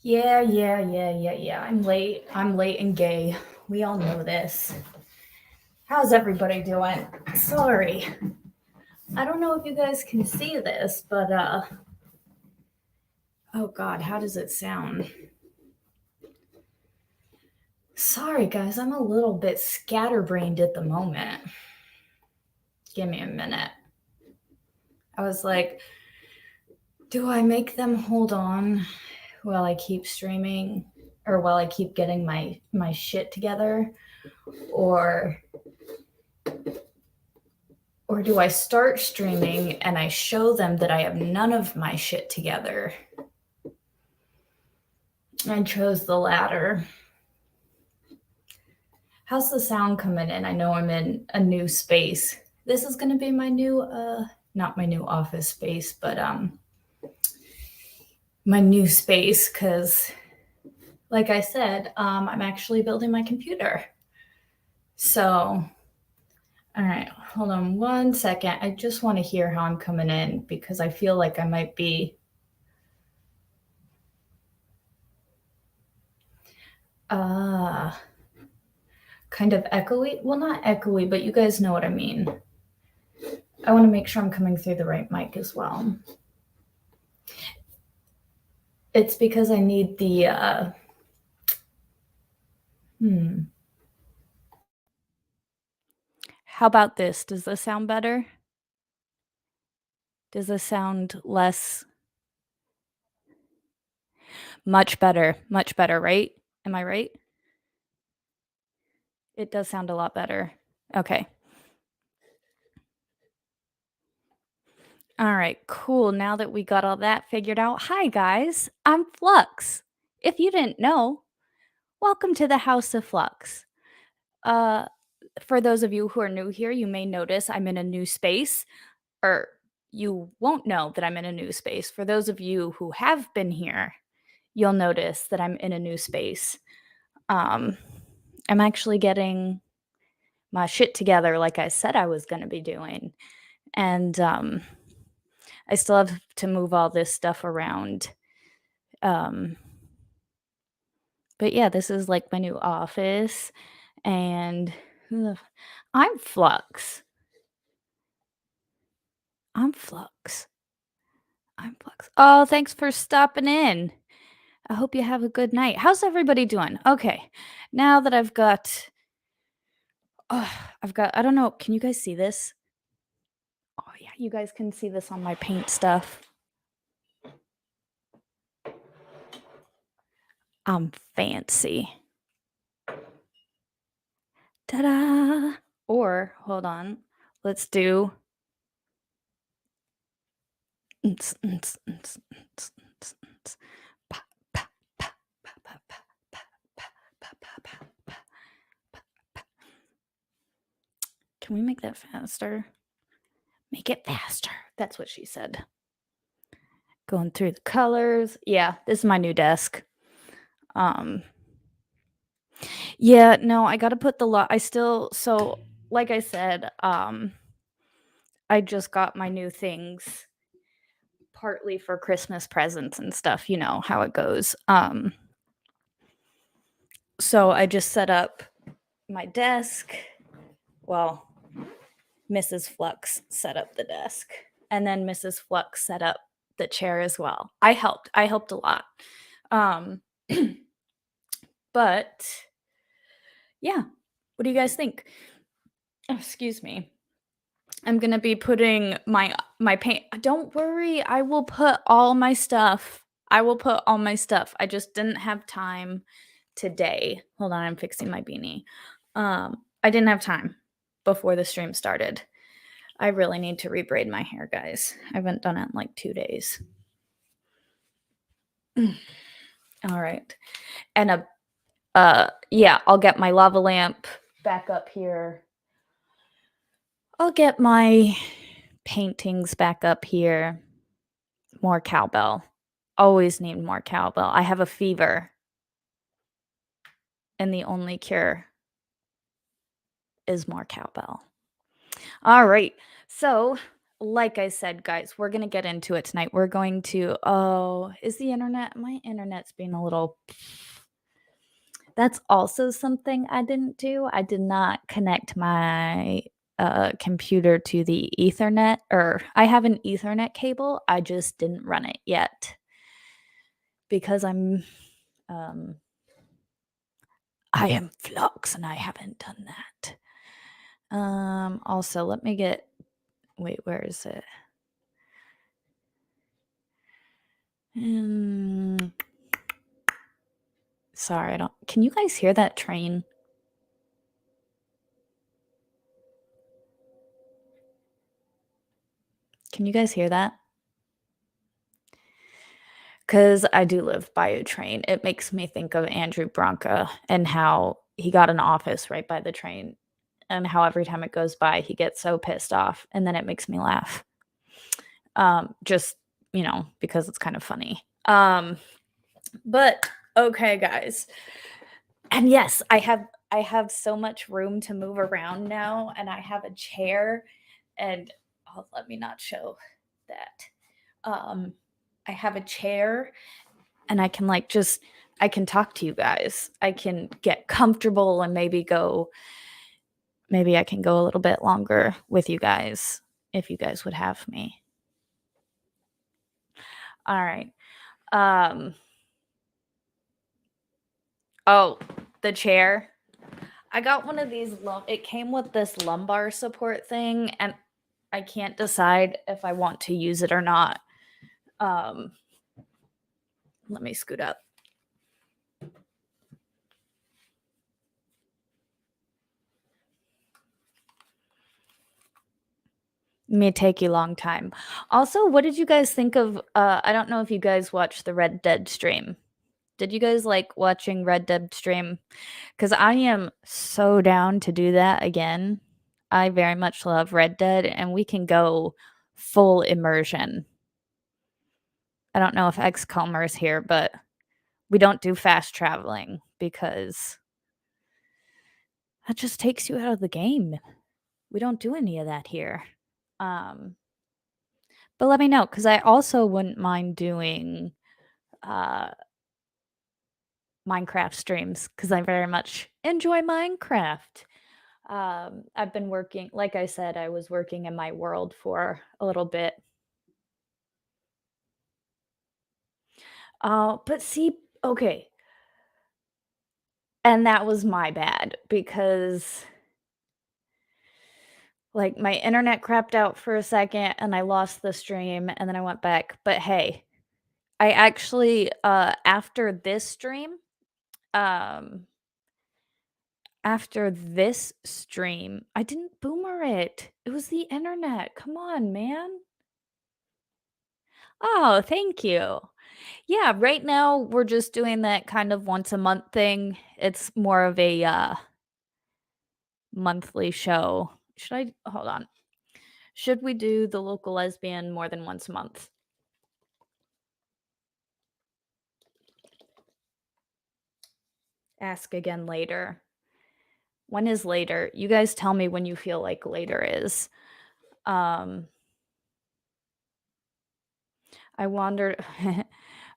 Yeah. I'm late. I'm late and gay. We all know this. How's everybody doing? Sorry. I don't know if you guys can see this, but oh god, how does it sound? Sorry guys, I'm a little bit scatterbrained at the moment. Give me a minute. I was like, do I make them hold on while I keep streaming or while I keep getting my shit together, or do I start streaming and I show them that I have none of my shit together? I chose the latter. How's the sound coming in? I know I'm in a new space. This is going to be my new not my new office space, but my new space, cuz like I said, I'm actually building my computer. So all right, hold on one second. I just want to hear how I'm coming in because I feel like I might be kind of echoey. Well, not echoey, but you guys know what I mean. I want to make sure I'm coming through the right mic as well. It's because I need the How about this? Does this sound better? Does this sound less? Much better, right? Am I right? It does sound a lot better. Okay. All right, cool. Now that we got all that figured out, hi guys, I'm Flux. If you didn't know, welcome to the House of Flux. For those of you who are new here, you may notice I'm in a new space, or you won't know that I'm in a new space. For those of you who have been here, you'll notice that I'm in a new space. I'm actually getting my shit together like I said I was going to be doing. And I still have to move all this stuff around. But yeah, this is like my new office. And I'm Flux. I'm Flux. Oh, thanks for stopping in. I hope you have a good night. How's everybody doing? Okay. Now that I've got I don't know, can you guys see this? Oh yeah, you guys can see this on my paint stuff. I'm fancy. Ta-da! Or hold on. Let's do Can we make that faster? Make it faster. That's what she said. Going through the colors. Yeah, this is my new desk. Yeah, no, I got to put so like I said, I just got my new things partly for Christmas presents and stuff, you know how it goes. So I just set up my desk. Well, Mrs. Flux set up the desk, and then Mrs. Flux set up the chair as well. I helped a lot. But yeah, what do you guys think? Oh, excuse me. I'm gonna be putting my paint. Don't worry, I will put all my stuff. I just didn't have time today. Hold on, I'm fixing my beanie. I didn't have time before the stream started. I really need to rebraid my hair, guys. I haven't done it in like 2 days. All right. And yeah, I'll get my lava lamp back up here. I'll get my paintings back up here. More cowbell. Always need more cowbell. I have a fever. And the only cure is more cowbell. All right. So like I said, guys, we're gonna get into it tonight. We're going to oh, is the internet my internet's being a little that's also something I didn't do. I did not connect my, computer to the Ethernet, or I have an Ethernet cable, I just didn't run it yet because um I am Flux, and I haven't done that. Also, let me get wait, where is it? Mm, sorry, I don't can you guys hear that train? Can you guys hear that? Because I do live by a train. It makes me think of Andrew Branca and how he got an office right by the train, and how every time it goes by, he gets so pissed off, and then it makes me laugh. Just, because it's kind of funny. But okay, guys. And yes, I have so much room to move around now, and I have a chair, and oh, let me not show that. I have a chair, and I can I can talk to you guys. I can get comfortable and maybe I can go a little bit longer with you guys if you guys would have me. All right. Um oh, the chair. I got one of these it came with this lumbar support thing, and I can't decide if I want to use it or not. Um let me scoot up. It may take you a long time. Also, what did you guys think of I don't know if you guys watched the Red Dead stream. Did you guys like watching Red Dead stream? Because I am so down to do that again. I very much love Red Dead, and we can go full immersion. I don't know if XCOMer is here, but we don't do fast traveling because that just takes you out of the game. We don't do any of that here. Um, but let me know, because I also wouldn't mind doing uh, Minecraft streams, because I very much enjoy Minecraft. I've been working, like I said, I was working in my world for a little bit. But see, okay, and that was my bad because like my internet crapped out for a second and I lost the stream and then I went back. But hey, I actually after this stream, um I didn't boomer it. It was the internet. Come on, man. Oh, thank you. Yeah, right now we're just doing that kind of once a month thing. It's more of a monthly show. Should I hold on? Should we do the local lesbian more than once a month? Ask again later. When is later? You guys tell me when you feel like later is. Um I wandered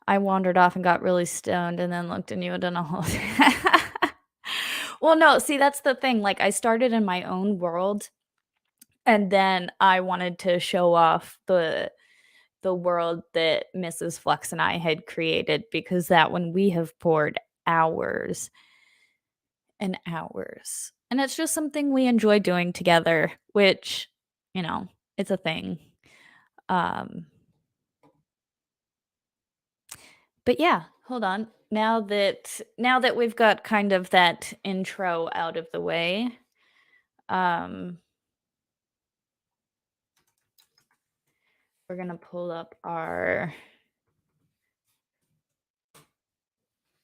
I wandered off and got really stoned and then looked at you and done a whole Well, no, see, that's the thing, like, I started in my own world, and then I wanted to show off the world that Mrs. Flux and I had created, because that one we have poured hours and hours, and it's just something we enjoy doing together, which, you know, it's a thing. Um, but yeah, hold on. Now that we've got kind of that intro out of the way, um, we're gonna pull up our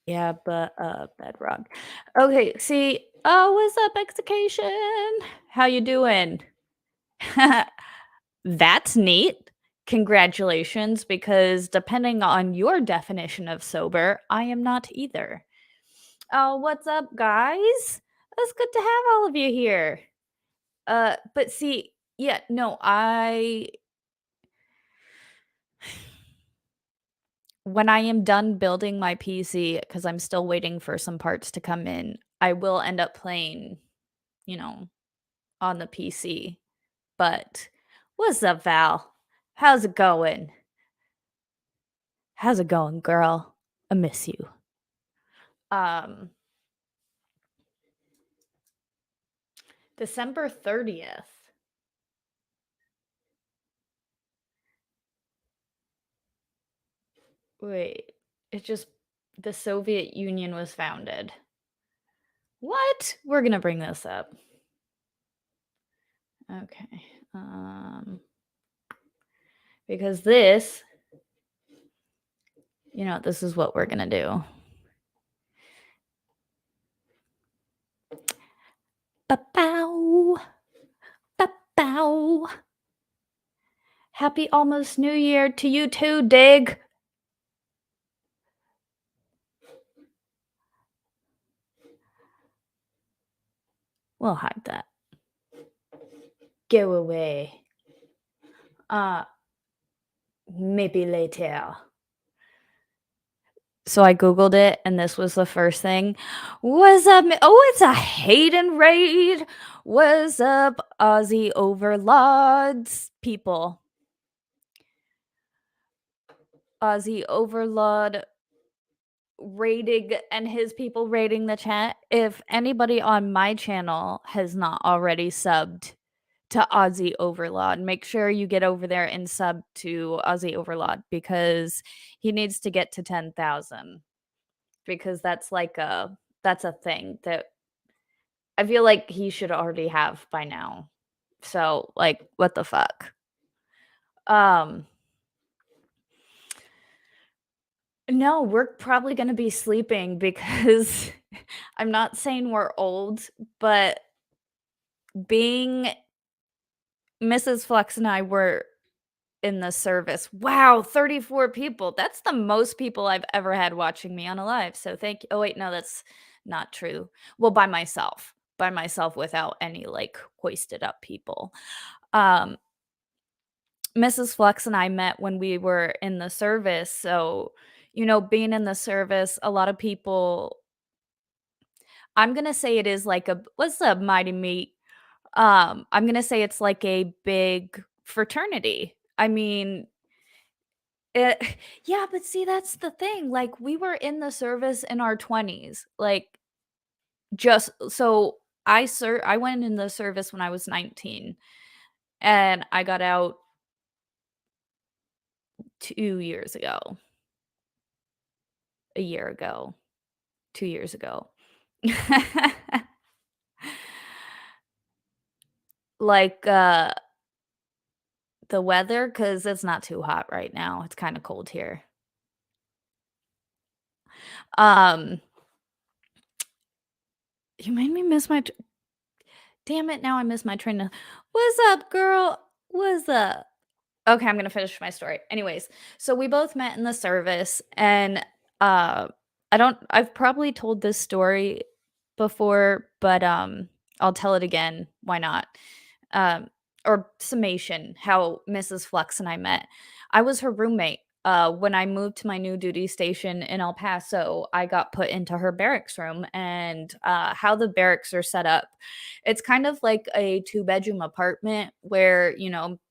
yeah, but bedrock. Okay, see, oh, what's up, execution? How you doing? That's neat. Congratulations, because depending on your definition of sober, I am not either. Oh, what's up, guys? It's good to have all of you here. But see, yeah, no, when I am done building my PC, because I'm still waiting for some parts to come in, I will end up playing, you know, on the PC. But what's up, Val? How's it going? How's it going, girl? I miss you. Um, December 30th. Wait, it just the Soviet Union was founded. What? We're gonna bring this up. Okay. Because this, this is what we're gonna do. Ba-bow. Ba-bow. Happy almost New Year to you too, Dig. We'll hide that. Go away. Maybe later. So I Googled it, and this was the first thing. What's up? Oh, it's a Hayden raid. What's up, Aussie overlords? People. Aussie overlord raiding and his people raiding the chat. If anybody on my channel has not already subbed to Aussie Overlord, make sure you get over there and sub to Aussie Overlord, because he needs to get to 10,000, because that's a thing that I feel like he should already have by now. So, like, what the fuck? No, we're probably gonna be sleeping because I'm not saying we're old, but being Mrs. Flux and I were in the service. Wow, 34 people. That's the most people I've ever had watching me on a live. So thank you. Oh wait, no, that's not true. Well, by myself. By myself without any like hoisted up people. Mrs. Flux and I met when we were in the service. So, being in the service, a lot of people, I'm gonna say it is like what's up, Mighty Meat? I'm gonna say it's like a big fraternity. I mean, it, yeah, but see, that's the thing. Like, we were in the service in our 20s. Like, just so I went in the service when I was 19, and I got out 2 years ago, a year ago, 2 years ago. Like, the weather, because it's not too hot right now. It's kind of cold here. Um, you made me miss my damn it, now I miss my train of "What's up, girl? What's up?" Okay, I'm gonna finish my story. Anyways, so we both met in the service, and, I've probably told this story before, but, I'll tell it again, why not? Um, or summation, how Mrs. Flux and I met. I was her roommate. When I moved to my new duty station in El Paso, I got put into her barracks room, and how the barracks are set up. It's kind of like a two-bedroom apartment where,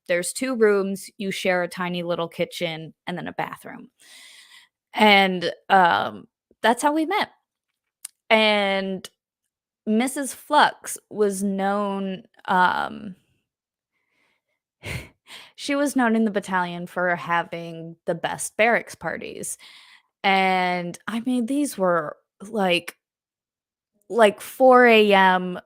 there's two rooms, you share a tiny little kitchen and then a bathroom. And that's how we met. And Mrs. Flux was known she was known in the battalion for having the best barracks parties. And I mean, these were like 4 a.m.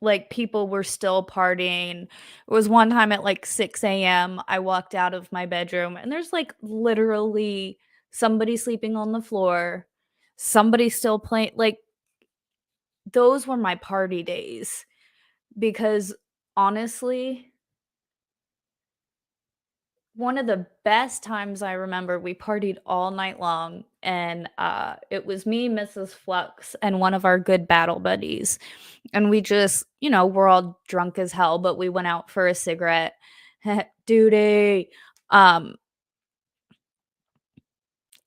Like, people were still partying. It was one time at like 6 a.m. I walked out of my bedroom, and there's like literally somebody sleeping on the floor, somebody still playing. Like, those were my party days, because honestly, one of the best times I remember, we partied all night long, and, it was me, Mrs. Flux, and one of our good battle buddies, and we just, we're all drunk as hell, but we went out for a cigarette. Duty. Um,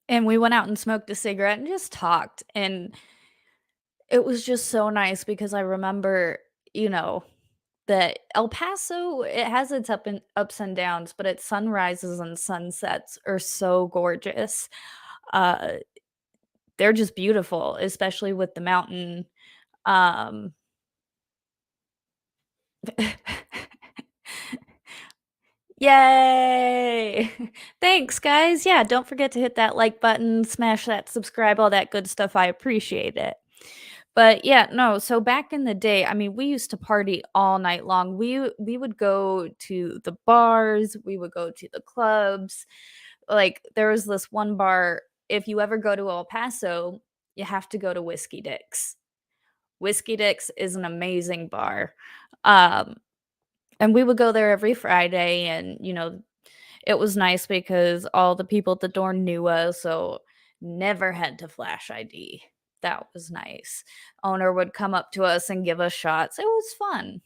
And we went out and smoked a cigarette and just talked, and it was just so nice because I remember, you know, that El Paso, it has its ups and downs, but its sunrises and sunsets are so gorgeous. Uh, they're just beautiful, especially with the mountain, um Yay! Thanks, guys. Yeah, don't forget to hit that like button, smash that subscribe, all that good stuff. I appreciate it. But yeah, no, so back in the day, I mean, we used to party all night long. We would go to the bars, we would go to the clubs. Like there was this one bar, if you ever go to El Paso, you have to go to Whiskey Dick's. Whiskey Dick's is an amazing bar. Um and we would go there every Friday, and it was nice because all the people at the door knew us, so never had to flash ID. That was nice. Owner would come up to us and give us shots. It was fun.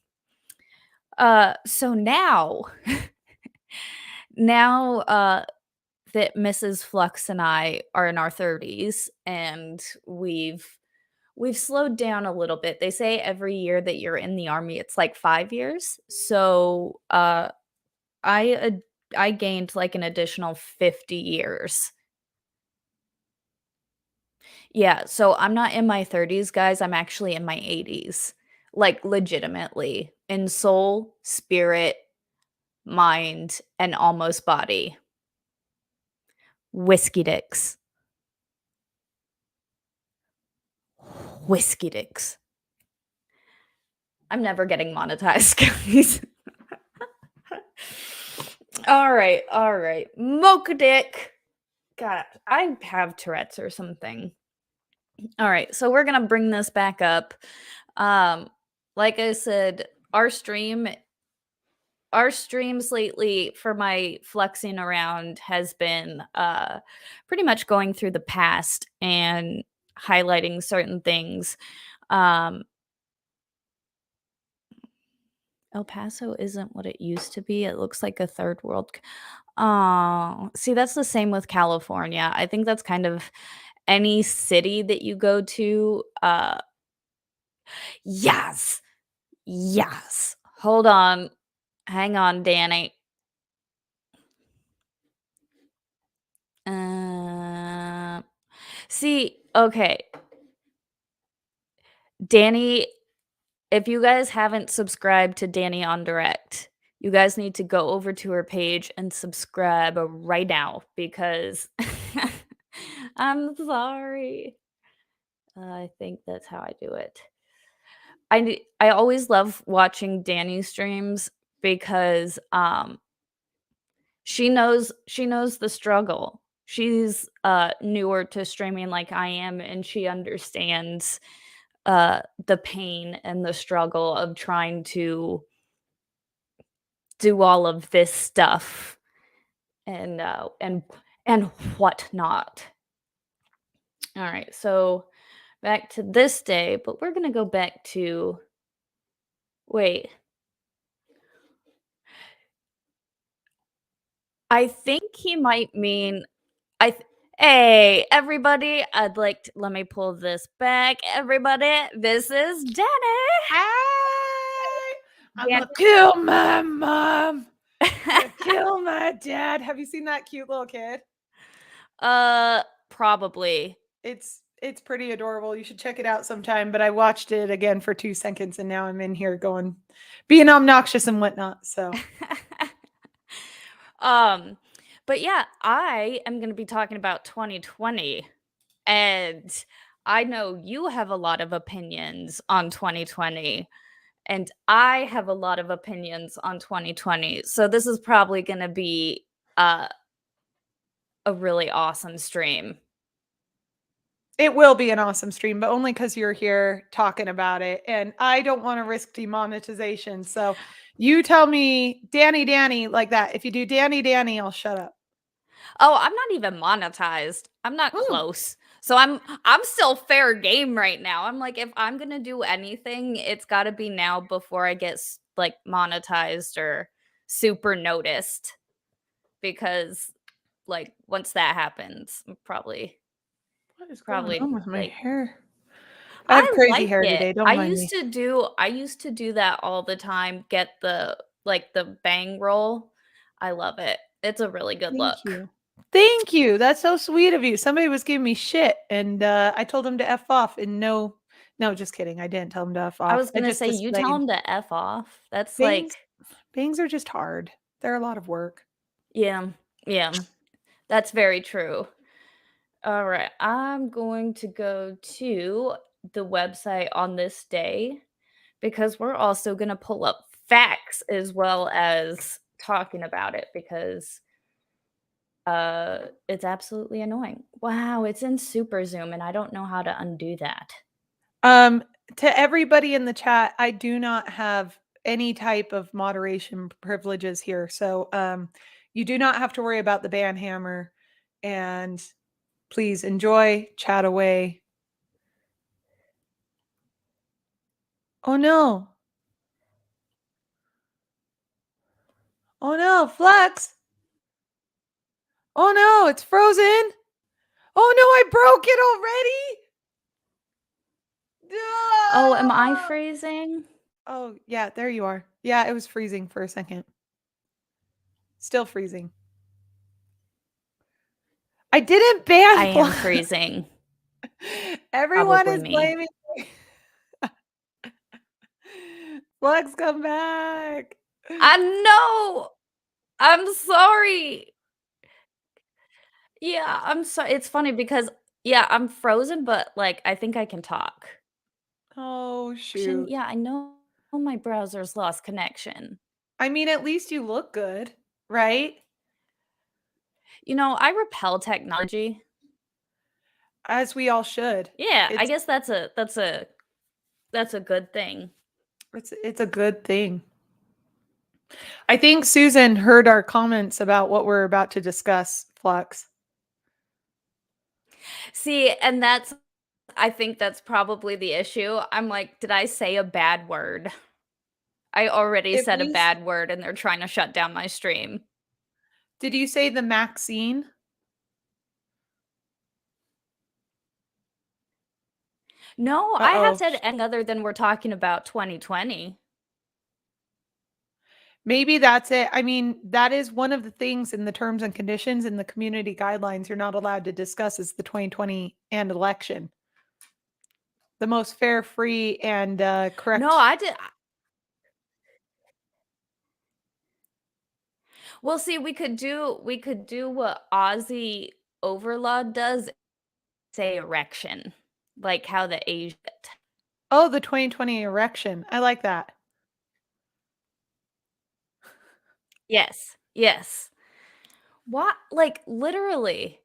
So now, now that Mrs. Flux and I are in our 30s and we've slowed down a little bit. They say every year that you're in the army, it's like 5 years. So I ad I gained, like, an additional 50 years. Yeah, so I'm not in my 30s, guys, I'm actually in my 80s, like, legitimately, in soul, spirit, mind, and almost body. Whiskey dicks. Whiskey dicks. I'm never getting monetized, guys. Alright. Mocha dick. God, I have Tourette's or something. Alright, so we're gonna bring this back up. Um, like I said, our streams lately for my flexing around has been pretty much going through the past and highlighting certain things. Um, El Paso isn't what it used to be. It looks like a third world. Oh, see, that's the same with California. I think that's kind of any city that you go to. Yes, yes. Hold on. Hang on, Danny. Uh, see, okay, Danny, if you guys haven't subscribed to Danny on Direct, you guys need to go over to her page and subscribe right now because I'm sorry. I think that's how I do it. I always love watching Danny streams because she knows the struggle. She's, newer to streaming like I am, and she understands, the pain and the struggle of trying to do all of this stuff and whatnot. Alright, so back to this day, but we're gonna go back to wait, I think he might mean I th Hey, everybody, let me pull this back. Everybody, this is Danny. Hey! I'm Dan gonna kill my mom. I'm gonna kill my dad. Have you seen that cute little kid? Probably. It's pretty adorable. You should check it out sometime. But I watched it again for 2 seconds, and now I'm in here going, being obnoxious and whatnot. So Um, but yeah, I am gonna be talking about 2020, and I know you have a lot of opinions on 2020, and I have a lot of opinions on 2020. So this is probably gonna be uh, a really awesome stream. it will be an awesome stream, but only because you're here talking about it, and I don't want to risk demonetization. So you tell me, Danny, like that. If you do Danny, I'll shut up. Oh, I'm not even monetized. I'm not Mm. close. So I'm still fair game right now. I'm like, if I'm gonna do anything, it's gotta be now before I get like monetized or super noticed because like, once that happens, probably What is going probably, on with my like hair? I have I crazy like hair it. today, don't mind me. I used to do that all the time, get the like, the bang roll. I love it. It's a really good Thank look. you. Thank you. That's so sweet of you. Somebody was giving me shit and I told him to F off and no, just kidding. I didn't tell him to F I off. was I gonna just say, you tell displayed. him to F off. That's Bangs like bangs are just hard. They're a lot of work. yeah, yeah, that's very true. Alright, I'm going to go to the website on this day because we're also gonna pull up facts as well as talking about it because it's absolutely annoying. Wow, it's in super zoom and I don't know how to undo that. Um, to everybody in the chat, I do not have any type of moderation privileges here. So, you do not have to worry about the ban hammer and please enjoy, chat away. Oh no. Oh no, Flux. Oh no, it's frozen. Oh no, I broke it already. Oh, am I Ah! freezing? Oh, yeah, there you are. Yeah, it was freezing for a second. Still freezing. I didn't I ban am Flux. freezing. Everyone Probably is me. blaming me. Flux, come back. I know! I'm sorry. Yeah, I'm it's funny because yeah, I'm frozen, but, like, I think I can talk. Oh, Action shoot. yeah, I know my browser's lost connection. I mean, at least you look good, right? You know, I repel technology. As we all should. Yeah, I It's guess that's a good thing. it's a good thing. I think Susan heard our comments about what we're about to discuss, Flux. See, and that's I think that's probably the issue. I'm like, "Did I say a bad word?" I already It said a was bad word, and they're trying to shut down my stream. Did you say the Maxine? No, I have Uh-oh. said anything other than we're talking about 2020. Maybe that's it. I mean, that is one of the things in the terms and conditions in the community guidelines you're not allowed to discuss is the 2020 and election. The most fair, free, and No, correct. I did well, see, we could do what Aussie Overlord does, say erection, like how the Asian Oh, the 2020 erection. I like that. Yes, yes. What like, literally,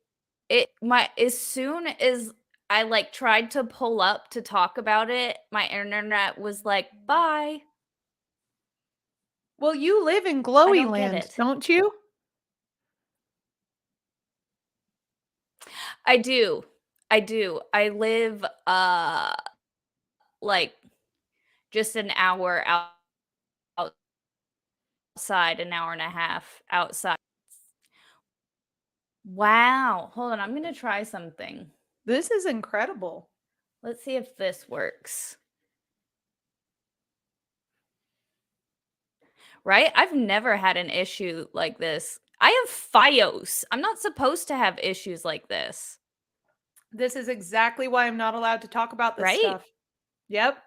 it my as soon as I, like, tried to pull up to talk about it, my internet was like, "Bye." Well, you live in I glowy don't get land, it. don't you? I do. I do. I live, like, just an hour outside, an hour and a half outside. Wow. Hold on, I'm gonna try something. This is incredible. Let's see if this works. Right? I've never had an issue like this. I have FiOS. I'm not supposed to have issues like this, This is exactly why I'm not allowed to talk about this right? stuff. Yep.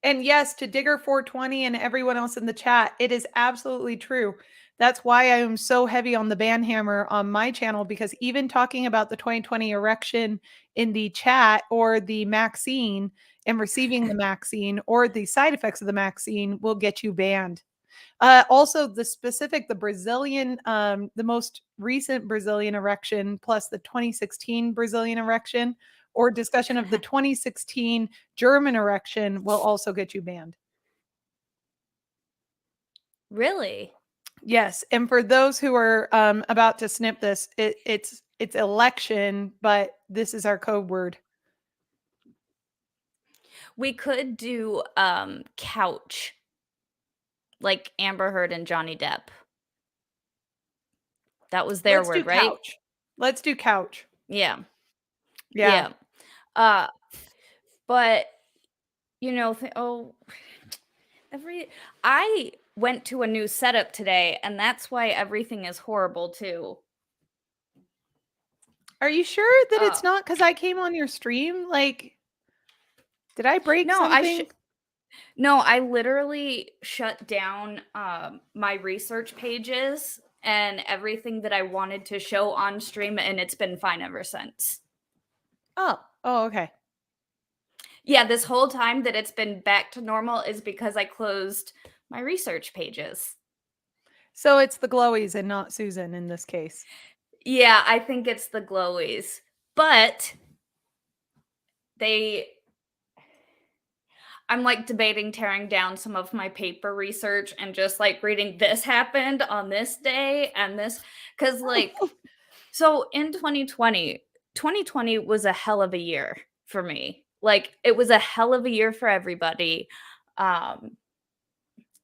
And yes, to Digger 420 and everyone else in the chat, it is absolutely true. That's why I am so heavy on the ban hammer on my channel because even talking about the 2020 erection in the chat or the Maxine and receiving the Maxine or the side effects of the Maxine will get you banned. Also, the Brazilian, the most recent Brazilian erection, plus the 2016 Brazilian erection, or discussion of the 2016 German erection will also get you banned. Really? Yes, and for those who are about to snip this, it's election, but this is our code word. We could do couch like Amber Heard and Johnny Depp. That was their Let's do word, right? couch. Let's do couch. Yeah. Yeah. Yeah. Uh, but, I went to a new setup today, and that's why everything is horrible too. Are you sure that it's Uh, not because I came on your stream? Like, did I break no, something? no, I literally shut down my research pages and everything that I wanted to show on stream, and it's been fine ever since. Oh, okay. Yeah, this whole time that it's been back to normal is because I closed my research pages. So it's the glowies and not Susan in this case. Yeah, I think it's the glowies. But they I'm like debating tearing down some of my paper research and just like reading this happened on this day and this cuz like so in 2020 was a hell of a year for me. Like it was a hell of a year for everybody. Um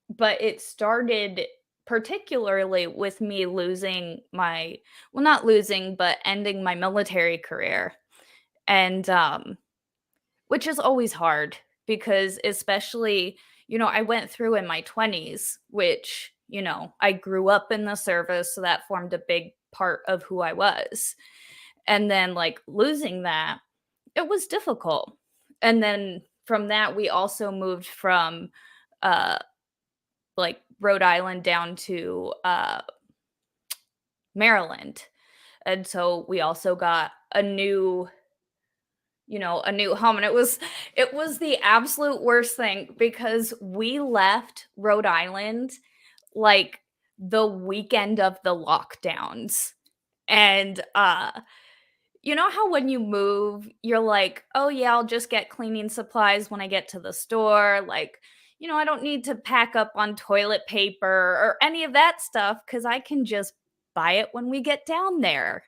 but it started particularly with me losing my well not losing but ending my military career. And which is always hard because especially, I went through in my 20s, which, I grew up in the service, so that formed a big part of who I was. And then like losing that, it was difficult. And then from that we also moved from uh like Rhode Island down to Maryland. And so we also got a new home, and it was the absolute worst thing because we left Rhode Island like the weekend of the lockdowns. And you know how when you move you're like, "Oh yeah, I'll just get cleaning supplies when I get to the store." Like, I don't need to pack up on toilet paper or any of that stuff cuz I can just buy it when we get down there.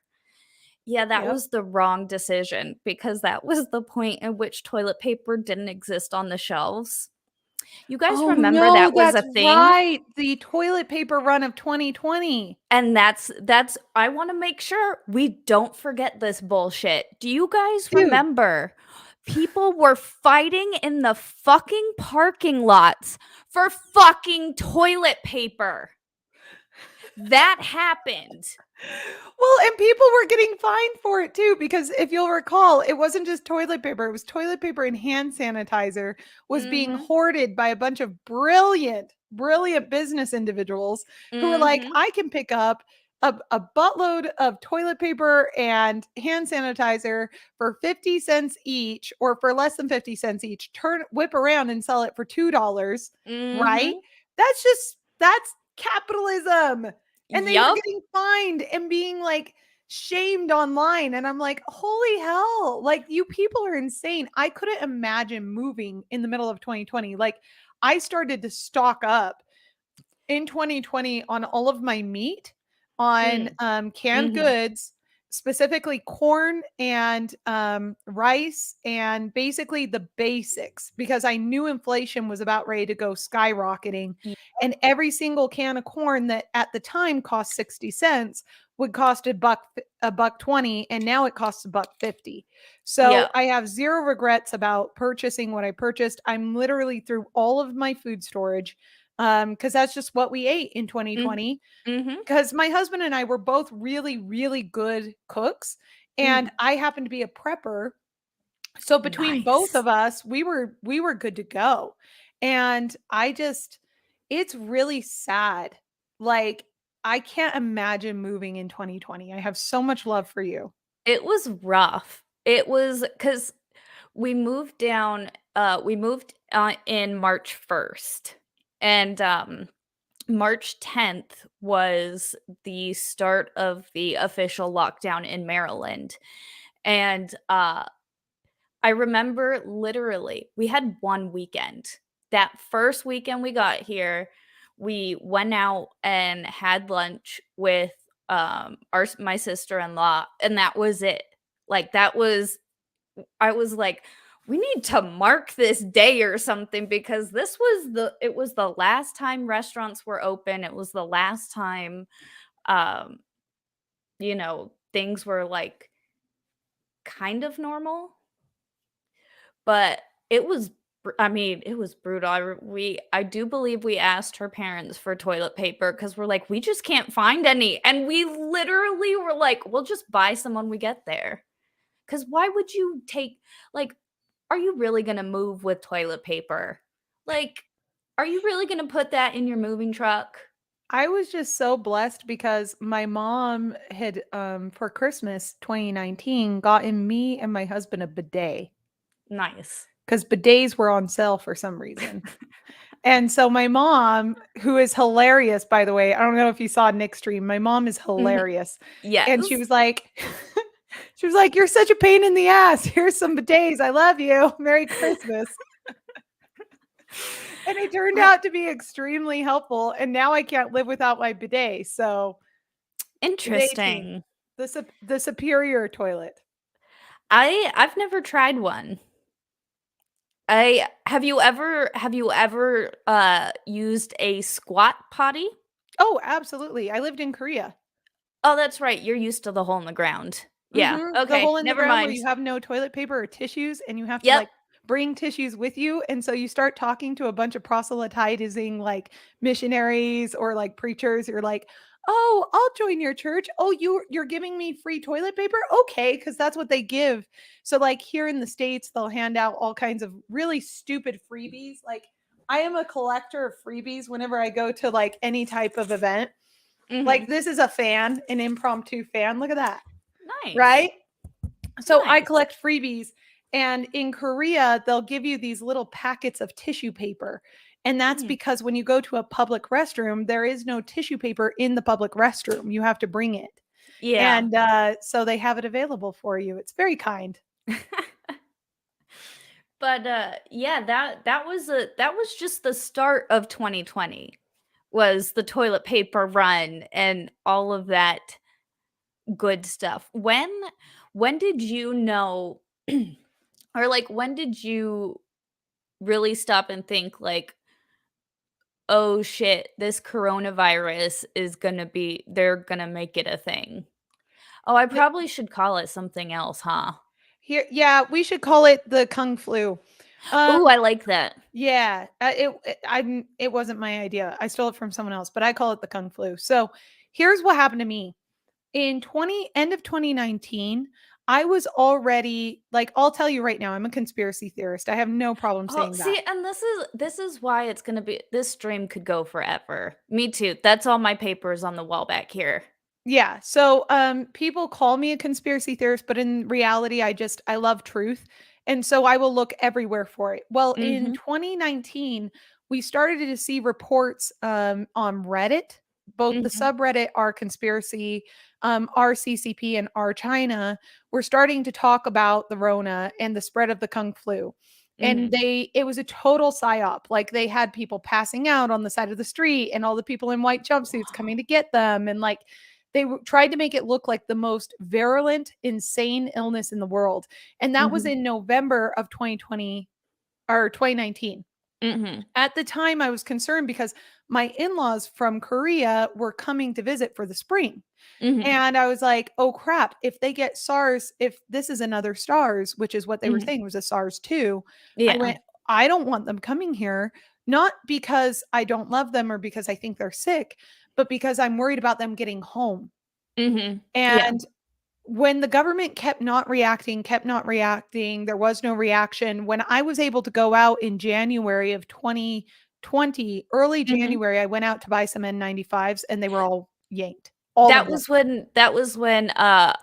Yeah, that Yep. was the wrong decision because that was the point at which toilet paper didn't exist on the shelves. You guys Oh remember no, that was that's a thing? right. The toilet paper run of 2020. And that's I wanna make sure we don't forget this bullshit. Do you guys Dude. remember people were fighting in the fucking parking lots for fucking toilet paper? That happened. Well, and people were getting fined for it too, because if you'll recall, it wasn't just toilet paper, it was toilet paper and hand sanitizer was being Mhm. hoarded by a bunch of brilliant, brilliant business individuals who were like, Mhm. I can pick up a buttload of toilet paper and hand sanitizer for 50 cents each or for less than 50 cents each, whip around and sell it for $2, right? Mhm. That's capitalism. And they were Yup. getting fined and being like shamed online. And I'm like, holy hell, like you people are insane. I couldn't imagine moving in the middle of 2020. Like I started to stock up in 2020 on all of my meat, on Mm. canned Mhm. goods, specifically corn and rice, and basically the basics because I knew inflation was about ready to go skyrocketing. And every single can of corn that at the time cost 60 cents would cost a buck 20, and now it costs a buck 50. So Yep. I have zero regrets about purchasing what I purchased. I'm literally through all of my food storage because that's just what we ate in Mhm. 2020. Mhm. Because my husband and I were both really, really good cooks, and Mm. I happened to be a prepper. So between both Nice. of us, we were good to go. And it's really sad. Like I can't imagine moving in 2020. I have so much love for you. It was rough. It was because we moved in March 1st, and, March 10th was the start of the official lockdown in Maryland, and, I remember literally we had 1 weekend. That first weekend we got here, we went out and had lunch with, my sister-in-law, and that was it. Like, that was I was like, "We need to mark this day or something," because it was the last time restaurants were open, it was the last time, um, things were, like, kind of normal, but it was I mean, it was brutal. I do believe we asked her parents for toilet paper because 'cause we're like, "We just can't find any," and we literally were like, "We'll just buy some when we get there." Because why would you take like, are you really gonna move with toilet paper? Like, are you really gonna put that in your moving truck? I was just so blessed because my mom had, for Christmas 2019, gotten me and my husband a bidet Nice. because bidets were on sale for some reason. And so my mom, who is hilarious, by the way, I don't know if you saw Nick's stream. My mom is Mhm. hilarious. And she Yes. was like, she was like, "You're such a pain in the ass. Here's some bidets. I love you. Merry Christmas." And it turned Well, out to be extremely helpful. And now I can't live without my bidet. So bidet team, interesting. the superior toilet. I've never tried one. I have you ever, used a squat potty? Oh, absolutely. I lived in Korea. Oh, that's right, you're used to the hole in the ground. Yeah, The okay, hole in the never ground where mind. you have no toilet paper or tissues and you have to, Yep. like, bring tissues with you, and so you start talking to a bunch of proselytizing, like, missionaries or, like, preachers. You're like, "Oh, I'll join your church. Oh, you're giving me free toilet paper? Okay, because that's what they give." So, like, here in the States, they'll hand out all kinds of really stupid freebies. Like, I am a collector of freebies whenever I go to, like, any type of event. Like, Mhm. this is a fan, an impromptu fan. Look at that, Nice. right? So I Nice. collect freebies. And in Korea, they'll give you these little packets of tissue paper. And that's Mm. because when you go to a public restroom, there is no tissue paper in the public restroom. You have to bring it. Yeah. And so they have it available for you. It's very kind. But, yeah, that was just the start of 2020, was the toilet paper run and all of that good stuff. When did you know or, like, when did you really stop and think, like, "Oh, shit, this coronavirus is gonna be they're gonna make it a thing. Oh, I Y- probably should call it something else, huh?" Here, yeah, we should call it the Kung Flu. Ooh, Um, I like that. yeah, it wasn't my idea. I stole it from someone else, but I call it the Kung Flu. So here's what happened to me. In 20 end of 2019, I was already like, I'll tell you right now, I'm a conspiracy theorist. I have no problem Oh, saying that. see, and this is why it's gonna be this stream could go forever. Me too. That's all my papers on the wall back here. Yeah. So people call me a conspiracy theorist, but in reality, I love truth. And so I will look everywhere for it. Well, in Mhm, 2019, we started to see reports on Reddit, both the mhm, subreddit r conspiracy, r CCP, and r China were starting to talk about the Rona and the spread of the Kung flu. And mhm. it was a total psyop. Like, they had people passing out on the side of the street and all the people in white jumpsuits coming to get them. And like, tried to make it look like the most virulent, insane illness in the world. And that was Mhm, in November of 2020 or 2019. mhm, At the time, I was concerned because my in laws from Korea were coming to visit for the spring. mhm, And I was like, oh crap, if they get SARS, if this is another SARS, which is what they were mhm. saying was a SARS 2, I Yeah. went, I don't want them coming here, not because I don't love them or because I think they're sick, but because I'm worried about them getting home. Mhm. Yeah. And when the government kept not reacting, there was no reaction. When I was able to go out in January of 2020, early Mhm. January, I went out to buy some N95s and they were all yanked, all of them.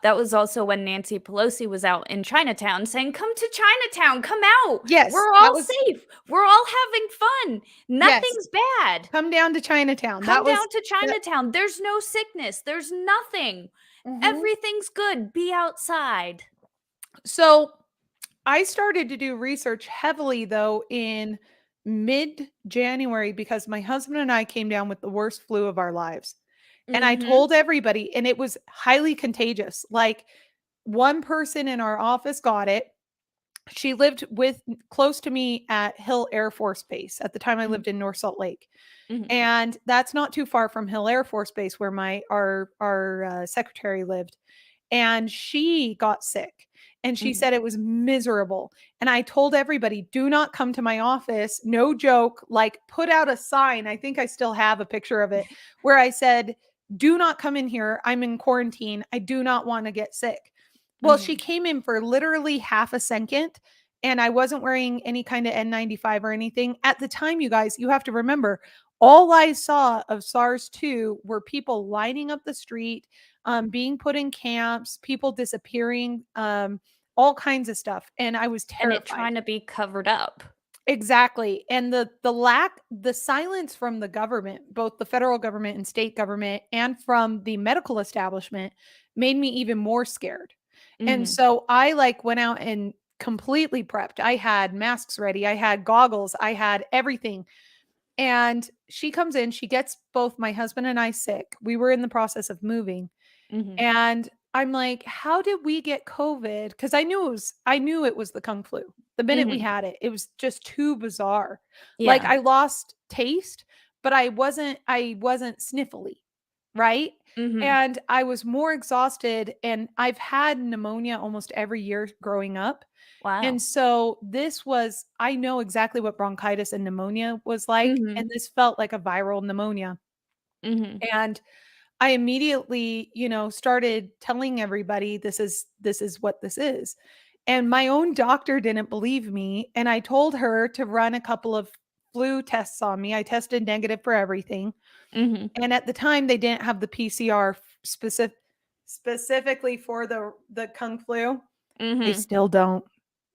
That was also when Nancy Pelosi was out in Chinatown saying, "Come to Chinatown, come out. Yes, We're that all was safe. We're all having fun. yes. Nothing's bad. Come down to Chinatown. Come That was down to the Chinatown. There's no sickness. There's nothing. mhm. Everything's good. Be outside." So, I started to do research heavily though in mid-January because my husband and I came down with the worst flu of our lives. And I Mhm. told everybody, and it was highly contagious. Like, one person in our office got it. She lived with close to me at Hill Air Force Base. At the time I Mhm. lived in North Salt Lake. Mhm. And that's not too far from Hill Air Force Base where my our secretary lived. and she got sick. And she said it was miserable. And I told everybody, do not come to my office. No joke. Like, put out a sign. I think I still have a picture of it where I said, do not come in here. I'm in quarantine. I do not want to get sick. Well, she came in for literally half a second, and I wasn't wearing any kind of N95 or anything. At the time, you guys, you have to remember, all I saw of SARS-2 were people lining up the street, being put in camps, people disappearing, all kinds of stuff. And I was And it terrified. trying to be covered up. Exactly. And the silence from the government, both the federal government and state government, and from the medical establishment made me even more scared. And so I like went out and completely prepped. I had masks ready, I had goggles, I had everything. And she comes in, she gets both my husband and I sick. We were in the process of moving. And I'm like, how did we get COVID? Because I knew it was the Kung flu. The minute we had it, it was just too bizarre. Like, Yeah. I lost taste, but I wasn't sniffly, right? And I was more exhausted, and I've had pneumonia almost every year growing up. Wow. And so I know exactly what bronchitis and pneumonia was like, and this felt like a viral pneumonia. And I immediately, started telling everybody this is what this is. And my own doctor didn't believe me, and I told her to run a couple of flu tests on me. I tested negative for everything. And at the time they didn't have the PCR specifically for the kung flu. They still don't.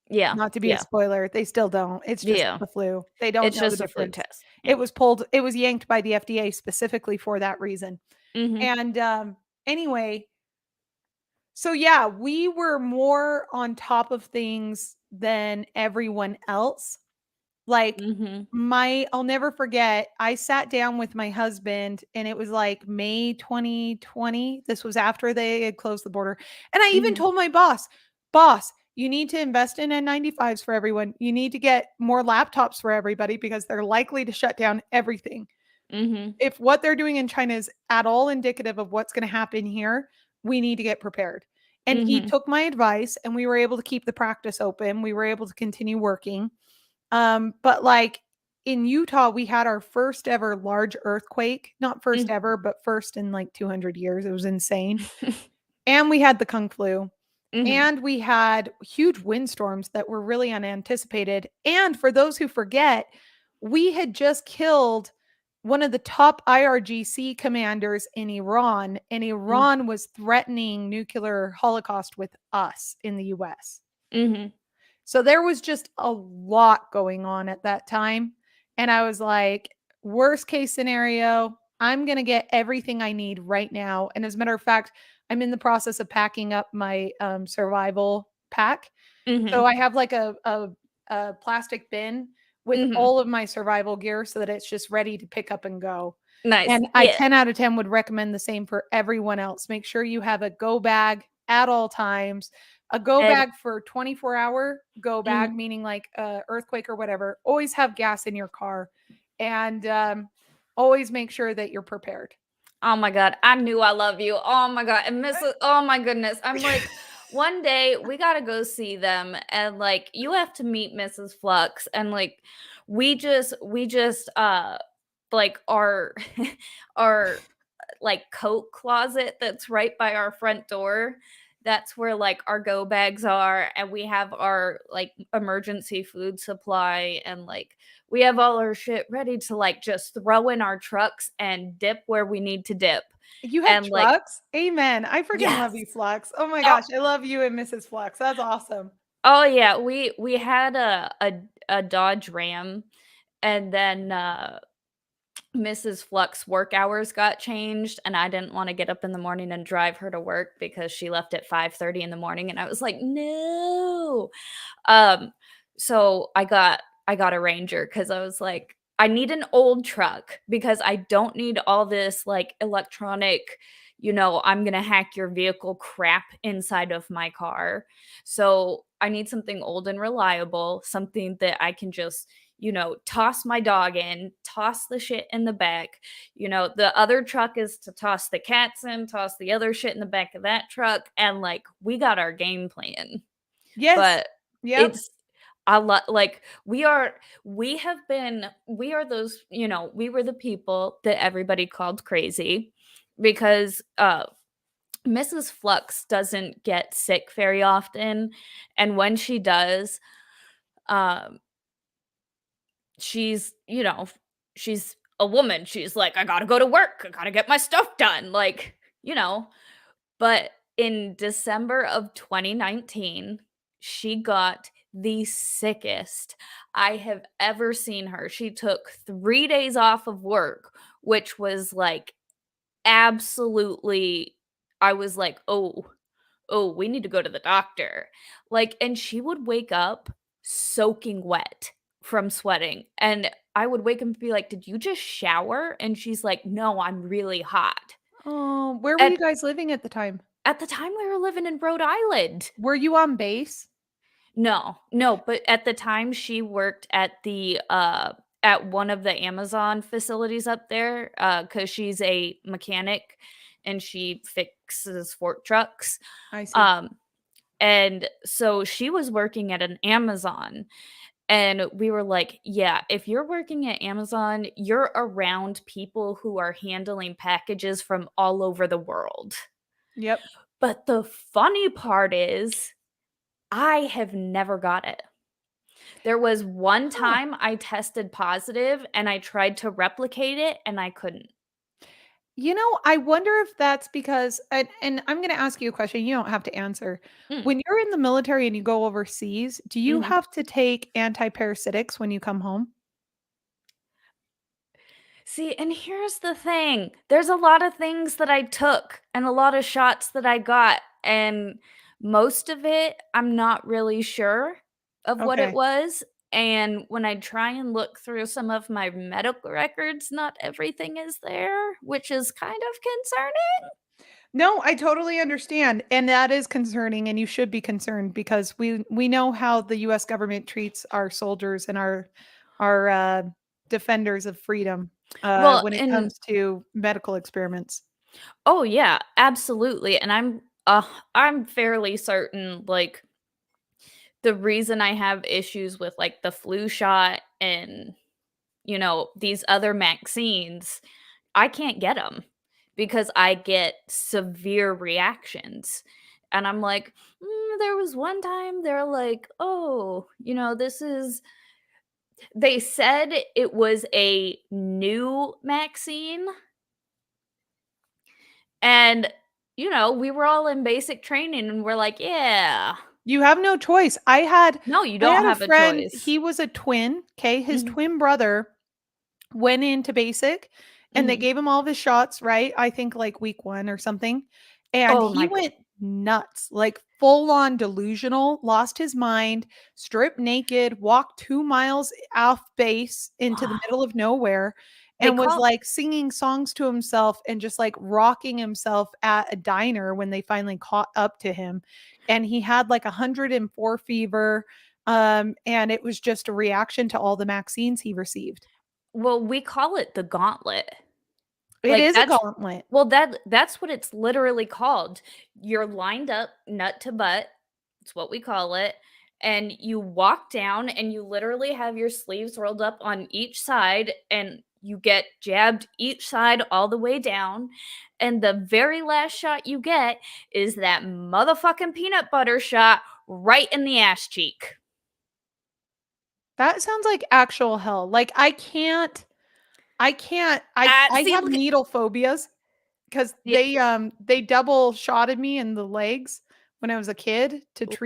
Yeah. Not to be a Yeah. spoiler, they still don't. It's just Yeah. the flu. They don't It's know the just a flu difference. test. Yeah. It was yanked by the FDA specifically for that reason. And, anyway, so yeah, we were more on top of things than everyone else. Like, I'll never forget, I sat down with my husband, and it was like May 2020. This was after they had closed the border. And I even told my boss, you need to invest in N95s for everyone. You need to get more laptops for everybody because they're likely to shut down everything. If what they're doing in China is at all indicative of what's going to happen here, we need to get prepared. And he took my advice, and we were able to keep the practice open. We were able to continue working. But like in Utah, we had our first ever large earthquake, not first ever, but first in like 200 years. It was insane. And we had the Kung flu. And we had huge windstorms that were really unanticipated. And for those who forget, we had just killed one of the top IRGC commanders in Iran, and Iran was threatening nuclear holocaust with us in the US. So there was just a lot going on at that time. And I was like, worst case scenario, I'm going to get everything I need right now. And as a matter of fact, I'm in the process of packing up my survival pack. So I have like a plastic bin with all of my survival gear so that it's just ready to pick up and go. Nice. And I Yeah. 10 out of 10 would recommend the same for everyone else. Make sure you have a go bag at all times. A go And bag for 24-hour go bag, meaning like earthquake or whatever. Always have gas in your car, and always make sure that you're prepared. oh my god, I knew I love you. Oh my god, and oh my goodness. I'm like, one day we gotta go see them, and like you have to meet Mrs. Flux, and like we just like our like coat closet that's right by our front door. That's where like our go bags are, and we have our like emergency food supply, and like we have all our shit ready to like just throw in our trucks and dip where we need to dip. You have And like, trucks? Amen. I freaking love yes. you, Flux. Oh my Oh, gosh, I love you and Mrs. Flux. That's awesome. oh yeah, we had a Dodge Ram, and then Mrs. Flux work hours got changed, and I didn't wanna get up in the morning and drive her to work because she left at 5:30 in the morning, and I was like, "No." Um, so I got a Ranger because I was like, "I need an old truck because I don't need all this, like, electronic, I'm gonna hack your vehicle crap inside of my car." So, I need something old and reliable, something that I can just toss my dog in, toss the shit in the back. The other truck is to toss the cats in, toss the other shit in the back of that truck. And like, we got our game plan. Yes. But Yep. it's a lot like we are those, we were the people that everybody called crazy because Mrs. Flux doesn't get sick very often, and when she does, um, she's, she's a woman. She's like, "I gotta go to work. I gotta get my stuff done." Like, but in December of 2019, she got the sickest I have ever seen her. She took 3 days off of work, which was like absolutely I was like, "Oh, we need to go to the doctor." Like, and she would wake up soaking wet from sweating, and I would wake up and be like, "Did you just shower?" And she's like, "No, I'm really hot." Oh, where were you At guys living at the time? at the time, we were living in Rhode Island. Were you on base? No, no, but at the time, she worked at one of the Amazon facilities up there, because she's a mechanic and she fixes fork trucks. I see. Um, and so she was working at an Amazon, and we were like, "Yeah, if you're working at Amazon, you're around people who are handling packages from all over the world." Yep. But the funny part is I have never got it. There was one Huh. time I tested positive and I tried to replicate it and I couldn't. I wonder if that's because and I'm gonna ask you a question, you don't have to answer. Mm, When you're in the military and you go overseas, do you mhm. have to take antiparasitics when you come home? See, and here's the thing. There's a lot of things that I took and a lot of shots that I got, and most of it, I'm not really sure of what it Okay. was. And when I try and look through some of my medical records, not everything is there, which is kind of concerning. No, I totally understand, and that is concerning, and you should be concerned because we know how the US government treats our soldiers and our defenders of freedom, Well, when it and comes to medical experiments. oh yeah, absolutely. And I'm fairly certain like the reason I have issues with like the flu shot and these other vaccines, I can't get them because I get severe reactions. And I'm like, there was one time they're like, "Oh, this is," they said it was a new vaccine. And, we were all in basic training and we're like, "Yeah." You have no choice. No, you I don't had a have a friend, choice. he was a twin, okay? His Mhm, twin brother went into basic and they mhm. gave him all of his shots, right? I think like week 1 or something. And Oh he my god. went nuts, like full on delusional, lost his mind, stripped naked, walked 2 miles off base into the middle of nowhere They and was call like singing songs to himself and just like rocking himself at a diner when they finally caught up to him. And he had like 104 fever. And it was just a reaction to all the vaccines he received. well, we call it the gauntlet. It Like, is a gauntlet. that's what it's literally called. You're lined up nut to butt, it's what we call it, and you walk down and you literally have your sleeves rolled up on each side, and you get jabbed each side all the way down, and the very last shot you get is that motherfucking peanut butter shot right in the ass cheek. That sounds like actual hell. Like, I can't I See, have look at needle phobias 'cause yeah, they double shotted me in the legs when I was a kid ooh,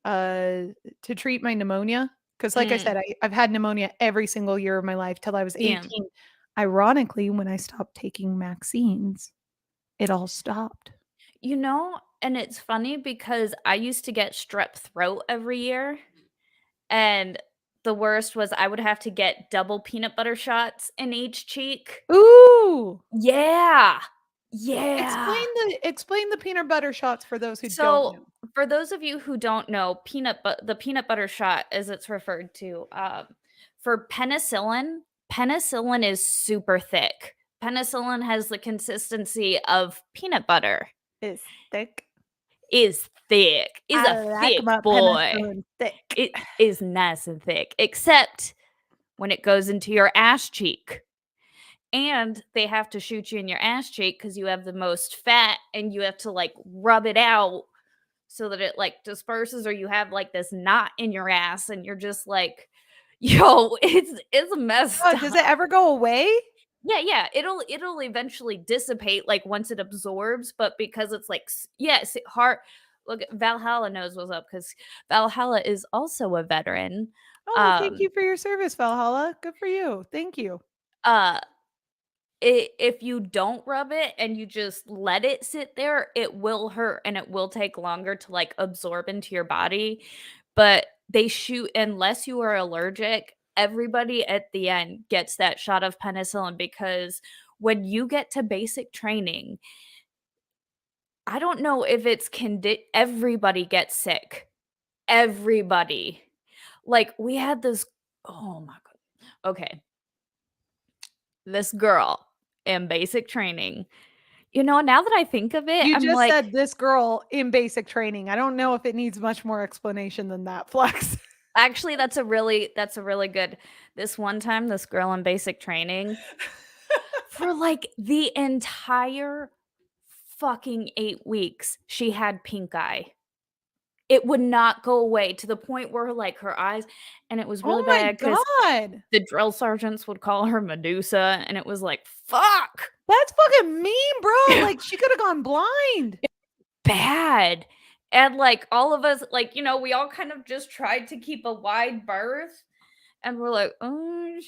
uh, to treat my pneumonia. Because, like I mm, said, I've had pneumonia every single year of my life till I was damn. 18. Ironically, when I stopped taking vaccines, it all stopped. And it's funny because I used to get strep throat every year, and the worst was I would have to get double peanut butter shots in each cheek. Ooh! Yeah. Yeah. Explain the peanut butter shots for those who don't So, know. for those of you who don't know, the peanut butter shot, as it's referred to, for penicillin, penicillin is super thick. Penicillin has the consistency of peanut butter. Is thick. Is thick. Is I a like thick my boy. penicillin thick. It is nice and thick, except when it goes into your ass cheek. And they have to shoot you in your ass cheek because you have the most fat and you have to like rub it out so that it like disperses, or you have like this knot in your ass and you're just like, yo, it's messed Oh, does up. it ever go away? Yeah, it'll eventually dissipate like once it absorbs, but because it's like yes, hard. Look, Valhalla knows what's up because Valhalla is also a veteran. Oh, thank Um, you for your service, Valhalla. Good for you. Thank you. uh, if you don't rub it and you just let it sit there, it will hurt and it will take longer to like absorb into your body. But they shoot unless you are allergic, everybody at the end gets that shot of penicillin because when you get to basic training, I don't know if it's everybody gets sick. Everybody. Like we had this oh my god. Okay. This girl in basic training. You know, now that I think of it, You I'm just like, said this girl in basic training. I don't know if it needs much more explanation than that, Flux. actually, that's a really good this one time, this girl in basic training, for, like, the entire fucking 8 weeks, she had pink eye. It would not go away to the point where, like, her eyes and it was really Oh my bad because god. the drill sergeants would call her Medusa, and it was like, "Fuck!" That's fucking mean, bro. Like she could have gone blind. Bad. And, like, all of us, like, we all kind of just tried to keep a wide berth, and we're like, "Oh,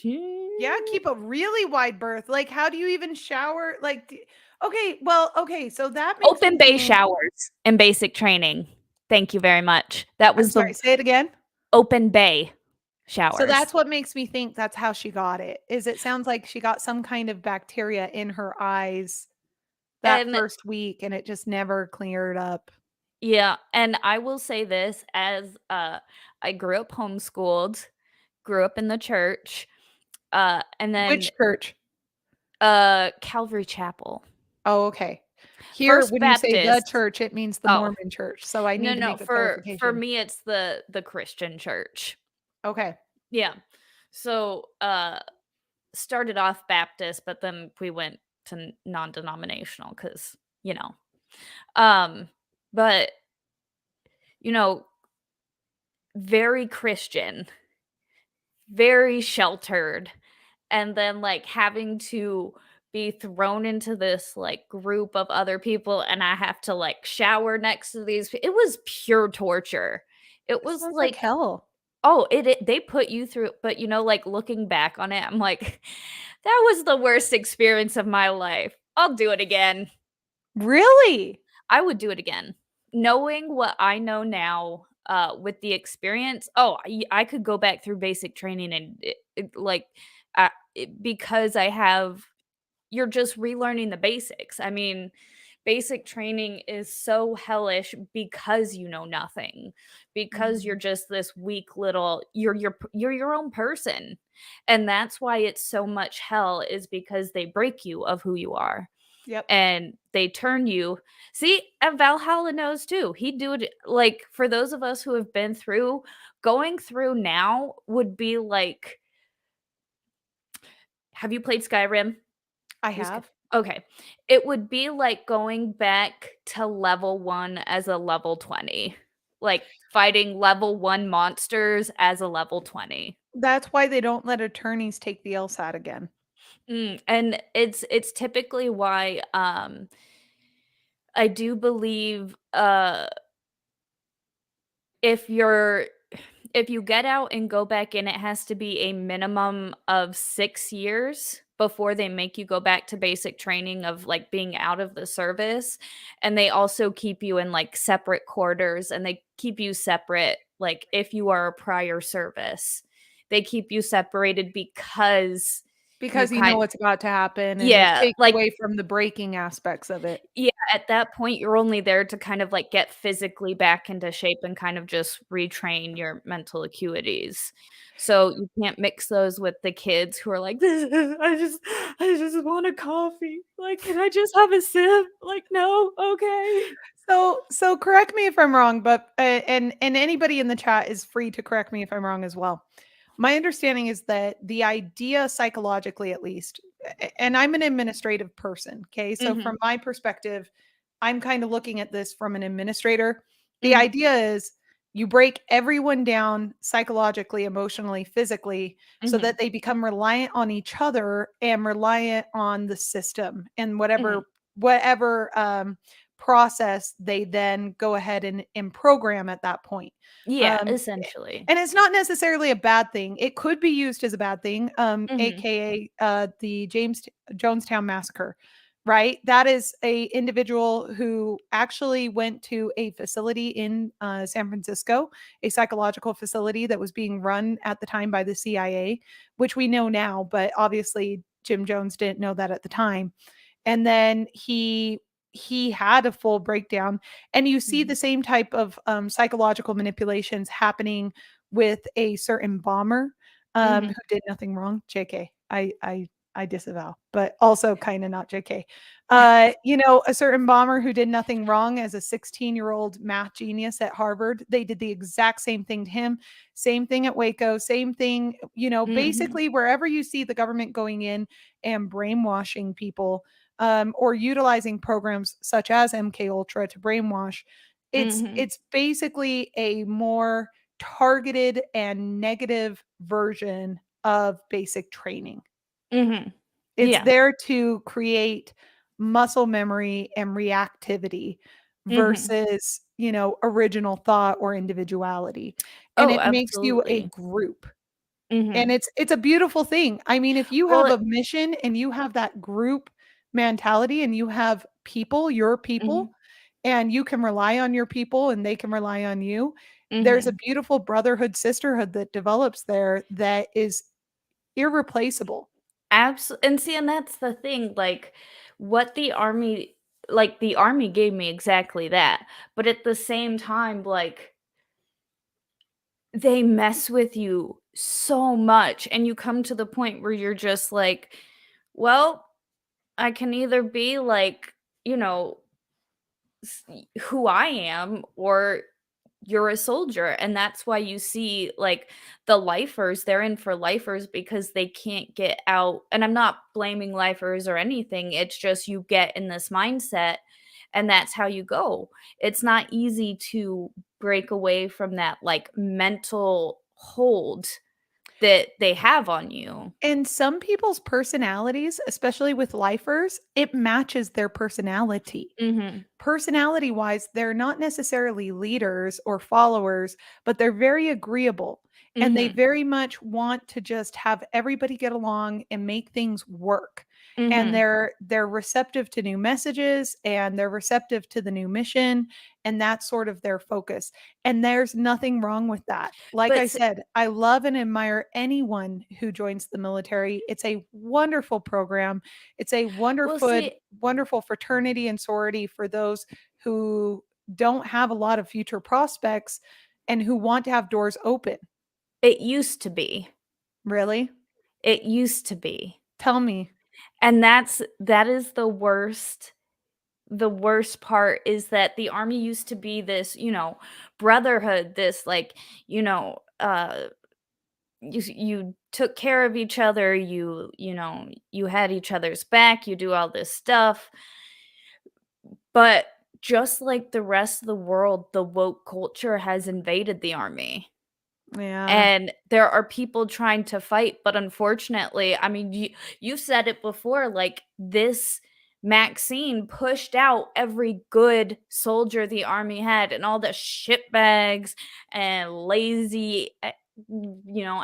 Yeah, shit." keep a really wide berth. Like, how do you even shower? Like, okay, well, okay, so that makes Open me bay think. showers in basic training. Thank you very much. That I'm was the sorry, say it again. open bay So showers. that's what makes me think that's how she got it. Is it sounds like she got some kind of bacteria in her eyes that And first week and it just never cleared up. yeah, and I will say this as, I grew up homeschooled, grew up in the church, and then, Which church? Calvary Chapel. Oh, okay. Here, First when you say the Baptist. church, it means the Oh, Mormon church. So I no, need to no, make a for clarification. me, it's the Christian church. Okay. Yeah. So, started off Baptist, but then we went to non-denominational because, you know. Um, but, you know, very Christian, very sheltered, and then, like, having to be thrown into this, like, group of other people, and I have to, like, shower next to it was pure torture. It That was sounds like like hell. oh, it they put you through but, like, looking back on it, I'm like, "That was the worst experience of my life. I'll do it again." Really? I would do it again. Knowing what I know now, with the experience, oh, I could go back through basic training and like, because I have you're just relearning the basics. I mean, basic training is so hellish because you know nothing, because you're Mhm. just this weak little you're your own person. And that's why it's so much hell is because they break you of who you are Yep. and they turn you. See, and Valhalla knows too. He'd do it like for those of us who have been through going through now would be like have you played Skyrim? I Who's g have. okay. It would be like going back to level 1 as a level 20. Like, fighting level 1 monsters as a level 20. That's why they don't let attorneys take the LSAT again. And it's typically why, I do believe, if you're if you get out and go back in, it has to be a minimum of 6 years before they make you go back to basic training of, like, being out of the service, and they also keep you in, like, separate quarters, and they keep you separate, like, if you are a prior service. They keep you separated because Because you know what's about to happen, and it Yeah, takes like away from the breaking aspects of it. yeah, at that point, you're only there to kind of, like, get physically back into shape and kind of just retrain your mental acuities. So, you can't mix those with the kids who are like, "This is I just want a coffee. Like, can I just have a sip?" Like, "No? Okay." So correct me if I'm wrong, but and anybody in the chat is free to correct me if I'm wrong as well. My understanding is that the idea psychologically at least, and I'm an administrative person, okay? So Mhm, from my perspective, I'm kind of looking at this from an administrator. The mhm, idea is you break everyone down psychologically, emotionally, physically so mhm, that they become reliant on each other and reliant on the system and mhm. whatever process they then go ahead and program at that point. Yeah, Um, essentially. and it's not necessarily a bad thing. It could be used as a bad thing, Mhm, aka the Jonestown massacre, right? That is a individual who actually went to a facility in San Francisco, a psychological facility that was being run at the time by the CIA, which we know now, but obviously Jim Jones didn't know that at the time. And then he had a full breakdown, and you see the mhm, same type of psychological manipulations happening with a certain bomber who mhm, did nothing wrong. JK, I disavow, but also kind of not JK. A certain bomber who did nothing wrong as a 16-year-old math genius at Harvard. They did the exact same thing to him. Same thing at Waco, same thing, mhm, basically wherever you see the government going in and brainwashing people, or utilizing programs such as MK Ultra to brainwash, it's mhm, it's basically a more targeted and negative version of basic training. mhm. It's Yeah, there to create muscle memory and reactivity mhm. versus, original thought or individuality. And Oh, it makes you a absolutely. group. And Mhm. it's a beautiful thing. I mean, if you Well, have a mission and you have that group mentality and you have people, your mhm, people, and you can rely on your people and they can rely on you, there's a mhm. beautiful brotherhood, sisterhood that develops there that is irreplaceable. And see, and that's the thing, like, what the army gave me exactly that, but at the same time, like, they mess with you so much, and you come to the point where you're just like, "Well, I can either be, like, you know, who I am, or you're a soldier." And that's why you see, like, the lifers, they're in for lifers because they can't get out. And I'm not blaming lifers or anything, it's just you get in this mindset, and that's how you go. It's not easy to break away from that, like, mental hold that they have on you. And some people's personalities, especially with lifers, it matches their personality. Mhm. Personality wise, they're not necessarily leaders or followers, but they're very agreeable and they Mhm. very much want to just have everybody get along and make things work. And Mhm. they're receptive to new messages and they're receptive to the new mission, and that's sort of their focus. And there's nothing wrong with that. Like But I s said, I love and admire anyone who joins the military. It's a wonderful program. It's a well, wonderful see, wonderful fraternity and sorority for those who don't have a lot of future prospects and who want to have doors open. it used to be. Really? It used to be. Tell me. And that is the worst part, is that the army used to be this, brotherhood, this, like, you took care of each other, you had each other's back, you do all this stuff. But just like the rest of the world, the woke culture has invaded the army. Yeah. And there are people trying to fight, but unfortunately, I mean, you said it before, like, this Maxine pushed out every good soldier the army had, and all the shitbags and lazy,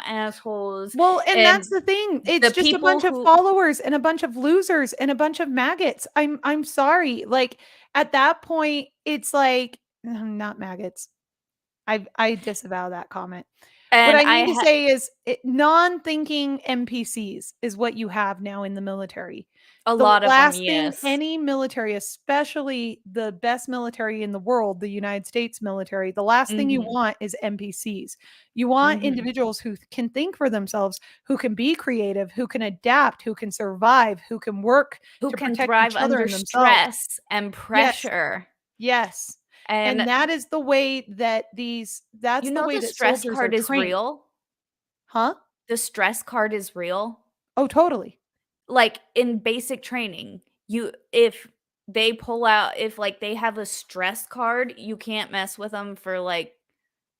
assholes, Well, and that's and the thing. It's the just a people bunch of who followers and a bunch of losers and a bunch of maggots. I'm sorry. Like at that point, it's like not maggots. I disavow that comment. What And I mean to say is non-thinking NPCs is what you have now in the military. a The lot of them, last thing yes. any military, especially the best military in the world, the United States military, the last thing you Mhm, want is NPCs. You want mhm. individuals who can think for themselves, who can be creative, who can adapt, who can survive, who can work Who to can protect thrive each other under and themselves. stress and Yes. pressure. Yes. And And that is the way that you that's the know way the that stress soldiers are card is trained. real? Huh? The stress card is real. Oh, totally. Like, in basic training, you if they pull out if, like, they have a stress card, you can't mess with them for, like,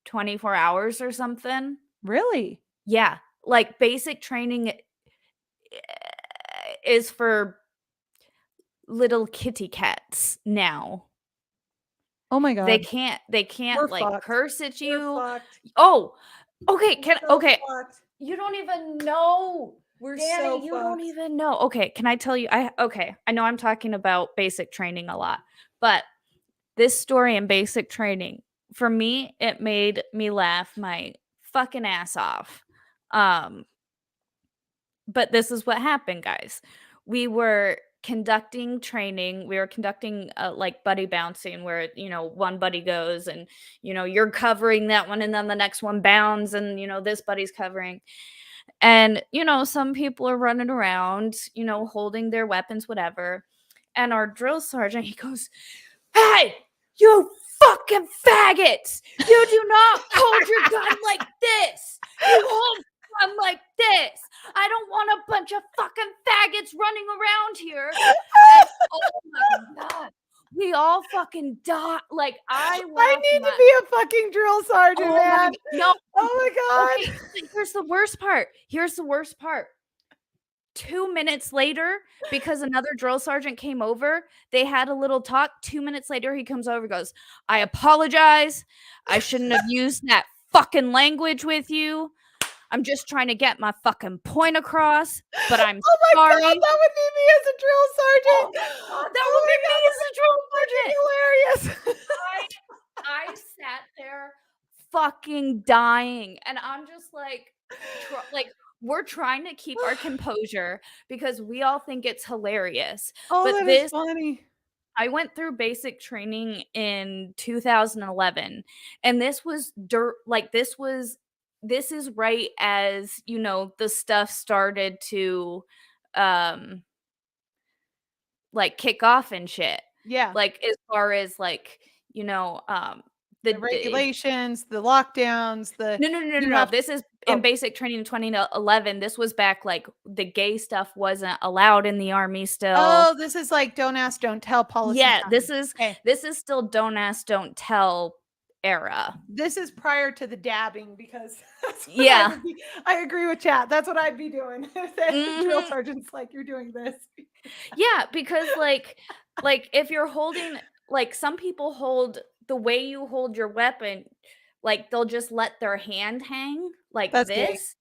24 hours or something. Really? Yeah, like, basic training is for little kitty cats now. Oh my They god. can't We're like, fucked. curse at We're you. fucked. Oh, okay, We're so okay, fucked. you don't even know. We're so Danny, you don't fucked. even know. Okay, can I tell you I know I'm talking about basic training a lot, but this story in basic training, for me, it made me laugh my fucking ass off. Um, but this is what happened, guys. We were conducting training. We were conducting like buddy bouncing where, one buddy goes and, you're covering that one and then the next one bounds and, this buddy's covering. And, some people are running around, holding their weapons, whatever. And our drill sergeant, he goes, "Hey, you fucking faggots! You do not hold your gun like this! You hold your gun like this! I don't want a bunch of fucking faggots running around here." And oh my god, we all fucking died. Like, I I laughed need to my be a fucking drill sergeant, oh my man. god, no. Oh my Okay, god. but here's the worst part. Here's the worst part. 2 minutes later, because another drill sergeant came over, they had a little talk. 2 minutes later, he comes over, goes, "I apologize. I shouldn't have used that fucking language with you. I'm just trying to get my fucking point across, but I'm Oh my god, sorry." that would be me as a drill Oh sergeant. my god, that Oh would my be me god, as a drill that would be fucking hilarious. I sat there fucking dying, and I'm just like, we're trying to keep our composure because we all think it's hilarious, Oh, but that is this funny. I went through basic training in 2011, and this was dirt like, this is right as, the stuff started to, um, like, kick off and shit. Yeah. Like, as far as, like, The regulations, the lockdowns, the no, no, no, no, you no, have this is in oh, basic training in 2011, this was back, like, the gay stuff wasn't allowed in the army still. oh, this is like don't ask, don't tell policy Yeah, time. Okay. this is still don't ask, don't tell era. This is prior to the dabbing because that's what I Yeah. would be. I agree with chat. That's what I'd be doing. If the drill Mhm. sergeant's like, you're doing this. Yeah, because, if you're holding like, some people hold the way you hold your weapon, like, they'll just let their hand hang like That's gay. this.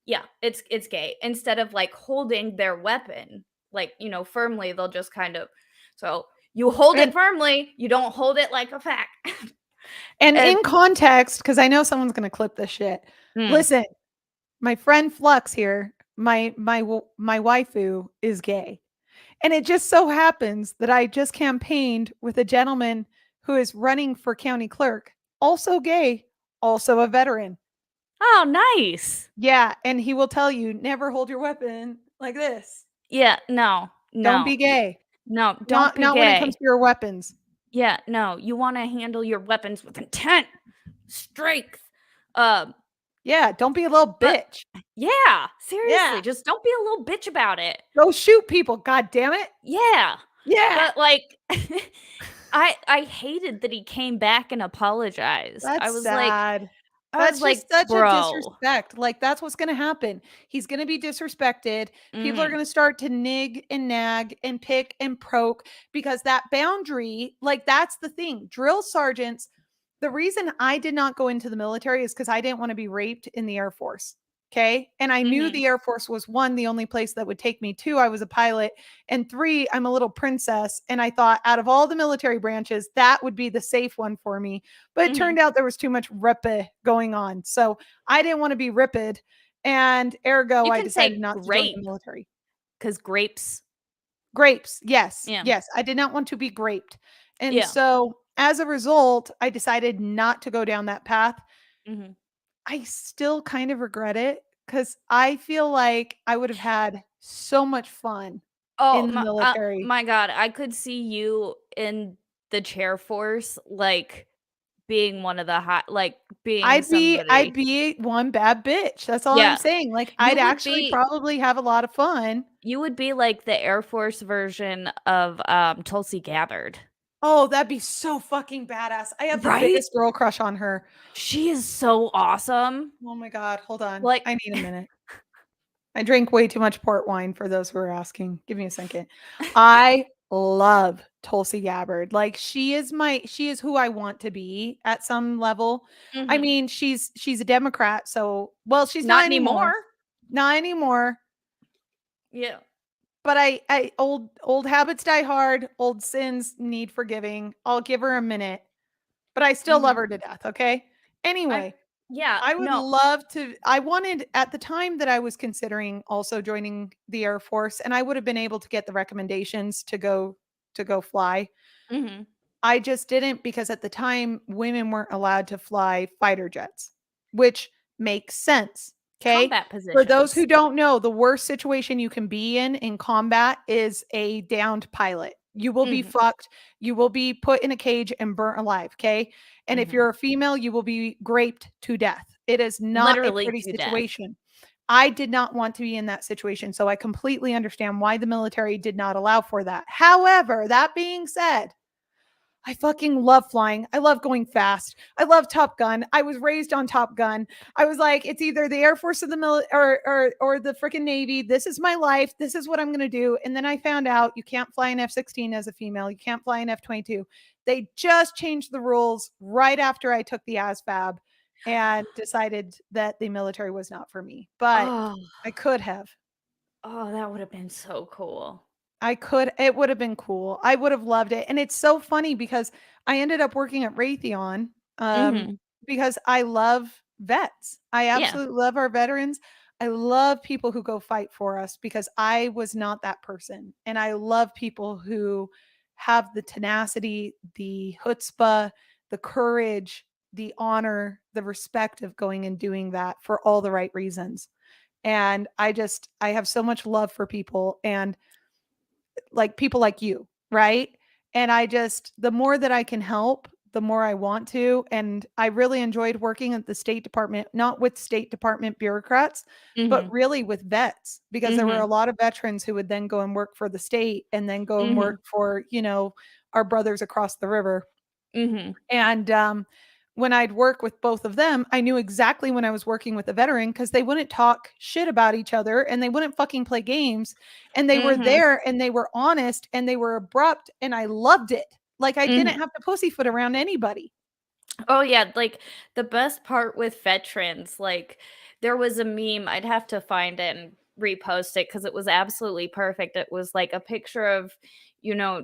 Yeah, it's gay. Instead of, like, holding their weapon, like, firmly, they'll just kind of so you hold it And firmly, you don't hold it like a fact. and And in context, because I know someone's gonna clip this shit. mm, Listen, my friend Flux here, my waifu is gay. And it just so happens that I just campaigned with a gentleman who is running for county clerk, also gay, also a veteran. oh, nice. Yeah, and he will tell you never hold your weapon like this. Yeah, no, Don't no, be gay. no, don't Not be not when it comes gay. to your weapons. Yeah, no, you wanna handle your weapons with intent, strength, um, Yeah, don't be a little but bitch. yeah, Yeah. seriously, just don't be a little bitch about it. Go shoot people, god damn it. Yeah, Yeah. but, like, I hated that he came back and apologized. That's sad. That's just such a "Bro." disrespect. Like, that's what's gonna happen. He's gonna be disrespected. People are Mhm. gonna start to nig and nag and pick and poke because that boundary, like, that's the thing. Drill sergeants, the reason I did not go into the military is because I didn't want to be raped in the Air Force. Okay. And I knew Mhm. the Air Force was one, the only place that would take me. Two, I was a pilot. And three, I'm a little princess. And I thought out of all the military branches, that would be the safe one for me. But it Mhm. turned out there was too much ripping going on. So I didn't want to be ripped. And ergo, You I can decided say not to join the grape military. because grapes. Grapes. Yes. Yeah. Yes. I did not want to be graped. And Yeah. so as a result, I decided not to go down that path. Mhm. I still kind of regret it because I feel like I would have had so much fun Oh, in the military. my god, I could see you in the chair force, like, being one of the hot like, being I'd somebody. be one bad bitch. That's all I'm Yeah. saying. Like, You I'd would actually be probably have a lot of fun. you would be like the Air Force version of, Tulsi Gabbard. Oh, that'd be so fucking badass. I have the Right? biggest girl crush on her. She is so awesome. Oh my god, hold on. Like I need a minute. I drink way too much port wine for those who are asking. Give me a second. I love Tulsi Gabbard. Like she is who I want to be at some level. I Mhm. mean, she's a Democrat, so well, she's not Not anymore. anymore. Not anymore. Yeah. But I old habits die hard, old sins need forgiving. I'll give her a minute, but I still love Mhm. her to death, okay? I Anyway, yeah, I would no. love to I wanted at the time that I was considering also joining the Air Force, and I would have been able to get the recommendations to go fly. Mhm. I just didn't because at the time women weren't allowed to fly fighter jets, which makes sense. Okay. Combat For those who positions. don't know, the worst situation you can be in combat is a downed pilot. You will be Mhm. fucked. You will be put in a cage and burnt alive. Okay. And if Mhm. you're a female, you will be raped to death. It is not a Literally pretty to death. situation. I did not want to be in that situation. So I completely understand why the military did not allow for that. However, that being said, I fucking love flying. I love going fast. I love Top Gun. I was raised on Top Gun. I was like, it's either the Air Force or the or the freaking Navy. This is my life. This is what I'm gonna do. And then I found out you can't fly an F-16 as a female. You can't fly an F-22. They just changed the rules right after I took the ASVAB and decided that the military was not for me. But Oh. I could have. Oh, that would have been so cool. I could it would have been cool. I would have loved it, and it's so funny because I ended up working at Raytheon, Mhm. because I love vets. I Yeah. absolutely love our veterans. I love people who go fight for us because I was not that person, and I love people who have the tenacity, the chutzpah, the courage, the honor, the respect of going and doing that for all the right reasons, and I have so much love for people, and like people like you, right? And I just the more that I can help, the more I want to. And I really enjoyed working at the State Department, not with State Department bureaucrats, but Mhm. really with vets, because there were a Mhm. lot of veterans who would then go and work for the state and then go and Mhm. work for, our brothers across the river. Mhm. And when I'd work with both of them, I knew exactly when I was working with a veteran because they wouldn't talk shit about each other and they wouldn't fucking play games. And they were Mhm. there and they were honest and they were abrupt. And I loved it. Like I didn't Mhm. have to pussyfoot around anybody. Oh, yeah, like, the best part with veterans, like, there was a meme, I'd have to find it and repost it because it was absolutely perfect. It was, like, a picture of,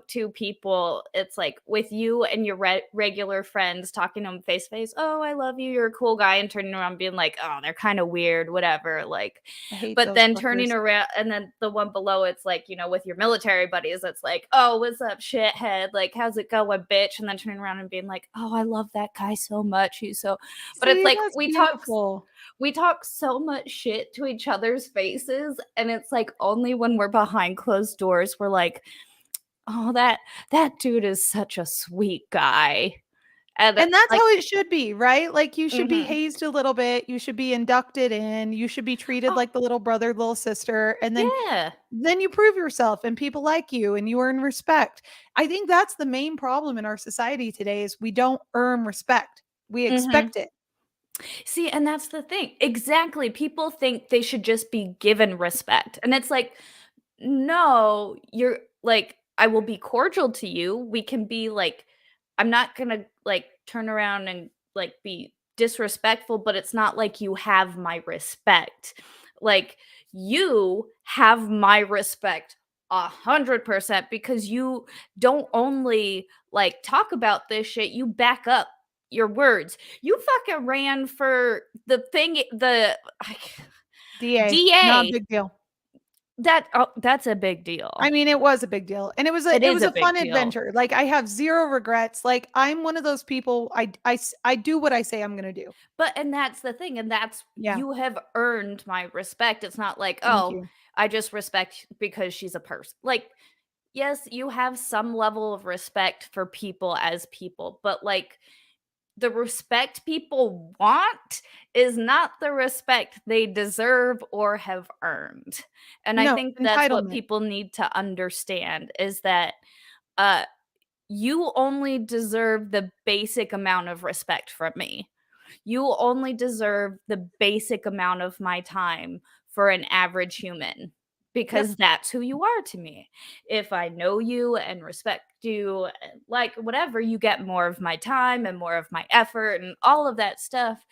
2 people, it's, like, with you and your regular friends talking to them face to face, "Oh, I love you, you're a cool guy," and turning around being like, "Oh, they're kinda weird, whatever," like, I hate but those then turning fuckers. around and then the one below, it's like, with your military buddies, it's like, "Oh, what's up, shithead? Like, how's it going, bitch?" And then turning around and being like, "Oh, I love that guy so much. He's so," but it's See, like that's beautiful. we talk so much shit to each other's faces, and it's like only when we're behind closed doors, we're like, "Oh, that dude is such a sweet guy." And, And that's like how it should be, right? Like, you should be mhm. hazed a little bit, you should be inducted in, you should be treated Oh, like the little brother, little sister, and yeah. then you prove yourself and people like you and you earn respect. I think that's the main problem in our society today is we don't earn respect. We Mhm. expect it. See, and that's the thing. Exactly. People think they should just be given respect. And it's like, no, you're like, I will be cordial to you. We can be like, I'm not gonna like turn around and like be disrespectful, but it's not like you have my respect. Like, you have my respect 100% because you don't only like talk about this shit, you back up your words. You fucking ran for the thing, the DA, not a DA. big deal. That's a big deal. I mean, it was a big deal, and it was It it is was a a big fun deal. adventure. Like, I have zero regrets. Like, I'm one of those people. I do what I say I'm gonna do. And that's the thing, and that's Yeah, you have earned my respect. It's not like, thank "Oh, you. I just respect because she's a person." Like, yes, you have some level of respect for people as people, but, like, the respect people want is not the respect they deserve or have earned, and I No, think that's what entitlement. people need to understand is that, uh, you only deserve the basic amount of respect from me. You only deserve the basic amount of my time for an average human Yep. because that's who you are to me. If I know you and respect you, and like whatever, you get more of my time and more of my effort and all of that stuff.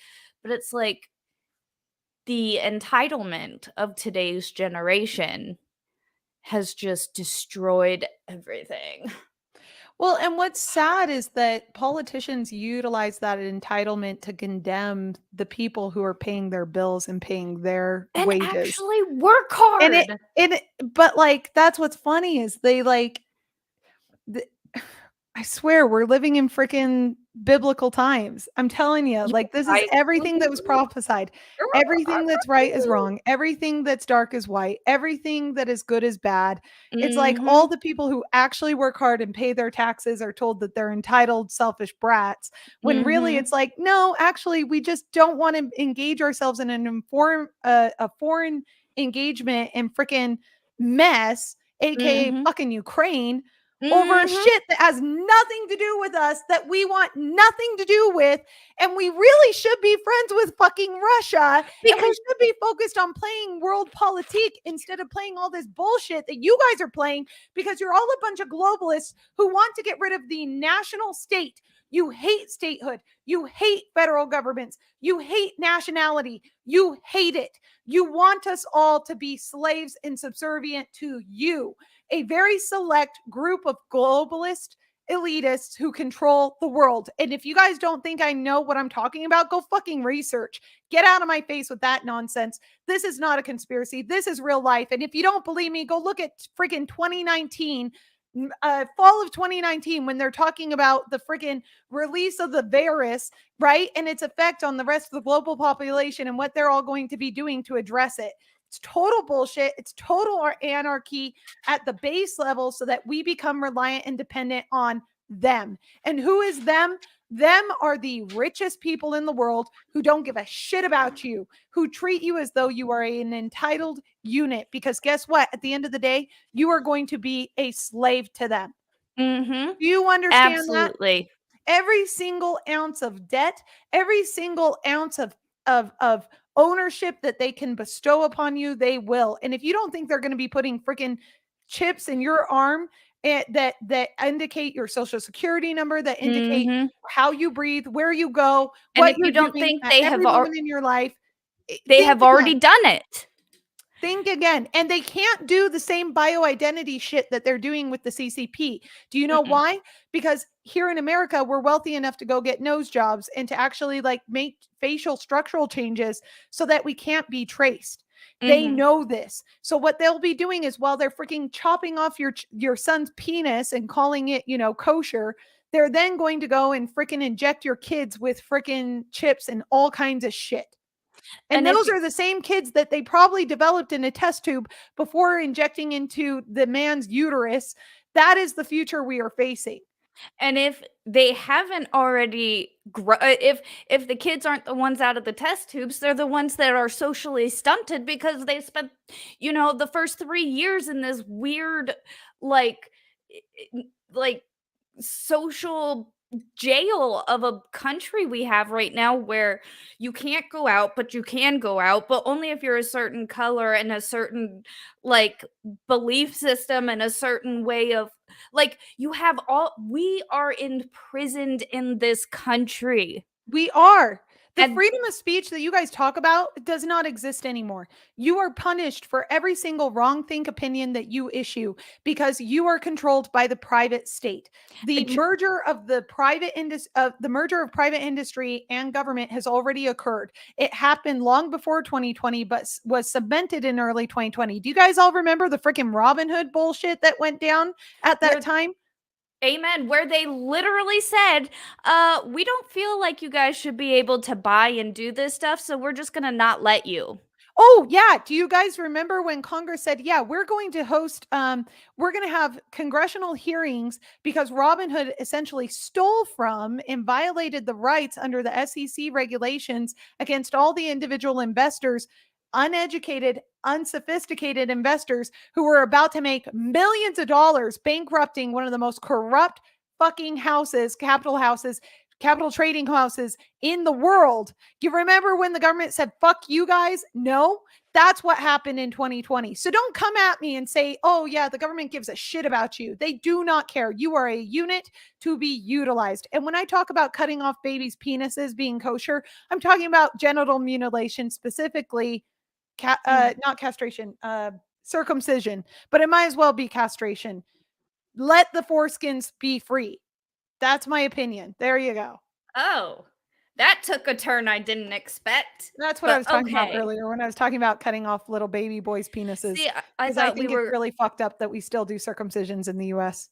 But it's like the entitlement of today's generation has just destroyed everything. Well, and what's sad is that politicians utilize that entitlement to condemn the people who are paying their bills and paying their And wages. actually work And hard. but like that's what's funny is they like the, I swear we're living in freaking biblical times. I'm telling you, Yeah, like this is I everything that was prophesied. Everything that's right is wrong. Everything that's dark is white. Everything that is good is bad. It's like all Mhm, the people who actually work hard and pay their taxes are told that they're entitled, selfish brats. When really mhm, it's like, no, actually, we just don't want to engage ourselves in a foreign engagement and freaking mess, aka mhm, fucking Ukraine over mhm, shit that has nothing to do with us, that we want nothing to do with. And we really should be friends with fucking Russia. And we because should be focused on playing world politique instead of playing all this bullshit that you guys are playing because you're all a bunch of globalists who want to get rid of the national state. You hate statehood. You hate federal governments. You hate nationality. You hate it. You want us all to be slaves and subservient to you, a very select group of globalist elitists who control the world. And if you guys don't think I know what I'm talking about, go fucking research. Get out of my face with that nonsense. This is not a conspiracy. This is real life. And if you don't believe me, go look at freaking 2019, fall of 2019, when they're talking about the freaking release of the virus, right? And its effect on the rest of the global population and what they're all going to be doing to address it. It's total bullshit. It's total anarchy at the base level so that we become reliant and dependent on them. And who is them? Them are the richest people in the world who don't give a shit about you, who treat you as though you are an entitled unit. Because guess what? At the end of the day, you are going to be a slave to them. mhm, Do you understand that? absolutely. Every single ounce of debt, every single ounce of ownership that they can bestow upon you, they will. And if you don't think they're going to be putting freaking chips in your arm that indicate your social security number, that indicate Mhm, how you breathe, where you go, and what if you you're don't doing think at every moment in your life, they think have again. already done it. Think again. And they can't do the same bioidentity shit that they're doing with the CCP. Do you know Mm-mm, why? Because here in America, we're wealthy enough to go get nose jobs and to actually like make facial structural changes so that we can't be traced. They mhm, know this. So what they'll be doing is while they're freaking chopping off your son's penis and calling it, kosher, they're then going to go and freaking inject your kids with freaking chips and all kinds of shit. And and if those are the same kids that they probably developed in a test tube before injecting into the man's uterus. That is the future we are facing. and if they haven't already if the kids aren't the ones out of the test tubes, they're the ones that are socially stunted because they spent, the first 3 years in this weird, like, like social jail of a country we have right now where you can't go out, but you can go out, but only if you're a certain color and a certain like belief system and a certain way of like you have all we are imprisoned in this country. We are. The And freedom of speech that you guys talk about does not exist anymore. You are punished for every single wrong think opinion that you issue because you are controlled by the private state. The tr- merger of the merger of private industry and government has already occurred. It happened long before 2020, but was cemented in early 2020. Do you guys all remember the freaking Robin Hood bullshit that went down at that where time? Amen, where they literally said, we don't feel like you guys should be able to buy and do this stuff, so we're just gonna not let you. Oh, yeah. Do you guys remember when Congress said, yeah, we're going to we're going to have congressional hearings because Robinhood essentially stole from and violated the rights under the SEC regulations against all the individual investors, uneducated, unsophisticated investors who were about to make millions of dollars bankrupting one of the most corrupt fucking capital trading houses in the world. You remember when the government said, fuck you guys? No, that's what happened in 2020. So don't come at me and say, oh, yeah, the government gives a shit about you. They do not care. You are a unit to be utilized. And when I talk about cutting off babies' penises being kosher, I'm talking about genital mutilation, specifically, not castration, circumcision, but it might as well be castration. Let the foreskins be free. That's my opinion. There you go. Oh, that took a turn I didn't expect. That's what I But was talking about okay. earlier when I was talking about cutting off little baby boys' penises. See, I Because I thought we think it's were really fucked up that we still do circumcisions in the US.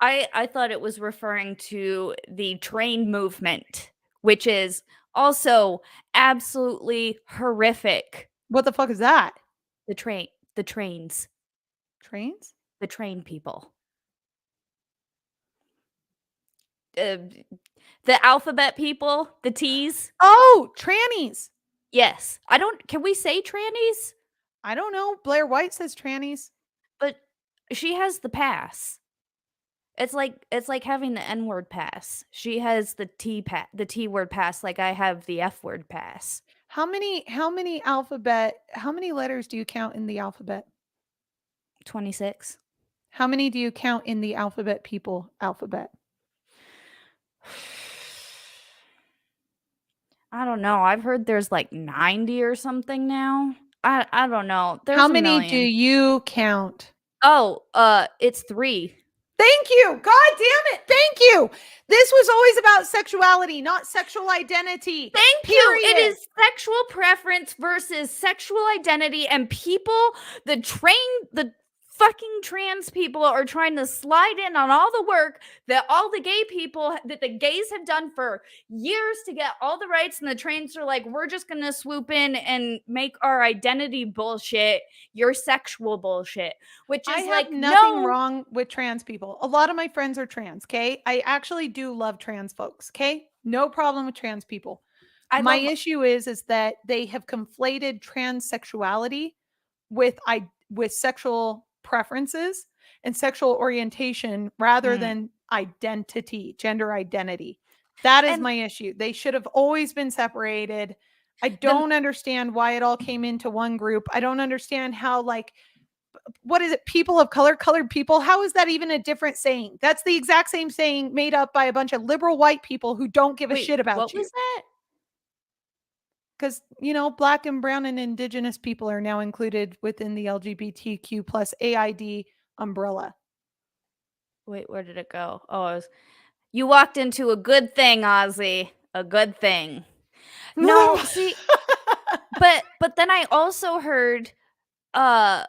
I thought it was referring to the train movement, which is also absolutely horrific. What the fuck is that? The trains, Trains? the train people. Uh, the alphabet people, the T's. Oh, trannies. Yes. I don't can we say trannies? I don't know. Blair White says trannies. But she has the pass. It's like having the N-word pass. She has the T word pass like I have the F word pass. How many letters do you count in the alphabet? 26. How many do you count in the alphabet people alphabet? I don't know. I've heard there's like 90 or something now. I don't know. How There's a many do million. you count? Oh, it's 3. Thank you. God damn it. Thank you. This was always about sexuality, not sexual identity. Thank you. It Period. is sexual preference versus sexual identity, and the fucking trans people are trying to slide in on all the work that all the the gays have done for years to get all the rights, and the trans are like, we're just gonna swoop in and make our identity bullshit your sexual bullshit, which I is have like, nothing no, wrong with trans people. A lot of my friends are trans, okay? I actually do love trans folks, okay? No problem with trans people. I My love. issue is that they have conflated transsexuality with with sexual preferences and sexual orientation rather Mm. than identity, gender identity. That is And my issue. They should have always been separated. I the don't understand why it all came into one group. I don't understand how, like, what is it? People of color, colored people. How is that even a different saying? That's the exact same saying made up by a bunch of liberal white people who don't give a wait, shit about what you. was that? Because, you know, black and brown and indigenous people are now included within the LGBTQ plus AID umbrella. Wait, where did it go? Oh, you walked into a good thing, Ozzy. A good thing. No, see, but then uh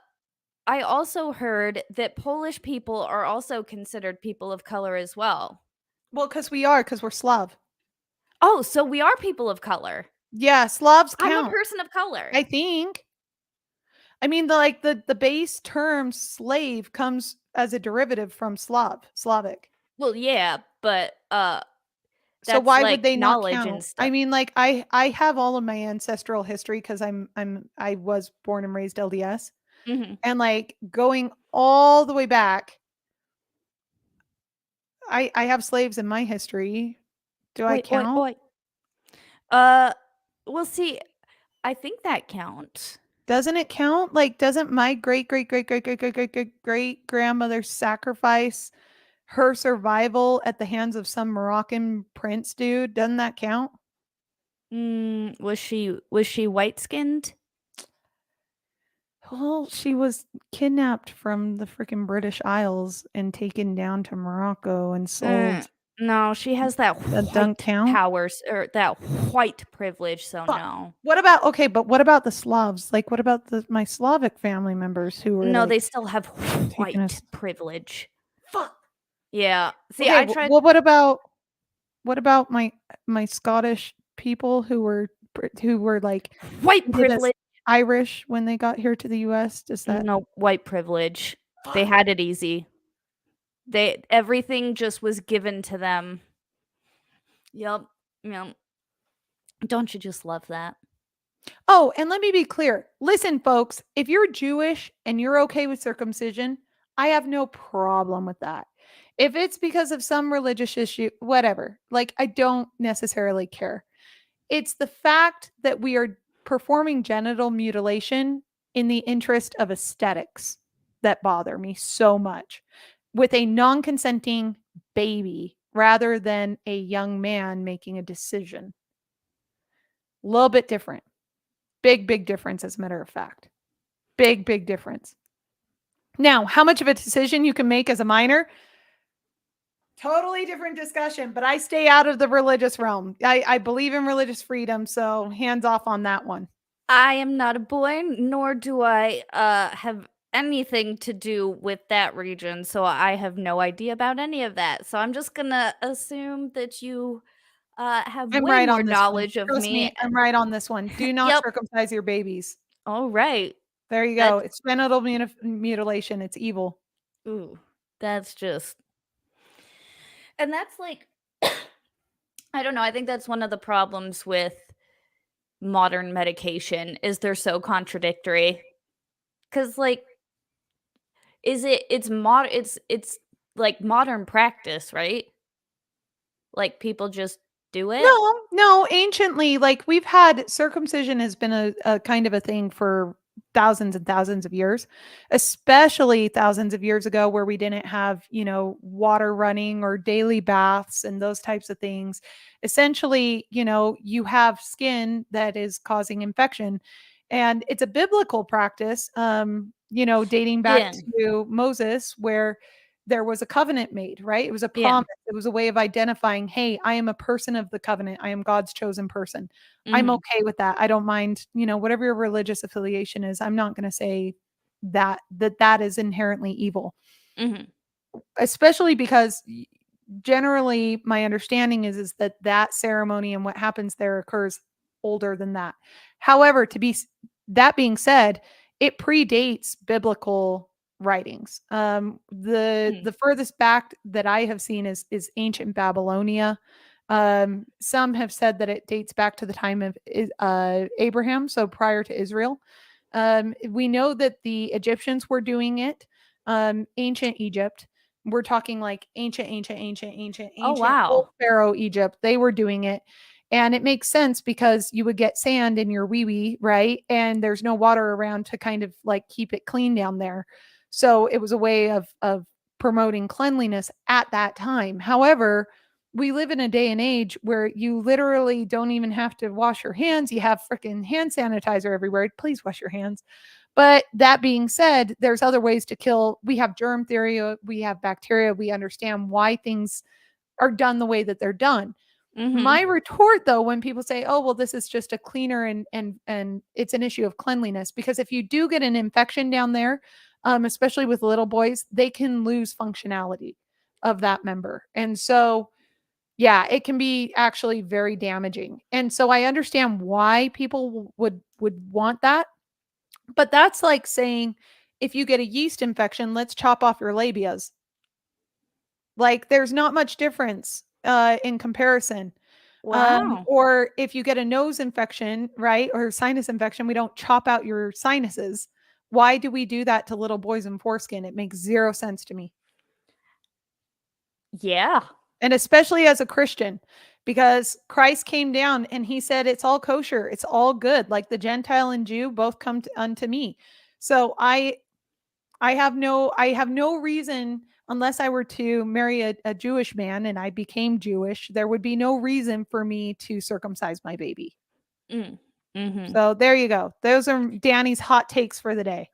I also heard that Polish people are also considered people of color as well. Well, because we're Slav. Oh, so we are people of color. Yeah, Slavs I'm a count, person of color. I think. I mean, the base term slave comes as a derivative from Slavic. Well, yeah, but So that's why would like they not knowledge count? and I stuff. mean, like I have all of my ancestral history because I was born and raised LDS, Mhm. and like going all the way back, I have slaves in my history. Do I Oi, oi, count? oi. Uh, well, see, I think that counts. Doesn't it count? Like, doesn't my great great great great great great great great great grandmother sacrifice her survival at the hands of some Moroccan prince dude? Doesn't that count? Was she white-skinned? Well, she was kidnapped from the freaking British Isles and taken down to Morocco and Mm, sold no, she has that don't white count. powers or that white privilege, so Fuck. no. What about okay, but what about the Slavs? Like, what about my Slavic family members who were No, like they still have taking white us? privilege. Fuck. Yeah. See, Okay, I tried. well, what about my Scottish people who were like White treated as privilege. Irish when they got here to the U.S.? Does that? No, white privilege. They Fuck. had it easy. Everything just was given to them. Yep. Yep. Don't you just love that? Oh, and let me be clear. Listen, folks, if you're Jewish and you're okay with circumcision, I have no problem with that. If it's because of some religious issue, whatever, like I don't necessarily care. It's the fact that we are performing genital mutilation in the interest of aesthetics that bother me so much with a non consenting baby rather than a young man making a decision. A little bit different. Big, big difference, as a matter of fact. Big, big difference. Now, how much of a decision you can make as a minor? Totally different discussion, but I stay out of the religious realm. I believe in religious freedom, so hands off on that one. I am not a boy, nor do I have anything to do with that region, so I have no idea about any of that. So I'm just gonna assume that you have I'm way right more on this one. knowledge of Trust me. me, I'm right on this one. Do not Yep. circumcise your babies. All right. There you go. That's It's genital mutilation. It's evil. ooh. That's just and that's like I don't know, I think that's one of the problems with modern medication is they're so contradictory. 'Cause like it's like modern practice, right? Like people just do it? No, no, anciently, like we've had circumcision has been a kind of a thing for thousands and thousands of years, especially thousands of years ago where we didn't have, water running or daily baths and those types of things. Essentially, you have skin that is causing infection. And it's a biblical practice, dating back Yeah. to Moses, where there was a covenant made, right? It was a Yeah. promise. It was a way of identifying, hey, I am a person of the covenant. I am God's chosen person. I'm Mhm. okay with that. I don't mind, whatever your religious affiliation is. I'm not going to say that is inherently evil, Mhm. especially because generally my understanding is that that ceremony and what happens there occurs older than that. However, that being said, it predates biblical writings. The Mm. the furthest back that I have seen is ancient Babylonia. Some have said that it dates back to the time of Abraham, so prior to Israel. We know that the Egyptians were doing it. Ancient Egypt, we're talking like Oh, ancient old wow. Pharaoh Egypt. They were doing it. And it makes sense because you would get sand in your wee wee, right? And there's no water around to kind of like keep it clean down there. So it was a way of promoting cleanliness at that time. However, we live in a day and age where you literally don't even have to wash your hands. You have freaking hand sanitizer everywhere. Please wash your hands. But that being said, there's other ways to kill. We have germ theory, we have bacteria. We understand why things are done the way that they're done. My Mhm. retort though, when people say, "Oh, well, this is just a cleaner and it's an issue of cleanliness," because if you do get an infection down there, especially with little boys, they can lose functionality of that member. And so yeah, it can be actually very damaging. And so I understand why people would want that, but that's like saying if you get a yeast infection, let's chop off your labias. Like there's not much difference in comparison. Wow. Or if you get a nose infection, right, or sinus infection, we don't chop out your sinuses. Why do we do that to little boys in foreskin? It makes zero sense to me. Yeah. And especially as a Christian, because Christ came down and he said, it's all kosher, it's all good. Like the Gentile and Jew both come unto me. So I have no reason unless I were to marry a Jewish man and I became Jewish, there would be no reason for me to circumcise my baby. Mm-hmm. So there you go. Those are Danny's hot takes for the day.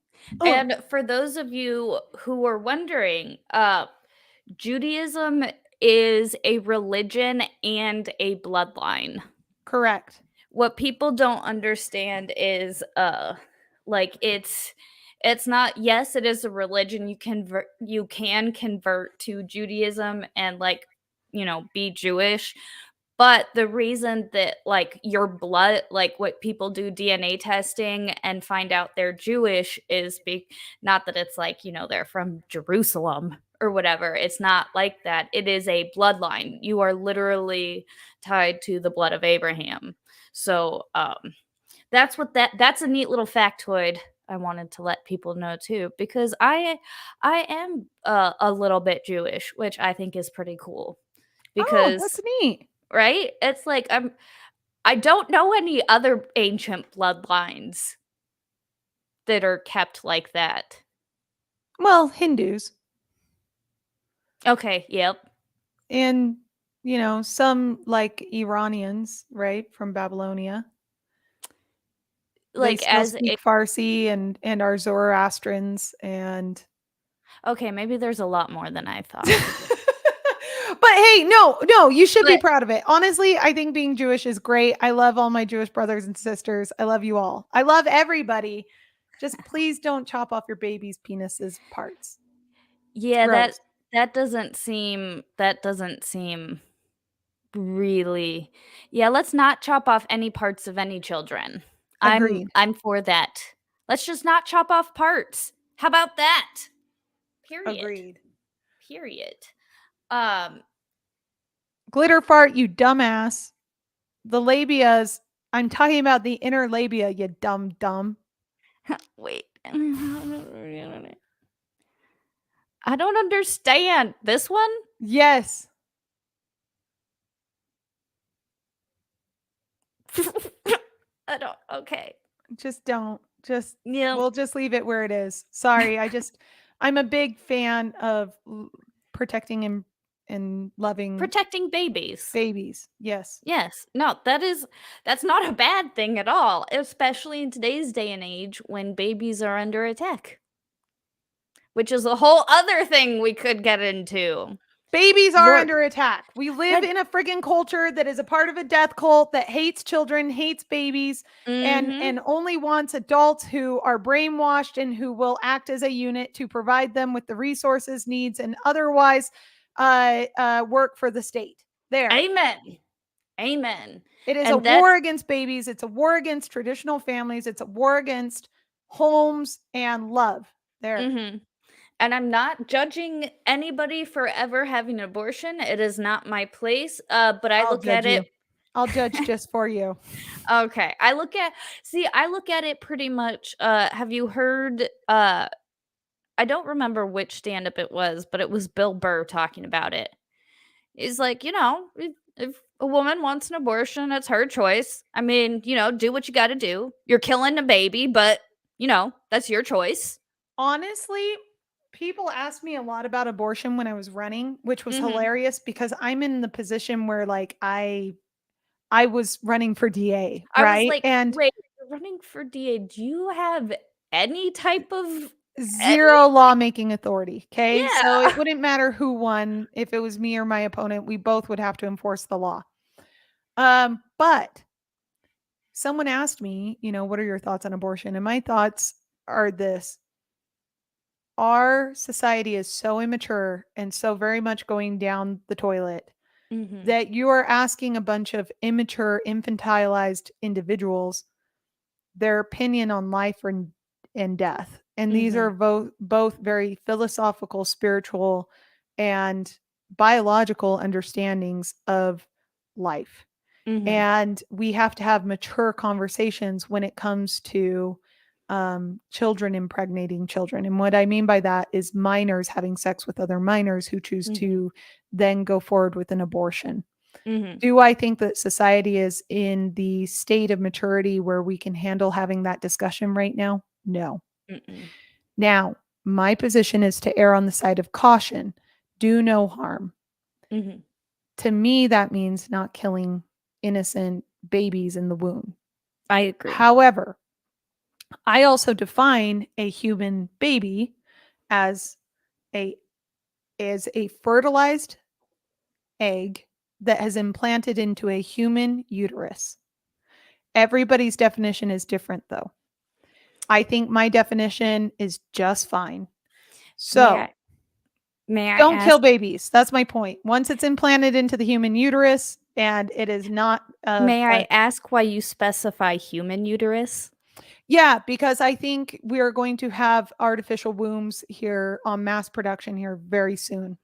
And for those of you who are wondering, Judaism is a religion and a bloodline. Correct. What people don't understand is like it's not, yes, it is a religion. You can convert to Judaism and like, you know, be Jewish. But the reason that like your blood, like what people do DNA testing and find out they're Jewish is not that it's like, you know, they're from Jerusalem or whatever. It's not like that. It is a bloodline. You are literally tied to the blood of Abraham. So that's a neat little factoid I wanted to let people know too, because I am a little bit Jewish, which I think is pretty cool. Oh, that's Because neat. right? It's like I don't know any other ancient bloodlines that are kept like that. Well, Hindus. Okay, yep. And, some like Iranians, right, from Babylonia. They Like still as a speak Farsi and are Zoroastrians and okay, maybe there's a lot more than I thought. But hey, no, you should be But proud of it. Honestly, I think being Jewish is great. I love all my Jewish brothers and sisters. I love you all. I love everybody. Just please don't chop off your baby's penises parts. It's yeah, gross. that doesn't seem really. Yeah, let's not chop off any parts of any children. Agreed. I'm for that. Let's just not chop off parts. How about that? Period. Agreed. Period. Um Glitter fart, you dumbass. The labias, I'm talking about the inner labia, you dumb. wait. I don't understand. This one? Yes. I don't. Okay. Just don't. Yeah. We'll just leave it where it is. Sorry. I'm a big fan of protecting and loving Protecting babies. babies. Yes. Yes. No, that's not a bad thing at all, especially in today's day and age when babies are under attack. Which is a whole other thing we could get into. Babies are Lord. under attack. We live in a friggin' culture that is a part of a death cult that hates children, hates babies, and only wants adults who are brainwashed and who will act as a unit to provide them with the resources, needs, and otherwise work for the state. There. Amen. Amen. It is And a war against babies. It's a war against traditional families. It's a war against homes and love. There. Mm-hmm. And I'm not judging anybody for ever having an abortion. It is not my place. But I look at it. I'll judge just for you. Okay. I look at it pretty much. Have you heard I don't remember which stand-up it was, but it was Bill Burr talking about it. He's like, if a woman wants an abortion, it's her choice. I mean, do what you gotta do. You're killing a baby, but that's your choice. Honestly, people asked me a lot about abortion when I was running, which was Mhm. hilarious because I'm in the position where like I was running for DA, I was right? like, And "Wait, you're running for DA. Do you have any type of any?" zero lawmaking authority. Okay. So it Yeah. wouldn't matter who won. If it was me or my opponent, we both would have to enforce the law. But someone asked me, what are your thoughts on abortion? And my thoughts are this: our society is so immature and so very much going down the toilet Mhm. that you are asking a bunch of immature, infantilized individuals their opinion on life and death. And these are Mhm. both very philosophical, spiritual, and biological understandings of life. Mhm. And we have to have mature conversations when it comes to children impregnating children. And what I mean by that is minors having sex with other minors who choose Mhm. to then go forward with an abortion. Mhm. Do I think that society is in the state of maturity where we can handle having that discussion right now? No. Mm-mm. Now, my position is to err on the side of caution do no harm. Mm-hmm. To me, that means not killing innocent babies in the womb. I agree. However, I also define a human baby as a a fertilized egg that has implanted into a human uterus. Everybody's definition is different though. I think my definition is just fine. May So, I may I don't kill ask babies. That's my point. Once it's implanted into the human uterus and it is not may I ask why you specify human uterus? yeah, because I think we are going to have artificial wombs here on mass production here very soon.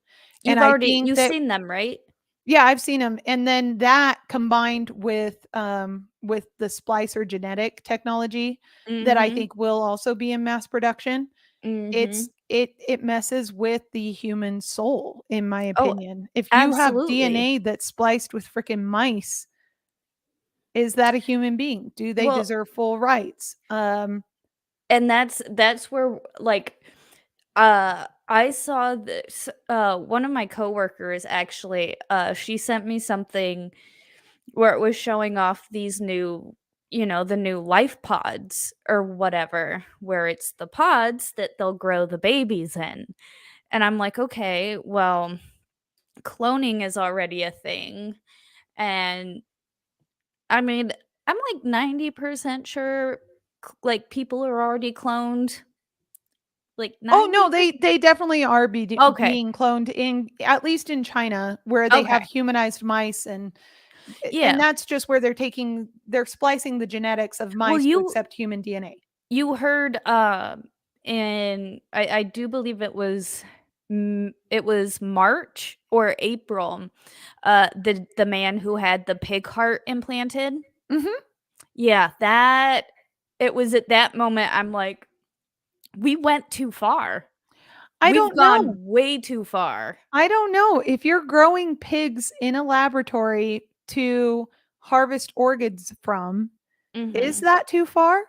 And I think You've that seen them, right? yeah, I've seen them. And then that combined with the splicer genetic technology that I Mhm. think will also be in mass production, Mhm. it messes with the human soul, in my Oh, opinion. If you have absolutely. DNA that's spliced with freaking mice, is that a human being? Do they Well, deserve full rights? and that's where, like, I saw this, one of my coworkers actually, she sent me something where it was showing off these new, the new life pods or whatever, where it's the pods that they'll grow the babies in. And I'm like, "Okay, well, cloning is already a thing." And I mean, I'm like 90% sure like people are already cloned. Like Oh, no, 90%. they definitely are Okay. being cloned in at least in China, where they Okay. have humanized mice, and Yeah. that's just where they're splicing the genetics of Well, mice to accept human DNA. you heard in I do believe it was March or April, the man who had the pig heart implanted. Mhm. Yeah, that it was at that moment I'm like, we went too far. I We've don't know. gone way too far. I don't know. If you're growing pigs in a laboratory to harvest organs from, is Mhm. that too far?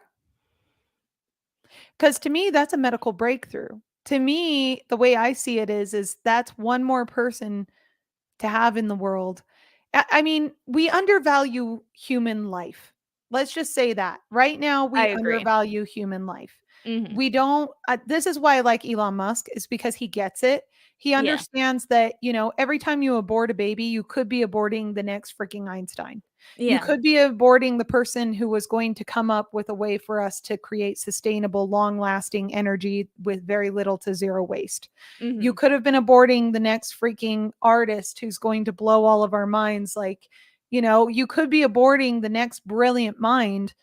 Because to me, that's a medical breakthrough. To me, the way I see it is that's one more person to have in the world. I mean, we undervalue human life. Let's just say that. Right now, I we agree. undervalue human life. Mhm. We don't this is why I like Elon Musk is because he gets it. He Yeah. understands that, every time you abort a baby, you could be aborting the next freaking Einstein. You Yeah. could be aborting the person who was going to come up with a way for us to create sustainable, long-lasting energy with very little to zero waste. You Mhm. could have been aborting the next freaking artist who's going to blow all of our minds. Like, you could be aborting the next brilliant mind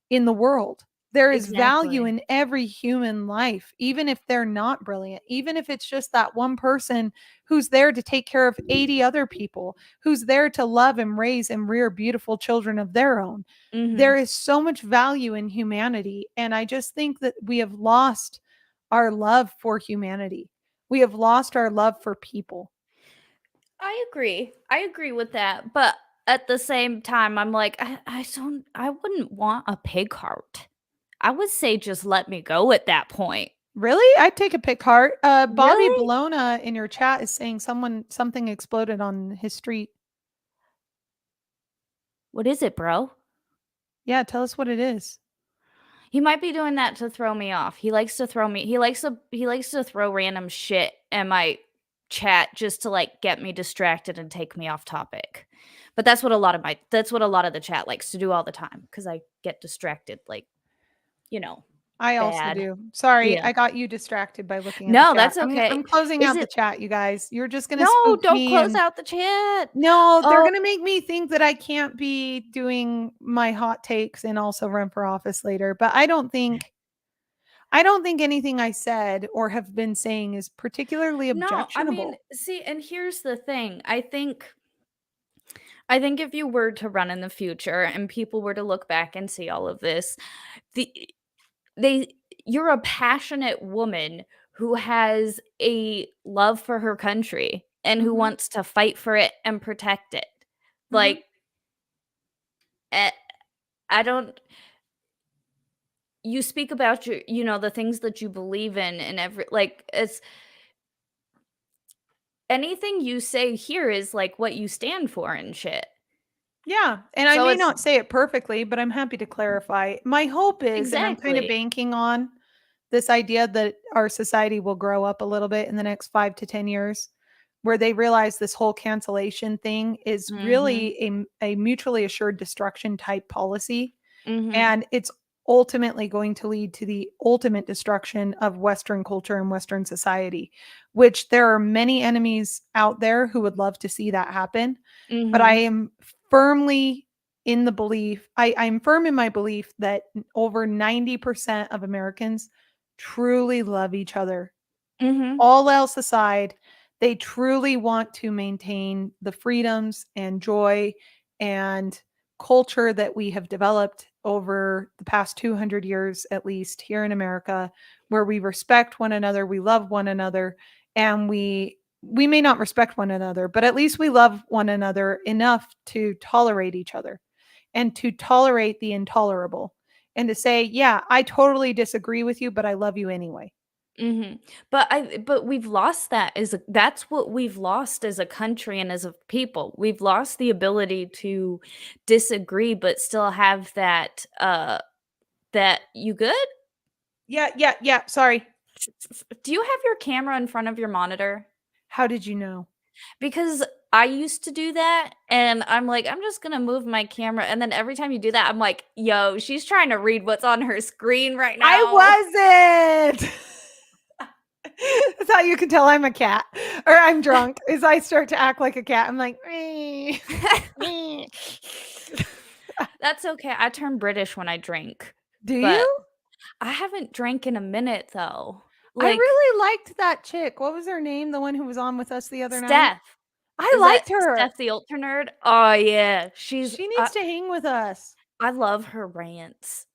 in the world. There is value Exactly. in every human life, even if they're not brilliant, even if it's just that one person who's there to take care of 80 other people, who's there to love and raise and rear beautiful children of their own. Mhm. There is so much value in humanity. And I just think that we have lost our love for humanity. We have lost our love for people. I agree. I agree with that, but at the same time, I'm like, I wouldn't want a pig heart. I would say just let me go at that point. Really? I'd take a pick heart. Bobby Really? Bologna in your chat is saying something exploded on his street. What is it, bro? Yeah, tell us what it is. He might be doing that to throw me off. He likes to throw random shit in my chat just to, like, get me distracted and take me off topic. But that's what a lot of the chat likes to do all the time because I get distracted, like, you know, I also bad. do. Sorry, Yeah. I got you distracted by looking at the No, chat. that's I'm okay. closing Is out the it chat, you guys. You're just gonna No, spook don't me close and out the chat. no, they're Oh, gonna make me think that I can't be doing my hot takes and also run for office later. But I don't think anything I said or have been saying is particularly no, I mean, objectionable. see, and here's the thing. I think if you were to run in the future and people were to look back and see all of this, the they you're a passionate woman who has a love for her country and who Mhm, wants to fight for it and protect it. mhm. Like, eh, I don't you speak about the things that you believe in and every like, it's anything you say here is like what you stand for and shit. Yeah, and I So may it's not say it perfectly, but I'm happy to clarify. My hope is, and I'm kind of exactly. banking on this idea that our society will grow up a little bit in the next 5 to 10 years, where they realize this whole cancellation thing is Mhm. really a mutually assured destruction type policy. Mhm. And it's ultimately going to lead to the ultimate destruction of Western culture and Western society, which there are many enemies out there who would love to see that happen. But I Mhm. am firmly in the belief, I'm firm in my belief that over 90% of Americans truly love each other. Mhm. All else aside, they truly want to maintain the freedoms and joy and culture that we have developed over the past 200 years, at least here in America, where we respect one another, we love one another, and we may not respect one another, but at least we love one another enough to tolerate each other and to tolerate the intolerable and to say, yeah, I totally disagree with you, but I love you anyway. Mhm. But we've lost that as a that's what we've lost as a country and as a people. We've lost the ability to disagree but still have that that you good? Yeah, yeah, yeah. Sorry. Do you have your camera in front of your monitor? How did you know? Because I used to do that and I'm like, I'm just gonna move my camera. And then every time you do that, I'm like, yo, she's trying to read what's on her screen right now. I wasn't. That's how you can tell I'm a cat or I'm drunk is I start to act like a cat. I'm like, "Meh, meh." That's okay. I turn British when I drink, Do but you? I haven't drank in a minute though. I Like really liked that chick. What was her name? The one who was on with us the other night? Steph. I Is that liked her. Steph the Ultra Nerd? Oh yeah. She needs to hang with us. I love her rants.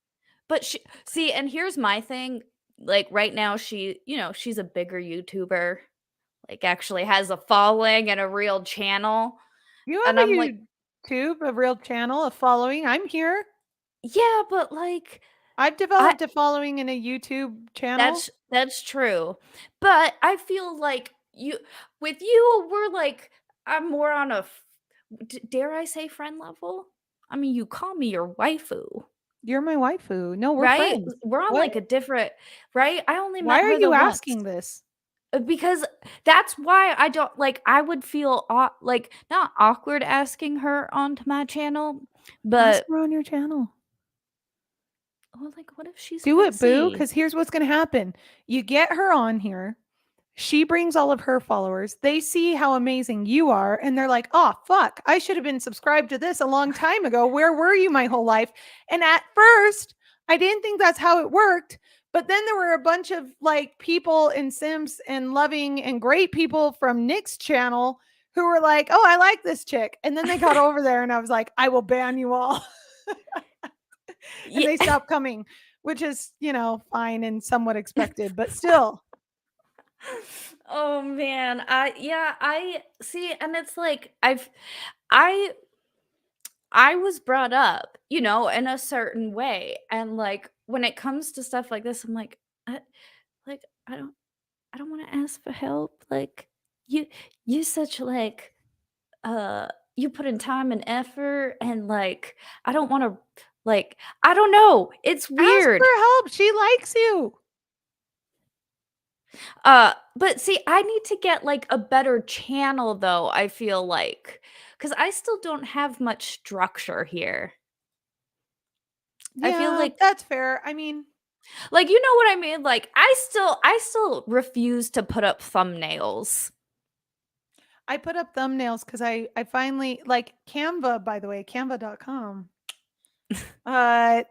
But she see, and here's my thing. Like right now she's a bigger YouTuber, like actually has a following and a real channel. You And have I'm like, a YouTube, a real channel, a following. I'm here. yeah, but like I've I developed a following in a YouTube channel. that's true. But I feel like with you, we're like I'm more on a dare I say friend level? I mean, you call me your waifu, You're my waifu. No, we're right? friends. We're on What? like a different right? I only Why met are her the you once. asking this? Because that's why I don't like I would feel like not awkward asking her onto my channel, Ask but her on your channel. well, like what if she's Do it, boo, prissy? because here's what's going to happen. You get her on here. She brings all of her followers. They see how amazing you are, and they're like, oh, fuck, I should have been subscribed to this a long time ago. Where were you my whole life? And at first, I didn't think that's how it worked. But then there were a bunch of like people and Sims and loving and great people from Nick's channel who were like, oh, I like this chick. And then they got over there, and I was like, I will ban you all. And Yeah. they stopped coming, which is, fine and somewhat expected, but still. Oh man, I see, and it's like I I was brought up, in a certain way, and like when it comes to stuff like this, I'm like, like I don't want to ask for help. Like you you such like uh you put in time and effort, and like I don't want to like I don't know. It's Ask weird. for help. She likes you. But see, I need to get, like, a better channel, though, I feel like, because I still don't have much structure here. I feel Yeah, like that's fair. I mean, you know what I mean? Like, I still refuse to put up thumbnails. I put up thumbnails because I finally like Canva, by the way, canva.com.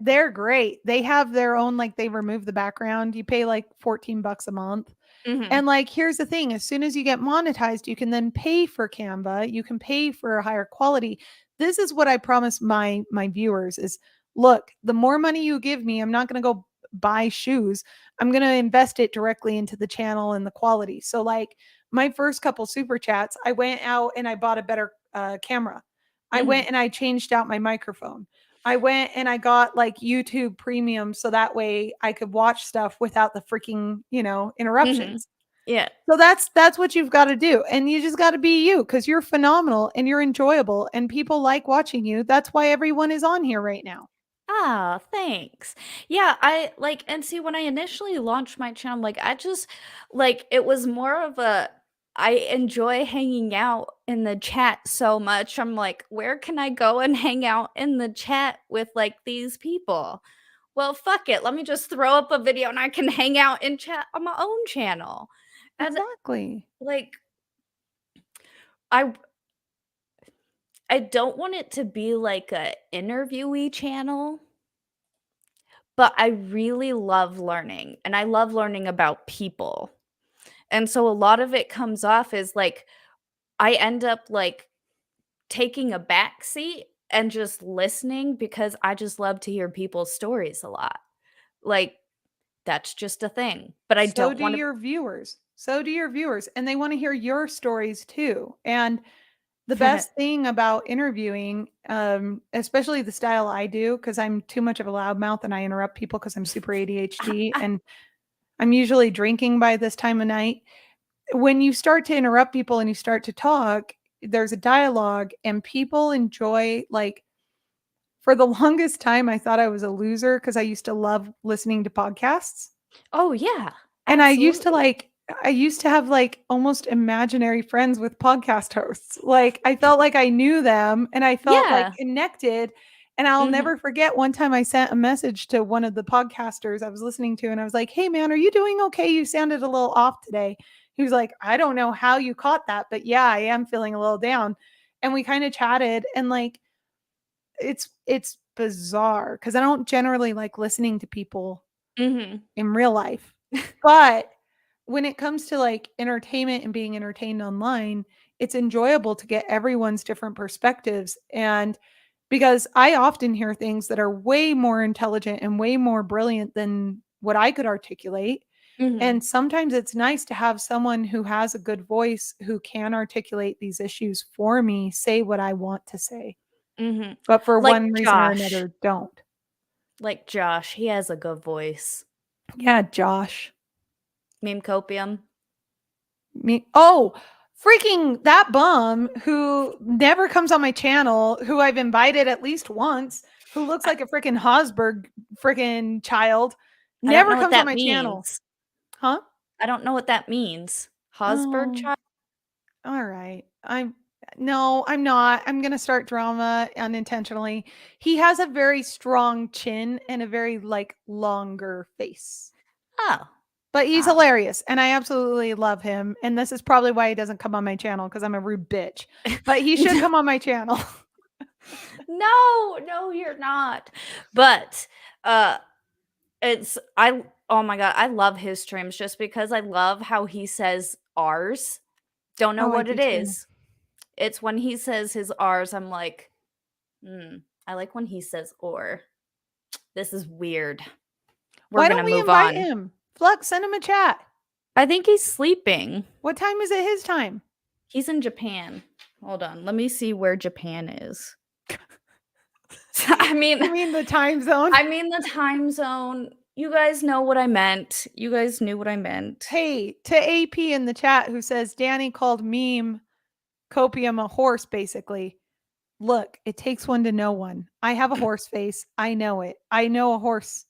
They're great. They have their own, like, they remove the background. You pay like $14 a month. Mhm, And like, here's the thing, as soon as you get monetized, you can then pay for Canva. You can pay for a higher quality. This is what I promise my viewers is, look, the more money you give me, I'm not going to go buy shoes. I'm going to invest it directly into the channel and the quality. So like my first couple super chats, I went out and I bought a better camera. I mhm, went and I changed out my microphone. I went and I got like YouTube premium so that way I could watch stuff without the freaking, mhm. interruptions. Yeah. So that's what you've got to do. And you just got to be you because you're phenomenal and you're enjoyable and people like watching you. That's why everyone is on here right now. Ah, thanks. Yeah, I like, and see, when I initially launched my channel, like, I just, like, it was more of a, I enjoy hanging out in the chat so much. I'm like, where can I go and hang out in the chat with like these people? Well, fuck it. Let me just throw up a video and I can hang out in chat on my own channel. And Exactly. like, I I don't want it to be like a interviewee channel. But I really love learning, and I love learning about people. And so a lot of it comes off as, like, I end up, like, taking a back seat and just listening because I just love to hear people's stories a lot. Like, that's just a thing, but I So don't do wanna. your viewers. So do your viewers. And they want to hear your stories too. And the best thing about interviewing, especially the style I do, because I'm too much of a loudmouth and I interrupt people because I'm super ADHD and I'm usually drinking by this time of night. When you start to interrupt people and you start to talk, there's a dialogue and people enjoy, like, for the longest time, I thought I was a loser because I used to love listening to podcasts. Oh, yeah, And absolutely. I used to have, like, almost imaginary friends with podcast hosts. Like, I felt like I knew them and I felt, like, Yeah. connected, and I'll Mhm, never forget one time I sent a message to one of the podcasters I was listening to, and I was like, "Hey, man, are you doing okay? You sounded a little off today." He was like, "I don't know how you caught that, but yeah, I am feeling a little down." And we kinda chatted, and, like, it's bizarre because I don't generally like listening to people mhm, in real life. But when it comes to, like, entertainment and being entertained online, it's enjoyable to get everyone's different perspectives, and because I often hear things that are way more intelligent and way more brilliant than what I could articulate, mhm, and sometimes it's nice to have someone who has a good voice who can articulate these issues for me, say what I want to say, mhm. but for Like one reason or Josh. another don't. Like Josh, he has a good voice. Yeah, Josh. Meme copium. Me oh, freaking that bum who never comes on my channel, who I've invited at least once, who looks I like a freaking Hosberg freaking child, I don't never know what comes on that my channel. means. Huh? I don't know what that means. Hosberg Oh, child? all right. I'm no, I'm not. I'm gonna start drama unintentionally. He has a very strong chin and a very, like, longer face. Oh. But he's Oh. hilarious, and I absolutely love him, and this is probably why he doesn't come on my channel because 'cause I'm a rude bitch, but he should come on my channel. No, no, you're not. But, uh, it's I oh my god, I love his streams just because I love how he says "ours." Don't know Oh, I what do it too. is. It's when he says his "ours," I'm like, "Hmm." I like when he says "or." This is weird. We're Why gonna don't we move invite on. him? Flux, send him a chat. I think he's sleeping. What time is it his time? He's in Japan. Hold on, let me see where Japan is. I mean You mean the time zone? I mean the time zone. You guys know what I meant. You guys knew what I meant. Hey, to AP in the chat who says Danny called meme copium a horse, basically. Look, it takes one to know one. I have a horse face. I know it. I know a horse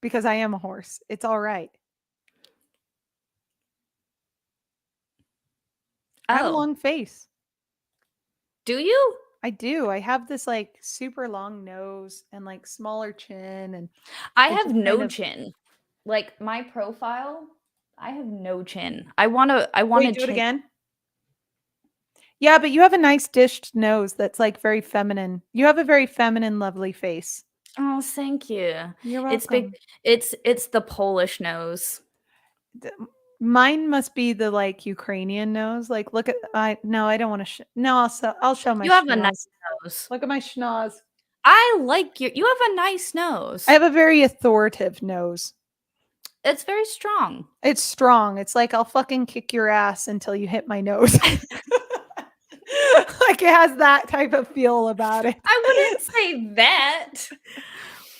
because I am a horse. It's all right. I have a Oh, long face. do you? I do. I have this, like, super long nose and, like, smaller chin, and I I have just kind no of chin. Like, my profile, I have no chin. I wait, wanna do it chin. again? Yeah, but you have a nice dished nose that's, like, very feminine. You have a very feminine, lovely face. Oh, thank you. You're It's big welcome. it's the Polish nose. D Mine must be the, like, Ukrainian nose. Like, look at I no, I don't wanna no, I'll show my You have a nice schnoz. nose. Look at my schnoz. I like you have a nice I nose. have a very authoritative nose. It's very strong. It's strong. It's like, I'll fucking kick your ass until you hit my nose. Like, it has that type of feel about it. I wouldn't say that.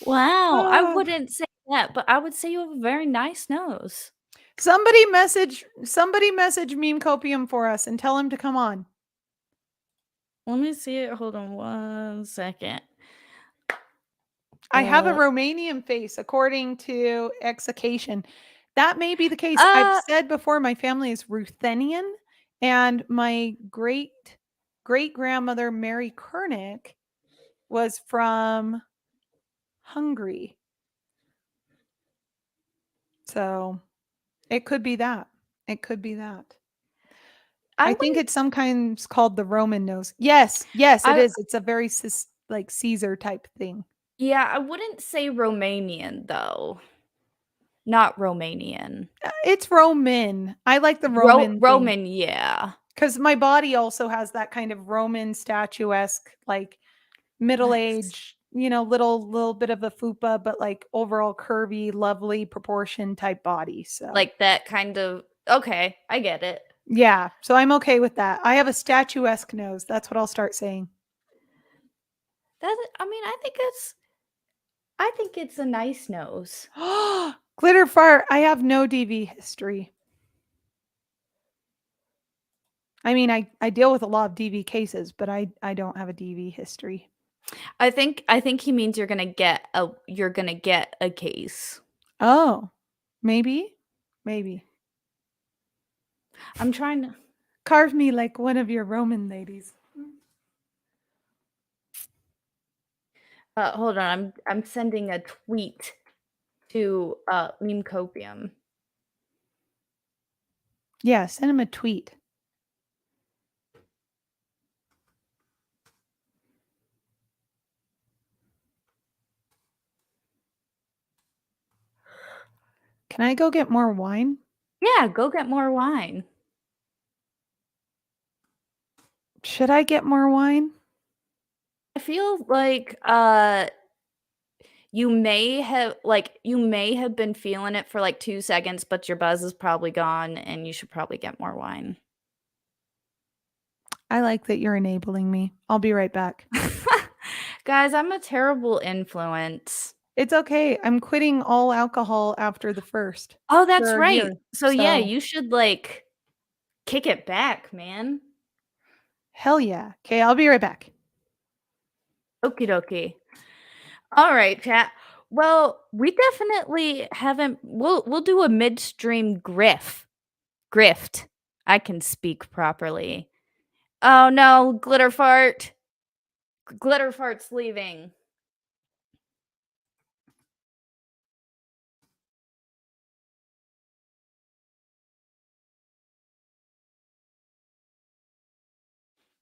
Wow, I Oh, wouldn't say that, but I would say you have a very nice nose. Somebody message Meme Copium for us and tell him to come on. Let me see it. Hold on 1 second. I have a Romanian face, according to Execation. That may be the case. I've said before my family is Ruthenian, and my great grandmother Mary Kernick was from Hungary. So it could be that. It could be that. I think it's sometimes called the Roman nose. Yes, it is. It's a very like Caesar type thing. Yeah, I wouldn't say Romanian though. Not Romanian. It's Roman. I like the Roman. Roman, yeah. Because my body also has that kind of Roman statuesque, like middle age, little bit of a fupa, but like overall curvy, lovely proportion type body. So like that kind of. Okay, I get it. Yeah, so I'm okay with that. I have a statuesque nose. That's what I'll start saying. I think it's a nice nose. Glitter fart. I have no DV history. I mean, I deal with a lot of DV cases, but I don't have a DV history. I think he means you're gonna get a case. Oh, maybe. I'm trying to carve me like one of your Roman ladies. Hold on, I'm sending a tweet to Meme Copium. Yeah, send him a tweet. Can I go get more wine? Yeah, go get more wine. Should I get more wine? I feel like you may have been feeling it for like 2 seconds, but your buzz is probably gone and you should probably get more wine. I like that you're enabling me. I'll be right back. Guys, I'm a terrible influence. It's okay. I'm quitting all alcohol after the first. Oh, that's right. So yeah, you should like kick it back, man. Hell yeah. Okay, I'll be right back. Okie dokie. All right, chat. Well, we definitely haven't. We'll do a midstream grift. I can speak properly. Oh no, glitter fart. Glitter fart's leaving.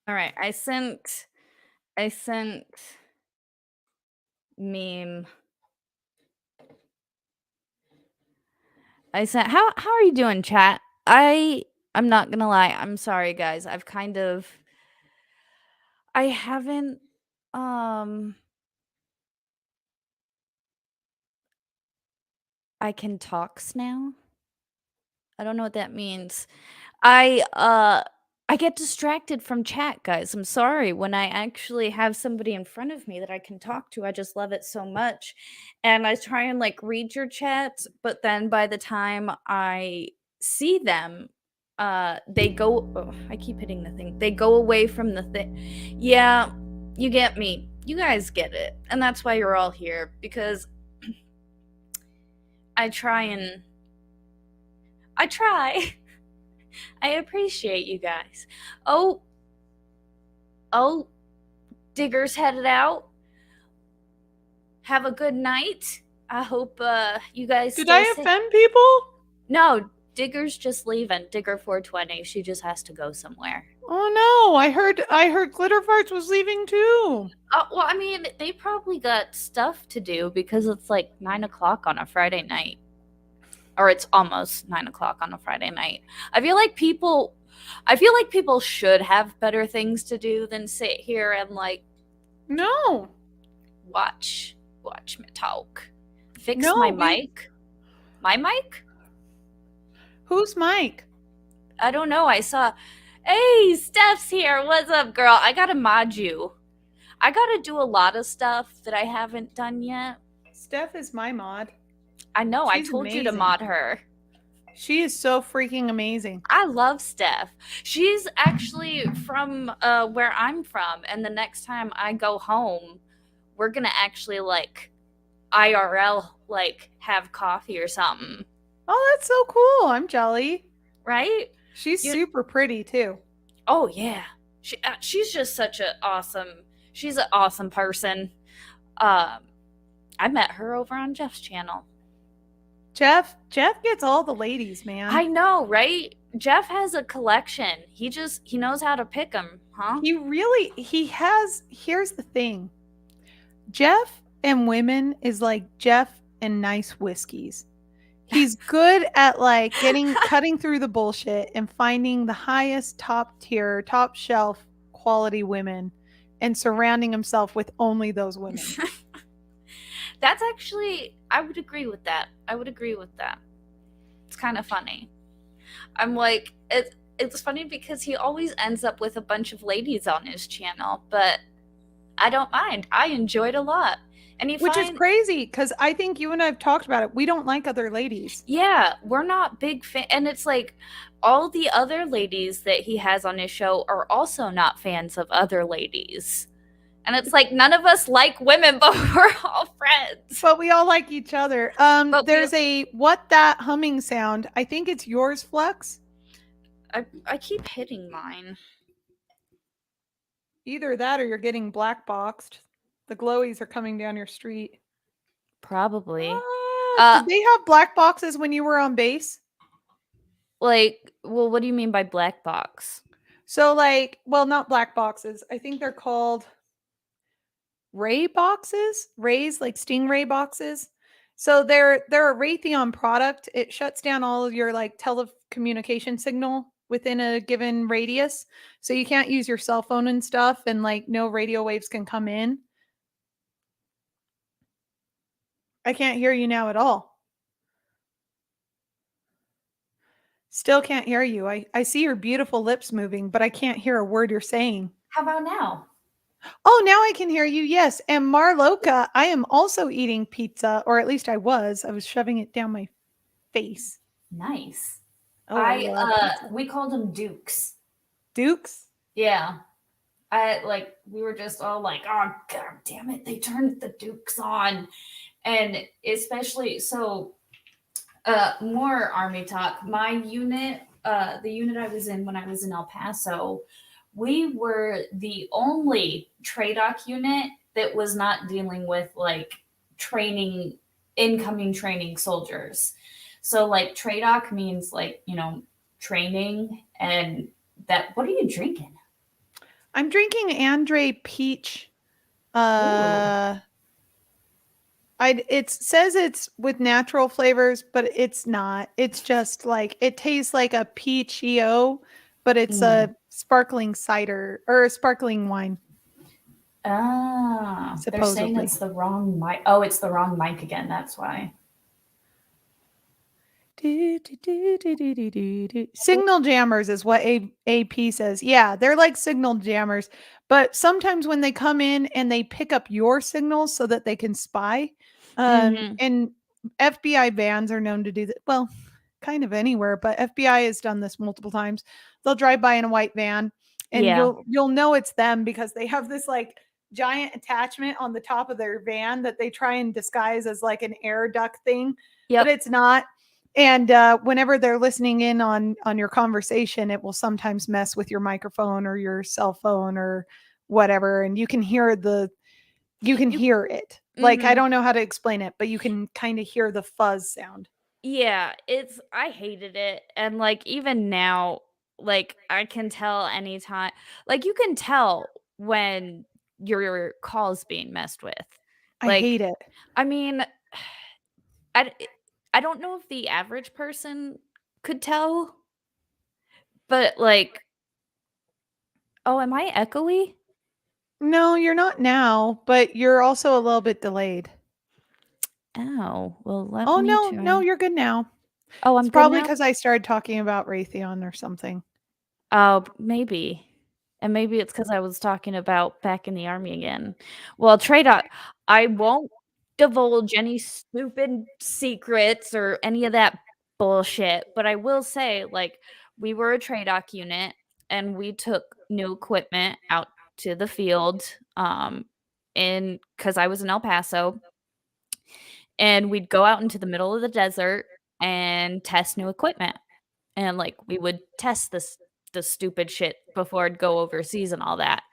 All right, I sent meme. How are you doing, chat? I'm not gonna lie. I'm sorry, guys. I haven't I can talks now. I don't know what that means. I get distracted from chat, guys. I'm sorry. When I actually have somebody in front of me that I can talk to, I just love it so much. And I try and like read your chats, but then by the time I see them, they go I keep hitting the thing. They go away from the thing. Yeah, you get me. You guys get it. And that's why you're all here, because I try. I appreciate you guys. Oh, Digger's headed out. Have a good night. I hope you guys Did I offend people? No, Digger's just leaving. Digger 420. She just has to go somewhere. Oh no, I heard Glitter Farts was leaving too. Well, I mean, they probably got stuff to do because it's like 9 o'clock on a Friday night. Or it's almost 9 o'clock on a Friday night. I feel like people should have better things to do than sit here and like watch me talk. Fix my mic. My mic? Whose mic? I don't know. I saw. Hey, Steph's here. What's up, girl? I gotta mod you. I gotta do a lot of stuff that I haven't done yet. Steph is my mod. I know. She's I told amazing. You to mod her. She is so freaking amazing. I love Steph. She's actually from where I'm from, and the next time I go home, we're gonna actually like IRL like have coffee or something, Oh, that's so cool. I'm jelly. right? She's You super pretty too. Oh yeah. She's just such a awesome she's an awesome person. Um I met her over on Jeff's channel. Jeff gets all the ladies, man. I know, right? Jeff has a collection. He knows how to pick them, huh? He has, here's the thing. Jeff and women is like Jeff and nice whiskeys. He's good at like cutting through the bullshit and finding the highest top tier, top shelf quality women and surrounding himself with only those women. That's actually I would agree with that. I would agree with that. It's kind of funny. I'm like it's funny because he always ends up with a bunch of ladies on his channel, but I don't mind. I enjoy it a lot. And you Which is find crazy because I think you and I have talked about it. We don't like other ladies. yeah, we're not big fan, and it's like all the other ladies that he has on his show are also not fans of other ladies. And it's like none of us like women, but we're all friends. But we all like each other. But There's a what that humming sound. I think it's yours, Flux. I keep hitting mine. Either that or you're getting black boxed. The glowies are coming down your street. Probably. Did they have black boxes when you were on base? Like, well, what do you mean by black box? So like, well, not black boxes. I think they're called ray boxes. Rays, like stingray boxes. So they're a Raytheon product. It shuts down all of your like telecommunication signal within a given radius. So you can't use your cell phone and stuff, and like no radio waves can come in. I can't hear you now at all. Still can't hear you. I see your beautiful lips moving, but I can't hear a word you're saying. How about now? Oh, now I can hear you. Yes. And Marloka, I am also eating pizza, or at least I was. I was shoving it down my face. Nice. Oh, I love pizza. We called them Dukes. Dukes? Yeah. We were just all like, oh god damn it, they turned the Dukes on. And especially so more army talk. My unit, the unit I was in when I was in El Paso, we were the only TRADOC unit that was not dealing with like training, incoming training soldiers. So like TRADOC means like, you know, training. And that, what are you drinking? I'm drinking Andre Peach. It says it's with natural flavors, but it's not. It's just like it tastes like a peachio, but it's a sparkling cider or a sparkling wine. Ah, they're saying Supposedly. it's the wrong mic. Oh, it's the wrong mic again. That's why. Signal jammers is what AP says. Yeah, they're like signal jammers, but sometimes when they come in and they pick up your signals so that they can spy, and FBI vans are known to do that. Well, kind of anywhere, but FBI has done this multiple times. They'll drive by in a white van, and Yeah. you'll know it's them because they have this like giant attachment on the top of their van that they try and disguise as like an air duct thing, Yep. but it's not. And whenever they're listening in on your conversation, it will sometimes mess with your microphone or your cell phone or whatever, and you can hear it. Like I don't know how to explain it, but you can kind of hear the fuzz sound. Yeah, I hated it. And like even now, like I can tell anytime, like you can tell when your call's being messed with. I Like, hate it. I mean, I d- I don't know if the average person could tell, but like, oh, am I echoey? No, you're not now, but you're also a little bit delayed. Oh, well, let Oh me no, try. you're good now. Oh, I'm It's good probably now. because I started talking about Raytheon or something. Oh, maybe. And maybe it's because I was talking about back in the army again. Well, TRADOC, I won't divulge any stupid secrets or any of that bullshit. But I will say, like, we were a TRADOC unit, and we took new equipment out to the field, in because I was in El Paso, and we'd go out into the middle of the desert and test new equipment, and, like, we would test this the stupid shit before I'd go overseas and all that.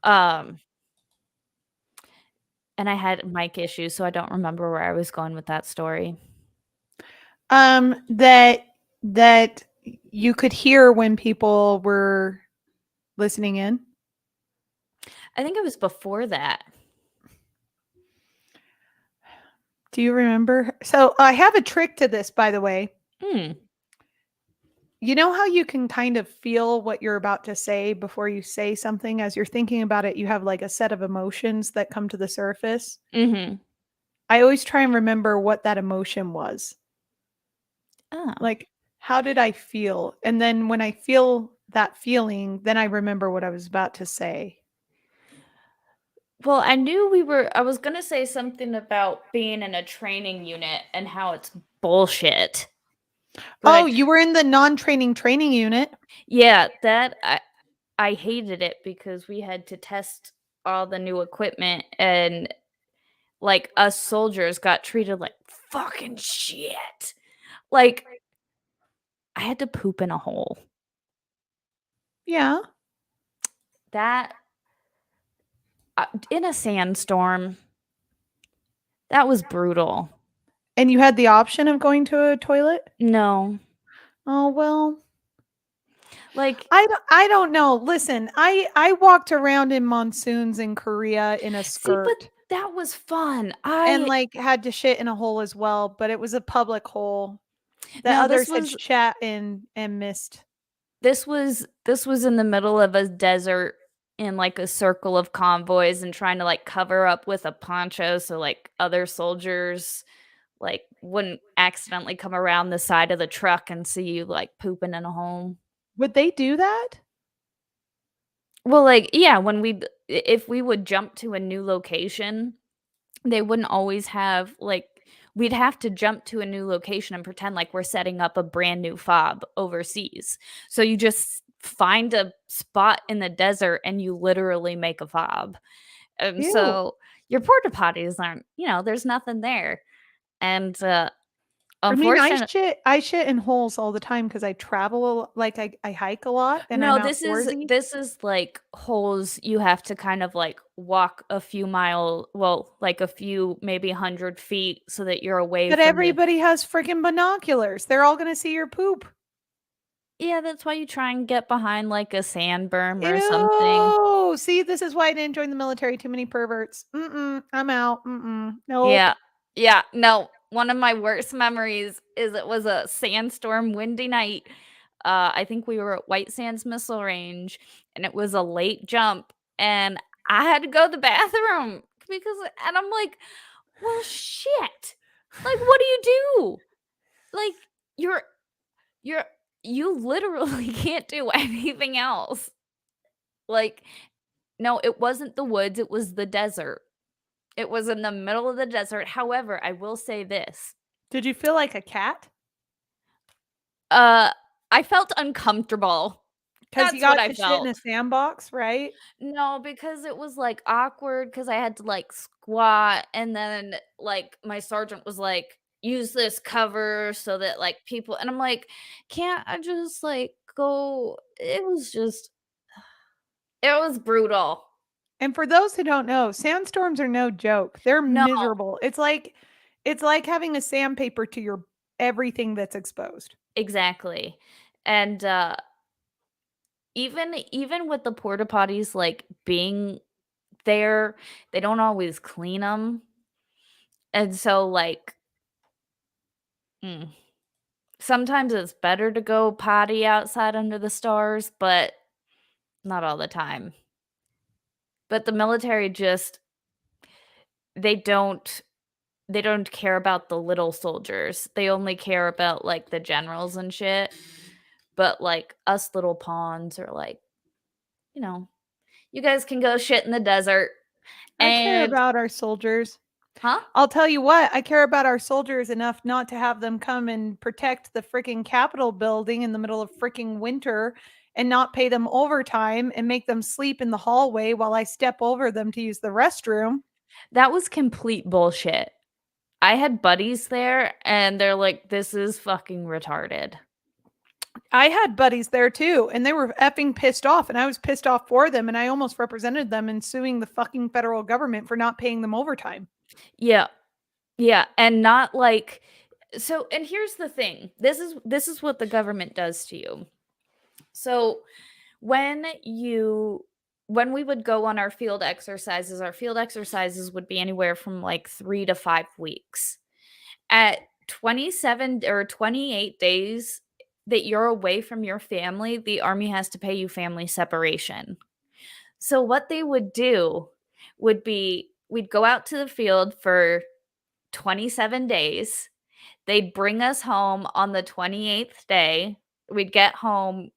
Um, and I had mic issues, so I don't remember where I was going with that story. That you could hear when people were listening in. I think it was before that. Do you remember? So I have a trick to this, by the way. Hmm. You know how you can kind of feel what you're about to say before you say something? As you're thinking about it, you have like a set of emotions that come to the surface. Mhm. I always try and remember what that emotion was. Oh. Like, how did I feel? And then when I feel that feeling, then I remember what I was about to say. Well, I was gonna say something about being in a training unit and how it's bullshit. Oh, But you were in the non-training training unit. yeah, that I hated it because we had to test all the new equipment, and, like, us soldiers got treated like fucking shit. Like, I had to poop in a hole. Yeah. That in a sandstorm, that was brutal. And you had the option of going to a toilet? No. Oh, well, Like, I don't know. Listen, I walked around in monsoons in Korea in a see, but skirt that was fun. and, like, had to shit in a hole as well, but it was a public hole that No, others had shat in and missed. this was in the middle of a desert in, like, a circle of convoys and trying to, like, cover up with a poncho so, like, other soldiers, like, wouldn't accidentally come around the side of the truck and see you, like, pooping in a hole. Would they do that? Well, like, yeah, when if we would jump to a new location, they wouldn't always have, like, we'd have to jump to a new location and pretend like we're setting up a brand new fob overseas. So you just find a spot in the desert and you literally make a fob. And Ew. so your porta potties aren't, there's nothing there. And I mean, unfortunately, I shit in holes all the time because I travel like, I hike a lot and I'm no, outdoorsy. this is like holes you have to kind of like walk a few like a few maybe 100 feet so that you're away But from the. everybody has freaking binoculars. They're all gonna see your poop. Yeah, that's why you try and get behind, like, a sand berm or something. Ew. See, this is why I didn't join the military. Too many perverts. Mm-mm. I'm out. Mm-mm. Nope. Yeah. Yeah, no, one of my worst memories is it was a sandstorm, windy night. I think we were at White Sands Missile Range, and it was a late jump, and I had to go to the bathroom and I'm like, "Well, shit. Like, what do you do? Like, you're you're you literally can't do anything else." Like, no, it wasn't the woods, it was the desert. It was in the middle of the desert. However, I will say this, Did you feel like a cat? uh, I felt uncomfortable. Because you That's what got I to shit in felt. a sandbox, right? No, because it was, like, awkward because I had to, like, squat, and then, like, my sergeant was like, "Use this cover so that, like, people," and I'm like, "Can't I just, like, go?" It was brutal. And for those who don't know, sandstorms are no joke. They're No, miserable. It's like having a sandpaper to your everything that's exposed. exactly. And, even with the porta potties, like, being there, they don't always clean them, and so, like, mm, sometimes it's better to go potty outside under the stars, but not all the time. But the military just they don't they don't care about the little soldiers. They only care about, like, the generals and shit, but, like, us little pawns are like, you know, "You guys can go shit in the desert," I care and about our soldiers. Huh? I'll tell you what, I care about our soldiers enough not to have them come and protect the freaking Capitol building in the middle of freaking winter and not pay them overtime and make them sleep in the hallway while I step over them to use the restroom. That was complete bullshit. I had buddies there, and they're like, "This is fucking retarded." I had buddies there too, and they were effing pissed off, and I was pissed off for them, and I almost represented them in suing the fucking federal government for not paying them overtime. Yeah. Yeah, and not like so and here's the thing. This is what the government does to you. So, when you when we would go on our field exercises would be anywhere from like 3 to 5 weeks. At 27 or 28 days that you're away from your family, the army has to pay you family separation. So what they would do would be we'd go out to the field for 27 days. They'd bring us home on the 28th day. We'd get home,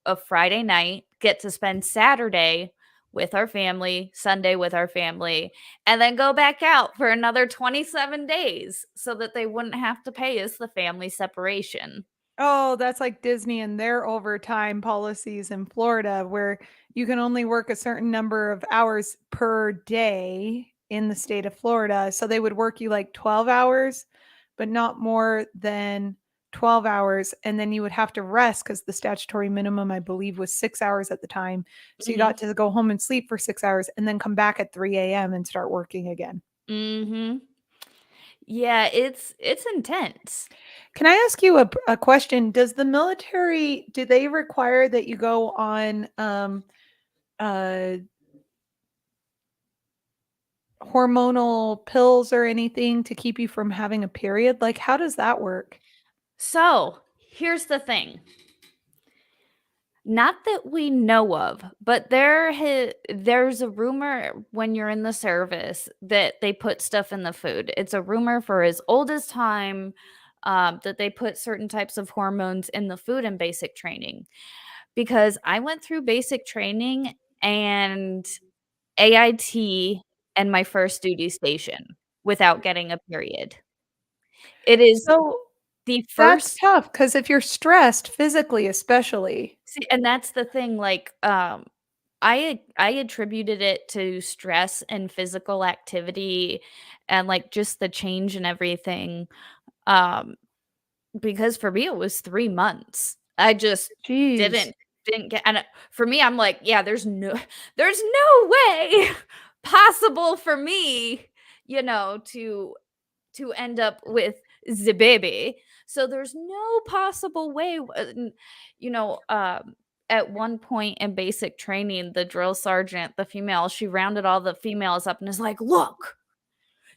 a Friday night, get to spend Saturday with our family, Sunday with our family, and then go back out for another 27 days so that they wouldn't have to pay us the family separation. Oh, that's like Disney and their overtime policies in Florida, where you can only work a certain number of hours per day in the state of Florida. So they would work you like 12 hours, but not more than 12 hours. And then you would have to rest because the statutory minimum, I believe, was 6 hours at the time. So you Mhm. got to go home and sleep for 6 hours and then come back at 3 a.m. and start working again. Mhm. Yeah, it's intense. Can I ask you a question? Does the military, do they require that you go on uh hormonal pills or anything to keep you from having a period? Like, how does that work? So, here's the thing. Not that we know of, but there's a rumor when you're in the service that they put stuff in the food. It's a rumor for as old as time, that they put certain types of hormones in the food in basic training. Because I went through basic training and AIT and my first duty station without getting a period. It is So the that's first. tough because if you're stressed physically, especially. See, and that's the thing, like, I attributed it to stress and physical activity and, like, just the change and everything, um, because for me, it was 3 months. I just Jeez. didn't get and, for me, I'm like, "Yeah, there's no way possible for me, to end up with the baby. So there's no possible way. You know, at one point in basic training, the drill sergeant, the female, she rounded all the females up and is like, "Look,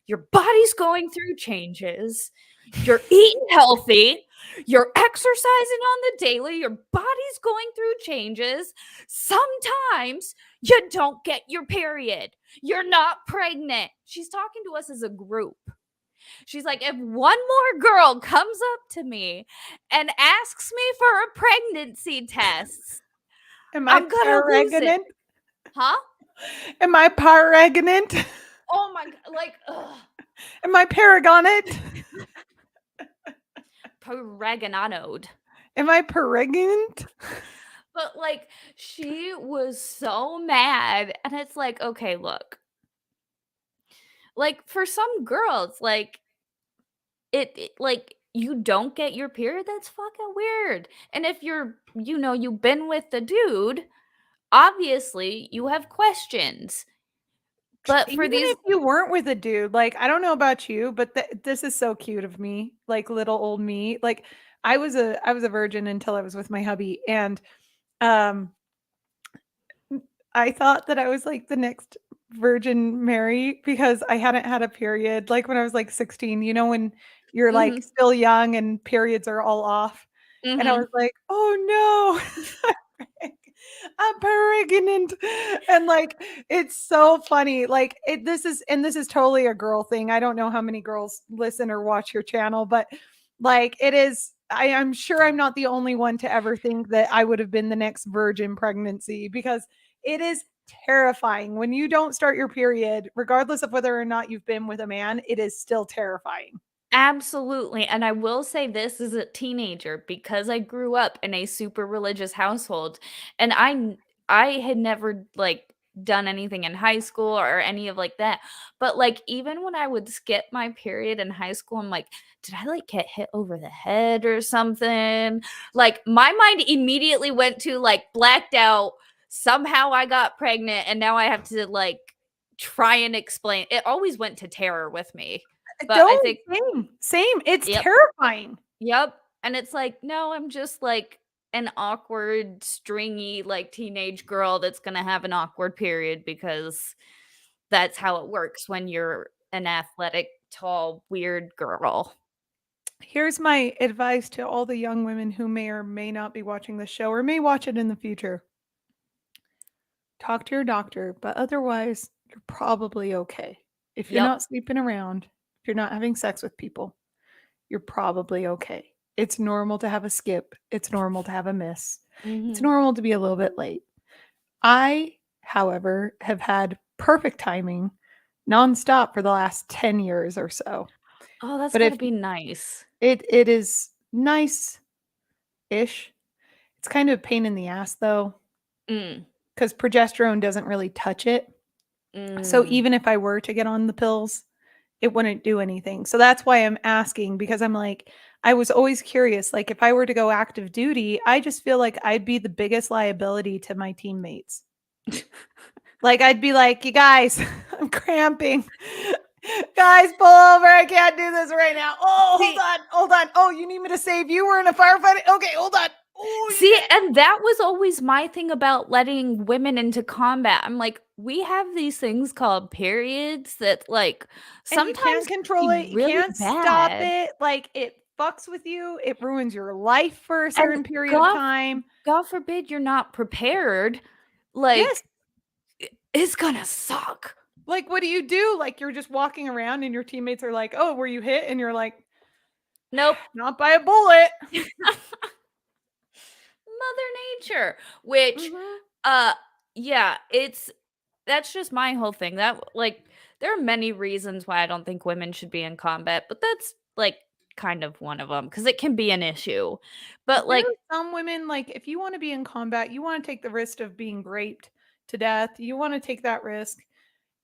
your body's going through changes. You're eating healthy. You're exercising on the daily. Your body's going through changes. Sometimes you don't get your period. You're not pregnant." She's talking to us as a group. She's like, "If one more girl comes up to me and asks me for a pregnancy test, Am I I'm gonna lose it." pregnant? Huh? Am I pregnant? Oh my god, like, ugh. Am I paragonate? Pregnanode. Am I pregnant? But, like, she was so mad, and it's like, "Okay, look." Like, for some girls, like, like, you don't get your period, that's fucking weird, and if you've been with the dude, obviously, you have questions. But Even for these if you weren't with a dude, like, I don't know about you, but this is so cute of me, like little old me. Like, I was a virgin until I was with my hubby, and um I thought that I was like the next Virgin Mary because I hadn't had a period like when I was like 16, when you're like Mhm, still young and periods are all off. And I mhm. was like, "Oh no, I'm pregnant." And like it's so funny. Like this is totally a girl thing. I don't know how many girls listen or watch your channel, but like it is I'm sure I'm not the only one to ever think that I would have been the next virgin pregnancy because it is terrifying. When you don't start your period, regardless of whether or not you've been with a man, it is still terrifying. Absolutely, and I will say this as a teenager, because I grew up in a super religious household, and I had never, like, done anything in high school or any of like that, but, like, even when I would skip my period in high school, I'm like, "Did I, like, get hit over the head or something?" Like, my mind immediately went to, like, blacked out, somehow I got pregnant, and now I have to, like, try and explain. It always went to terror with me, but I Don't think same. It's yep, terrifying. yep, and it's like, "No, I'm just, like, an awkward, stringy, like, teenage girl that's gonna have an awkward period because that's how it works when you're an athletic, tall, weird girl." Here's my advice to all the young women who may or may not be watching this show or may watch it in the future. Talk to your doctor, but otherwise, you're probably okay. If you're Yep. not sleeping around, if you're not having sex with people, you're probably okay. It's normal to have a skip. It's normal to have a miss. It's Mhm. normal to be a little bit late. I, however, have had perfect timing nonstop for the last 10 years or so. Oh, that's But gotta if be nice. it is nice-ish. It's kind of a pain in the ass though, Mm, because progesterone doesn't really touch it. So mm. even if I were to get on the pills, it wouldn't do anything. So that's why I'm asking, because I'm like, I was always curious. Like, if I were to go active duty, I just feel like I'd be the biggest liability to my teammates. Like, I'd be like, you guys, I'm cramping. Guys, pull over. I can't do this right now. Oh, hold See on. Hold on. Oh, you need me to save you? We're in a firefight. Okay, hold on. Oh, See, shit. and that was always my thing about letting women into combat. I'm like, we have these things called periods that, like, And you can't sometimes control can be it. You really can't stop bad. it. Like, it fucks with you. It ruins your life for a And certain period of God time. God forbid you're not prepared, Yes. like, it's gonna suck. Like, what do you do? Like, you're just walking around and your teammates are like, "Oh, were you hit?" And you're like, Nope. "Not by a bullet." Mother Nature, which, Mhm. uh, yeah, that's just my whole thing. That like, there are many reasons why I don't think women should be in combat, but that's, like, kind of one of them because it can be an issue. But, There like are some women, like, if you wanna be in combat, you wanna take the risk of being raped to death, you wanna take that risk,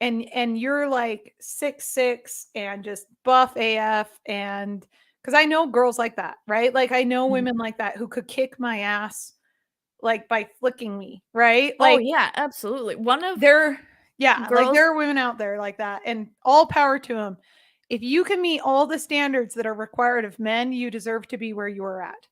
and you're, like, 6'6" and just buff AF, and because I know girls like that, right? Like, I know Mhm. women like that who could kick my ass, like, by flicking me, right? Oh, Like, yeah, absolutely. One of there yeah, like, girls there are women out there like that, and all power to them. If you can meet all the standards that are required of men, you deserve to be where you are at.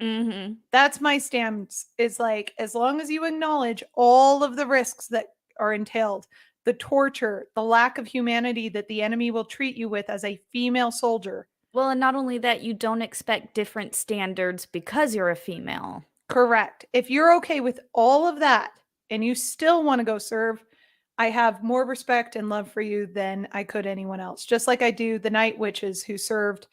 Mhm. That's my stance, is like, as long as you acknowledge all of the risks that are entailed, the torture, the lack of humanity that the enemy will treat you with as a female soldier. Well, and not only that, you don't expect different standards because you're a female. Correct. If you're okay with all of that and you still want to go serve, I have more respect and love for you than I could anyone else. Just like I do the night witches who served,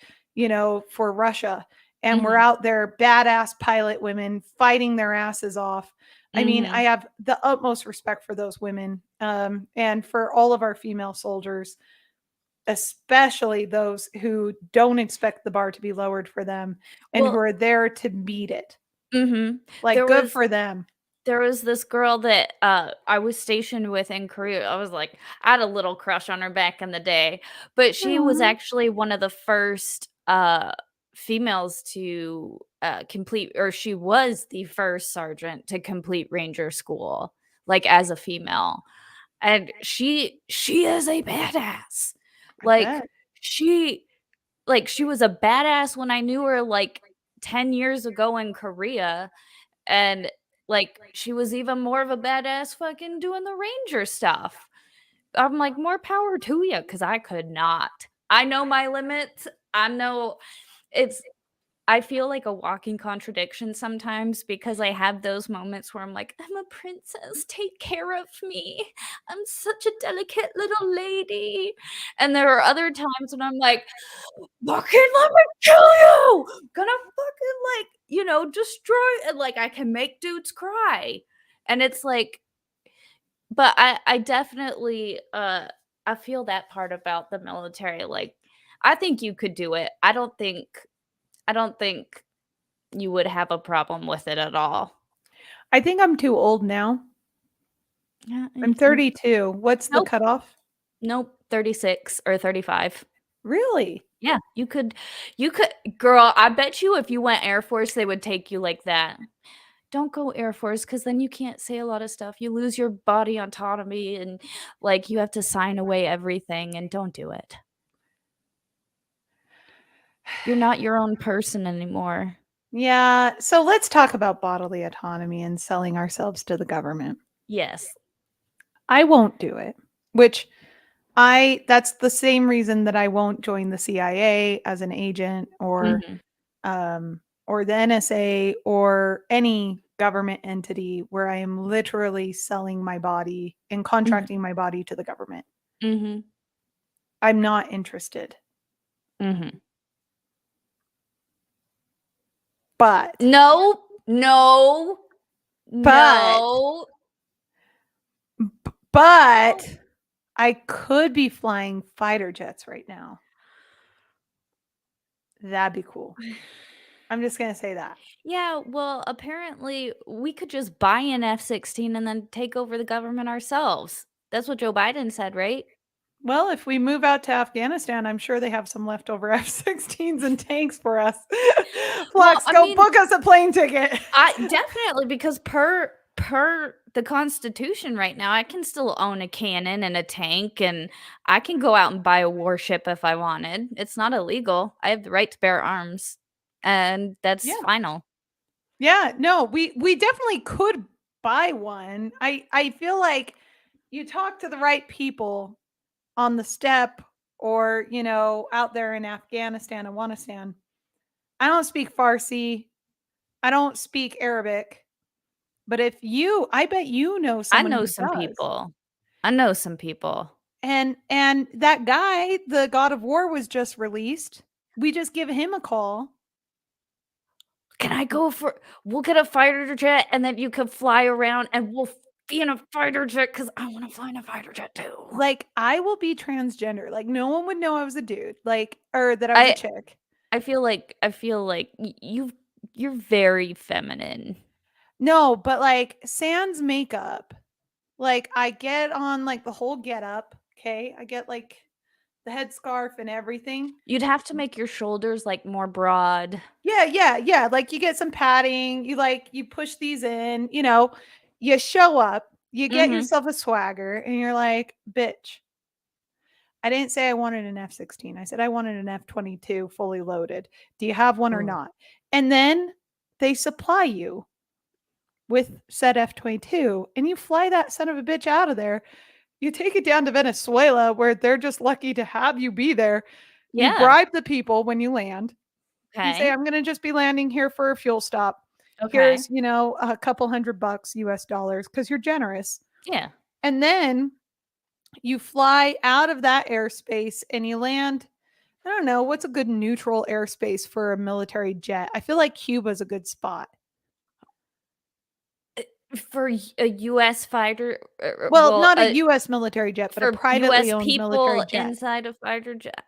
for Russia and were Mhm. out there badass pilot women fighting their asses off. I mean, I Mhm. have the utmost respect for those women, and for all of our female soldiers, especially those who don't expect the bar to be lowered for them and who Well are there to meet it. mhm. Like, There good was for them. There was this girl that, I was stationed with in Korea. I was like I had a little crush on her back in the day, but she was Mhm. actually one of the first, females to, complete or she was the first sergeant to complete ranger school, like, as a female, and she is a badass. I Like, bet. she she was a badass when I knew her, like, 10 years ago in Korea, and, like, she was even more of a badass fucking doing the ranger stuff. I'm like, "More power to you, because I could not. I know my limits. I know it's I feel like a walking contradiction sometimes because I have those moments where I'm like, "I'm a princess, take care of me. I'm such a delicate little lady." And there are other times when I'm like, "Fucking let me kill you! Gonna fucking, like, destroy," and, like, I can make dudes cry. And it's like But I definitely, I feel that part about the military, like, I think you could do it. I don't think you would have a problem with it at all. I think I'm too old now. Yeah, I'm 32. What's the nope, cutoff? nope, 36 or 35. Really? Yeah, you could girl, I bet you if you went Air Force, they would take you like that. Don't go Air Force because then you can't say a lot of stuff. You lose your body autonomy and, like, you have to sign away everything, and don't do it. You're not your own person anymore. Yeah. So let's talk about bodily autonomy and selling ourselves to the government. Yes. I won't do it, which that's the same reason that I won't join the CIA as an agent Mhm, or the NSA or any government entity where I am literally selling my body and mhm, contracting my body to the government. mhm, I'm not interested. mhm. But No, no, but no. but I could be flying fighter jets right now. That'd be cool. I'm just going to say that. Yeah, well, apparently, we could just buy an F-16 and then take over the government ourselves. That's what Joe Biden said, right? Well, if we move out to Afghanistan, I'm sure they have some leftover F-16s and tanks for us. Well, Flux, I go mean, book us a plane ticket. I definitely because per the Constitution right now, I can still own a cannon and a tank, and I can go out and buy a warship if I wanted. It's not illegal. I have the right to bear arms, and that's Yeah. final. Yeah, no, we definitely could buy one. I feel like you talk to the right people on the steppe or, out there in Afghanistan and Wanistan. I don't speak Farsi. I don't speak Arabic. But I bet you know I someone know who some does. people. I know some people. And that guy, the God of War was just released. We just give him a call. Can I go for we'll get a fighter jet, and then you could fly around, and we'll be in a fighter jet because I wanna fly in a fighter jet too. Like I will be transgender. Like no one would know I was a dude, like or that I was a I chick. I feel like you're very feminine. No, but like sans makeup, like I get on like the whole get up, okay? I get like the headscarf and everything. You'd have to make your shoulders, like, more broad. Yeah, yeah, yeah. Like you get some padding, you push these in, you show up, you get Mhm. yourself a swagger, and you're like, bitch. I didn't say I wanted an F-16. I said I wanted an F-22 fully loaded. Do you have one or Ooh. not? And then they supply you with said F-22 and you fly that son of a bitch out of there. You take it down to Venezuela where they're just lucky to have you be there. You Yeah. bribe the people when you land. You say, Okay. I'm going to just be landing here for a fuel stop. Okay. Here's, a couple $100 US dollars because you're generous. Yeah. And then you fly out of that airspace and you land. I don't know. What's a good neutral airspace for a military jet? I feel like Cuba's a good spot. For a US fighter Well, well, not a US military jet, but a for privately US owned military people jet. inside a fighter jet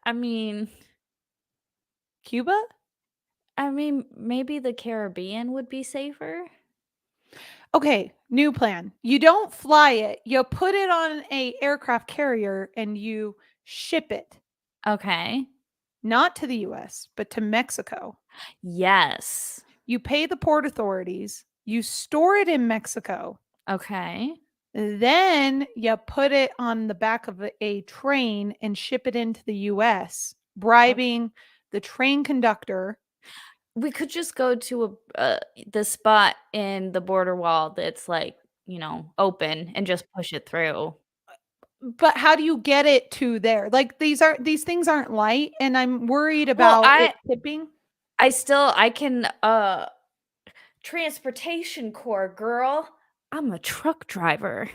Cuba? maybe the Caribbean would be safer? Okay, new plan. You don't fly it. You put it on a aircraft carrier and you ship it, Okay. not to the US, but to Mexico. Yes. You pay the port authorities, you store it in Mexico. Okay. Then you put it on the back of a train and ship it into the US, Ok bribing the train conductor. we could just go to the spot in the border wall that's, like, open and just push it through. But how do you get it to there? Like these things aren't light and I'm worried Well, about it tipping. I can, transportation corps, girl. I'm a truck driver.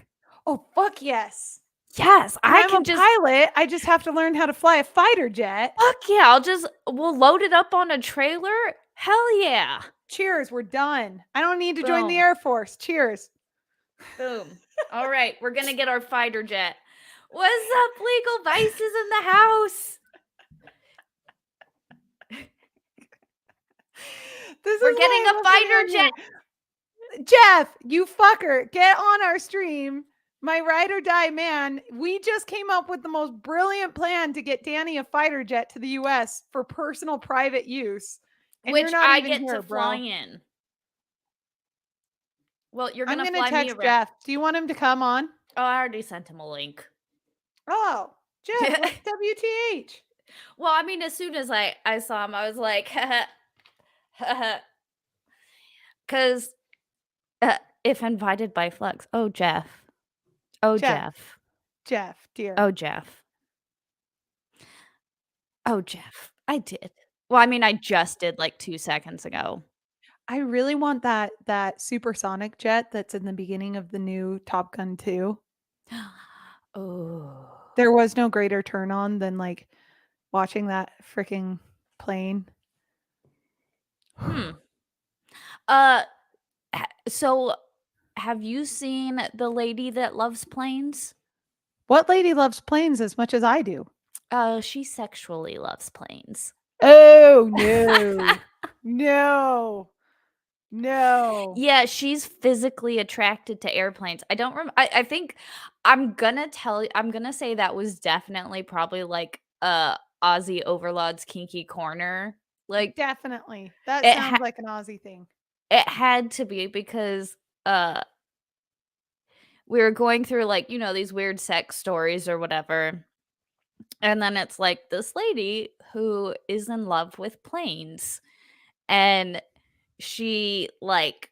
Oh, fuck yes. Yes, And I I'm a can just pilot. I just have to learn how to fly a fighter jet. fuck yeah, we'll load it up on a trailer. Hell yeah. Cheers, we're done. I don't need to join the Boom, Air Force. Cheers. boom. All right, we're gonna get our fighter jet. What's up, Legal Vice is in the house. We're getting a fighter jet. Jeff, you fucker, get on our stream. My ride or die man, we just came up with the most brilliant plan to get Danny a fighter jet to the US for personal private use. And Which you're not I even get here, to bro. fly in. Well, you're I'm gonna gonna fly me text around. Jeff. Do you want him to come on? Oh, I already sent him a link. Oh, Jeff, what's WTH? Well, I mean, as soon as I saw him, I was like, because if invited by Flux, oh Jeff, oh Jeff, Jeff, dear. oh Jeff, oh Jeff, I did. Well, I mean, I just did like 2 seconds ago. I really want that supersonic jet that's in the beginning of the new Top Gun 2. Oh, There was no greater turn on than like watching that freaking plane. So have you seen The Lady That Loves Planes? What lady loves planes as much as I do? She sexually loves planes. Oh no. No. No. Yeah, she's physically attracted to airplanes. I don't remember. I think I'm gonna say that was definitely probably like Aussie Overlord's kinky corner. Like Definitely. That it sounds like an Aussie thing. it had to be because we were going through like, you know, these weird sex stories or whatever. And then it's like this lady who is in love with planes. And she like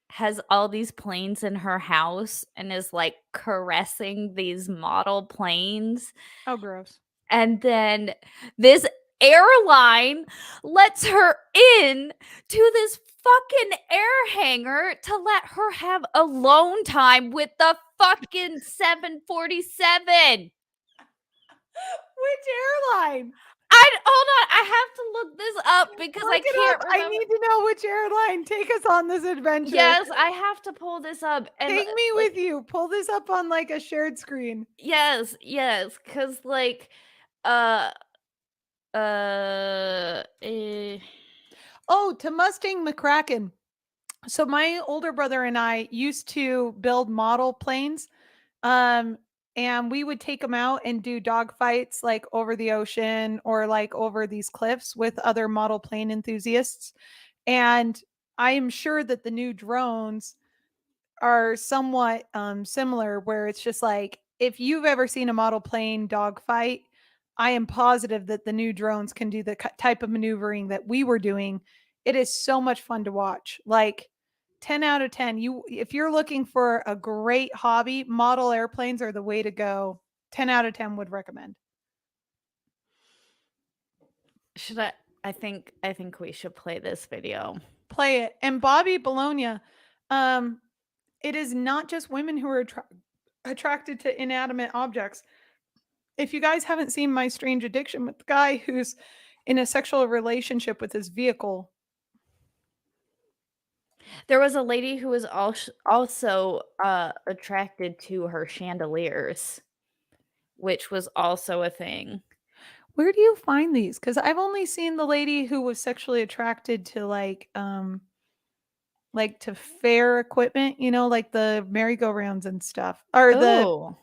has all these planes in her house and is like caressing these model planes. Oh, gross. And then this airline lets her in to this fucking air hangar to let her have alone time with the fucking 747. Which airline? Hold on, I have to look this up because Look I it can't up. remember. I need to know which airline. Take us on this adventure. Yes, I have to pull this up. And Take me with you. Pull this up on like a shared screen. yes, because like, eh, Oh, to Mustang McCracken. So my older brother and I used to build model planes. And we would take them out and do dog fights like over the ocean or like over these cliffs with other model plane enthusiasts. And I am sure that the new drones are somewhat similar, where it's just like if you've ever seen a model plane dogfight, I am positive that the new drones can do the type of maneuvering that we were doing. It is so much fun to watch. Like 10 out of 10. If you're looking for a great hobby, model airplanes are the way to go. 10 out of 10 would recommend. should I think we should play this video. Play it. And Bobby Bologna, it is not just women who are attracted to inanimate objects. If you guys haven't seen My Strange Addiction with the guy who's in a sexual relationship with his vehicle. There was a lady who was also attracted to her chandeliers, which was also a thing. Where do you find these? Because I've only seen the lady who was sexually attracted to like to fair equipment, you know, like the merry-go-rounds and stuff. Or the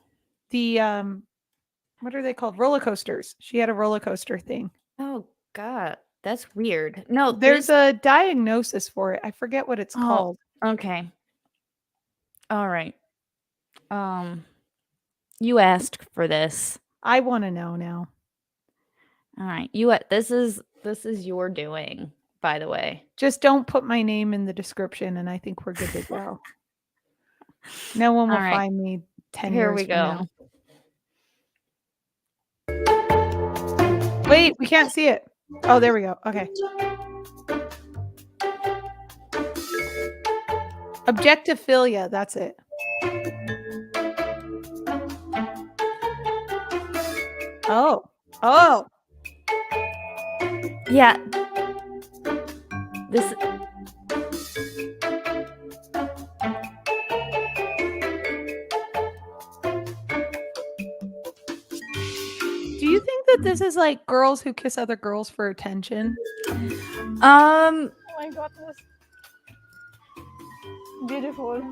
what are they called? Roller coasters. She had a roller coaster thing. Oh god, that's weird. No, There's a diagnosis for it. I forget what it's called. Okay. All right. You asked for this. I want to know now. All right. This is your doing, by the way. Just don't put my name in the description and I think we're good to go. No one will find me 10 Here years we from go. now. Wait, we can't see it. Oh, there we go. Okay. Objectophilia, that's it. Oh. Oh. Yeah. This that this is like girls who kiss other girls for attention? Oh my goodness. Beautiful.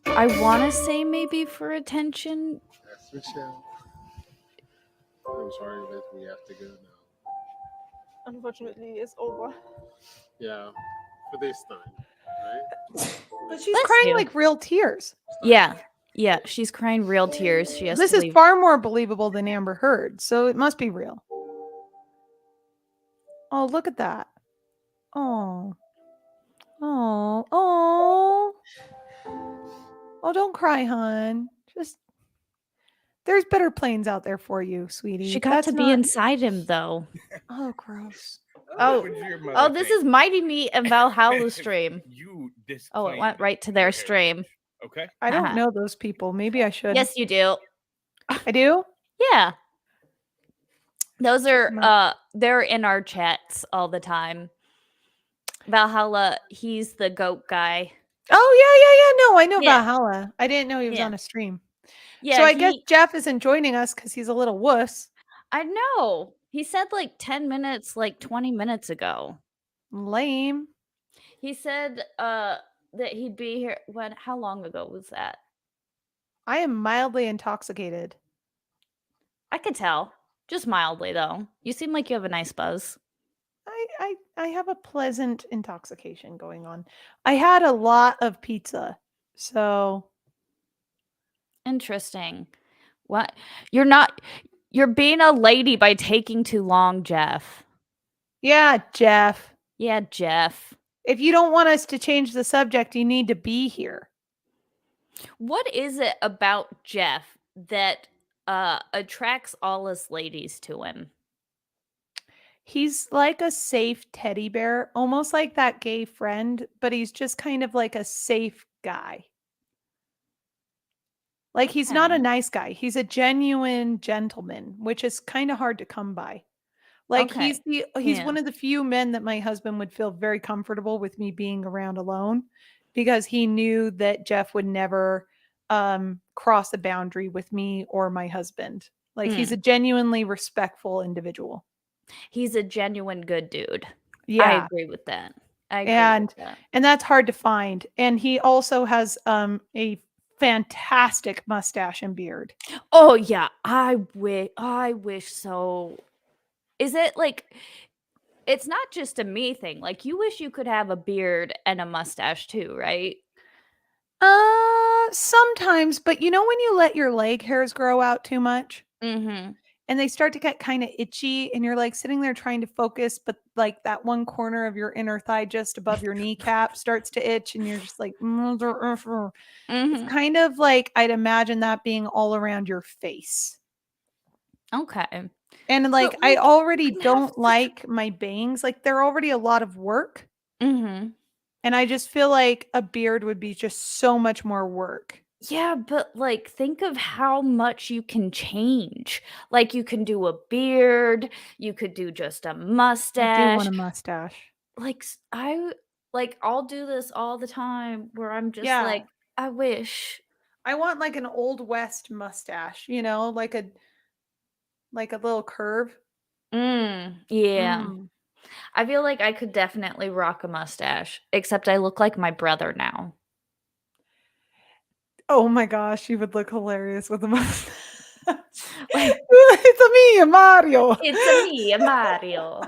I want to say maybe for attention. Yes, Michelle. I'm sorry that we have to go now. Unfortunately, it's over. Yeah, for this time, right? But she's Bless crying you. like real tears. Yeah, she's crying real tears. She has This to is leave. far more believable than Amber Heard, so it must be real. Oh, look at that. Oh. Oh. Oh. Oh, don't cry, hon. Just there's better planes out there for you, sweetie. She got to be inside him though. Oh, gross. Oh, What would your mother oh, this think? is Mighty Meat and Valhalla stream. You Oh, it went disclaimed right to their your stream. heritage, Okay. I don't Haha. know those people. Maybe I should. Yes, you do. I do? Yeah. Those are My- they're in our chats all the time. Valhalla, he's the goat guy. Oh, yeah. No, I know Yeah. Valhalla. I didn't know he was Yeah. on a stream. Yeah, So I guess Jeff isn't joining us because he's a little wuss. I know. He said like 10 minutes, like 20 minutes ago. Lame. He said that he'd be here how long ago was that? I am mildly intoxicated. I could tell. Just mildly though. You seem like you have a nice buzz. I have a pleasant intoxication going on. I had a lot of pizza. So Interesting. What? You're being a lady by taking too long, Jeff. yeah, Jeff. Yeah, Jeff. If you don't want us to change the subject, you need to be here. What is it about Jeff that attracts all us ladies to him? He's like a safe teddy bear, almost like that gay friend, but he's just kind of like a safe guy. Like he's not a Okay. nice guy. He's a genuine gentleman, which is kind of hard to come by. Like Okay. he's Yeah. one of the few men that my husband would feel very comfortable with me being around alone because he knew that Jeff would never cross a boundary with me or my husband. Like he's a genuinely respectful individual. He's a genuine good dude. I Yeah. agree with that. I agree And with that. and that's hard to find. And he also has a fantastic mustache and beard. Oh yeah, I wish so. Is it like it's not just a me thing. Like you wish you could have a beard and a mustache too, right? Sometimes, but you know when you let your leg hairs grow out too much Mhm. and they start to get kind of itchy and you're like sitting there trying to focus, but like that one corner of your inner thigh just above your kneecap starts to itch and you're just like, it's Mhm. kind of like I'd imagine that being all around your face. Okay. And like But, I like, already you have don't such- like my bangs. Like they're already a lot of work. Mhm. And I just feel like a beard would be just so much more work. Yeah, but like think of how much you can change. Like you can do a beard, you could do just a I do mustache. want a mustache. Like I'll do this all the time where I'm just Yeah. like I wish. I want like an old west mustache, you know, like a little curve. Yeah. Mm. I feel like I could definitely rock a mustache, except I look like my brother now. Oh my gosh, you would look hilarious with a mustache. Like, It's a me, Mario. it's a me, a Mario.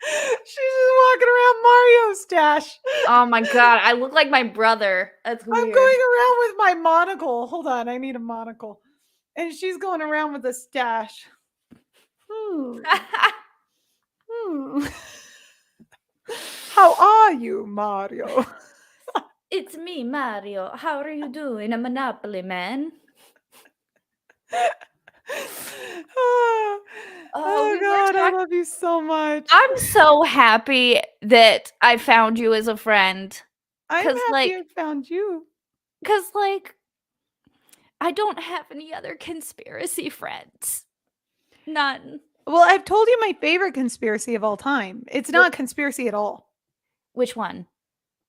She's just walking around Mario stash. Oh my god, I look like my brother. That's weird. I'm going around with my monocle. Hold on, I need a monocle. And she's going around with a stash. Hmm. How are you, Mario? It's me, Mario. How are you doing? A Monopoly man. Oh, we were God, I talk- love you so much. I'm so happy that I found you as a friend. I'm 'cause, happy like- I found you. Because, like, I don't have any other conspiracy friends. None. Well, I've told you my favorite conspiracy of all time. It's not a conspiracy at all. Which one?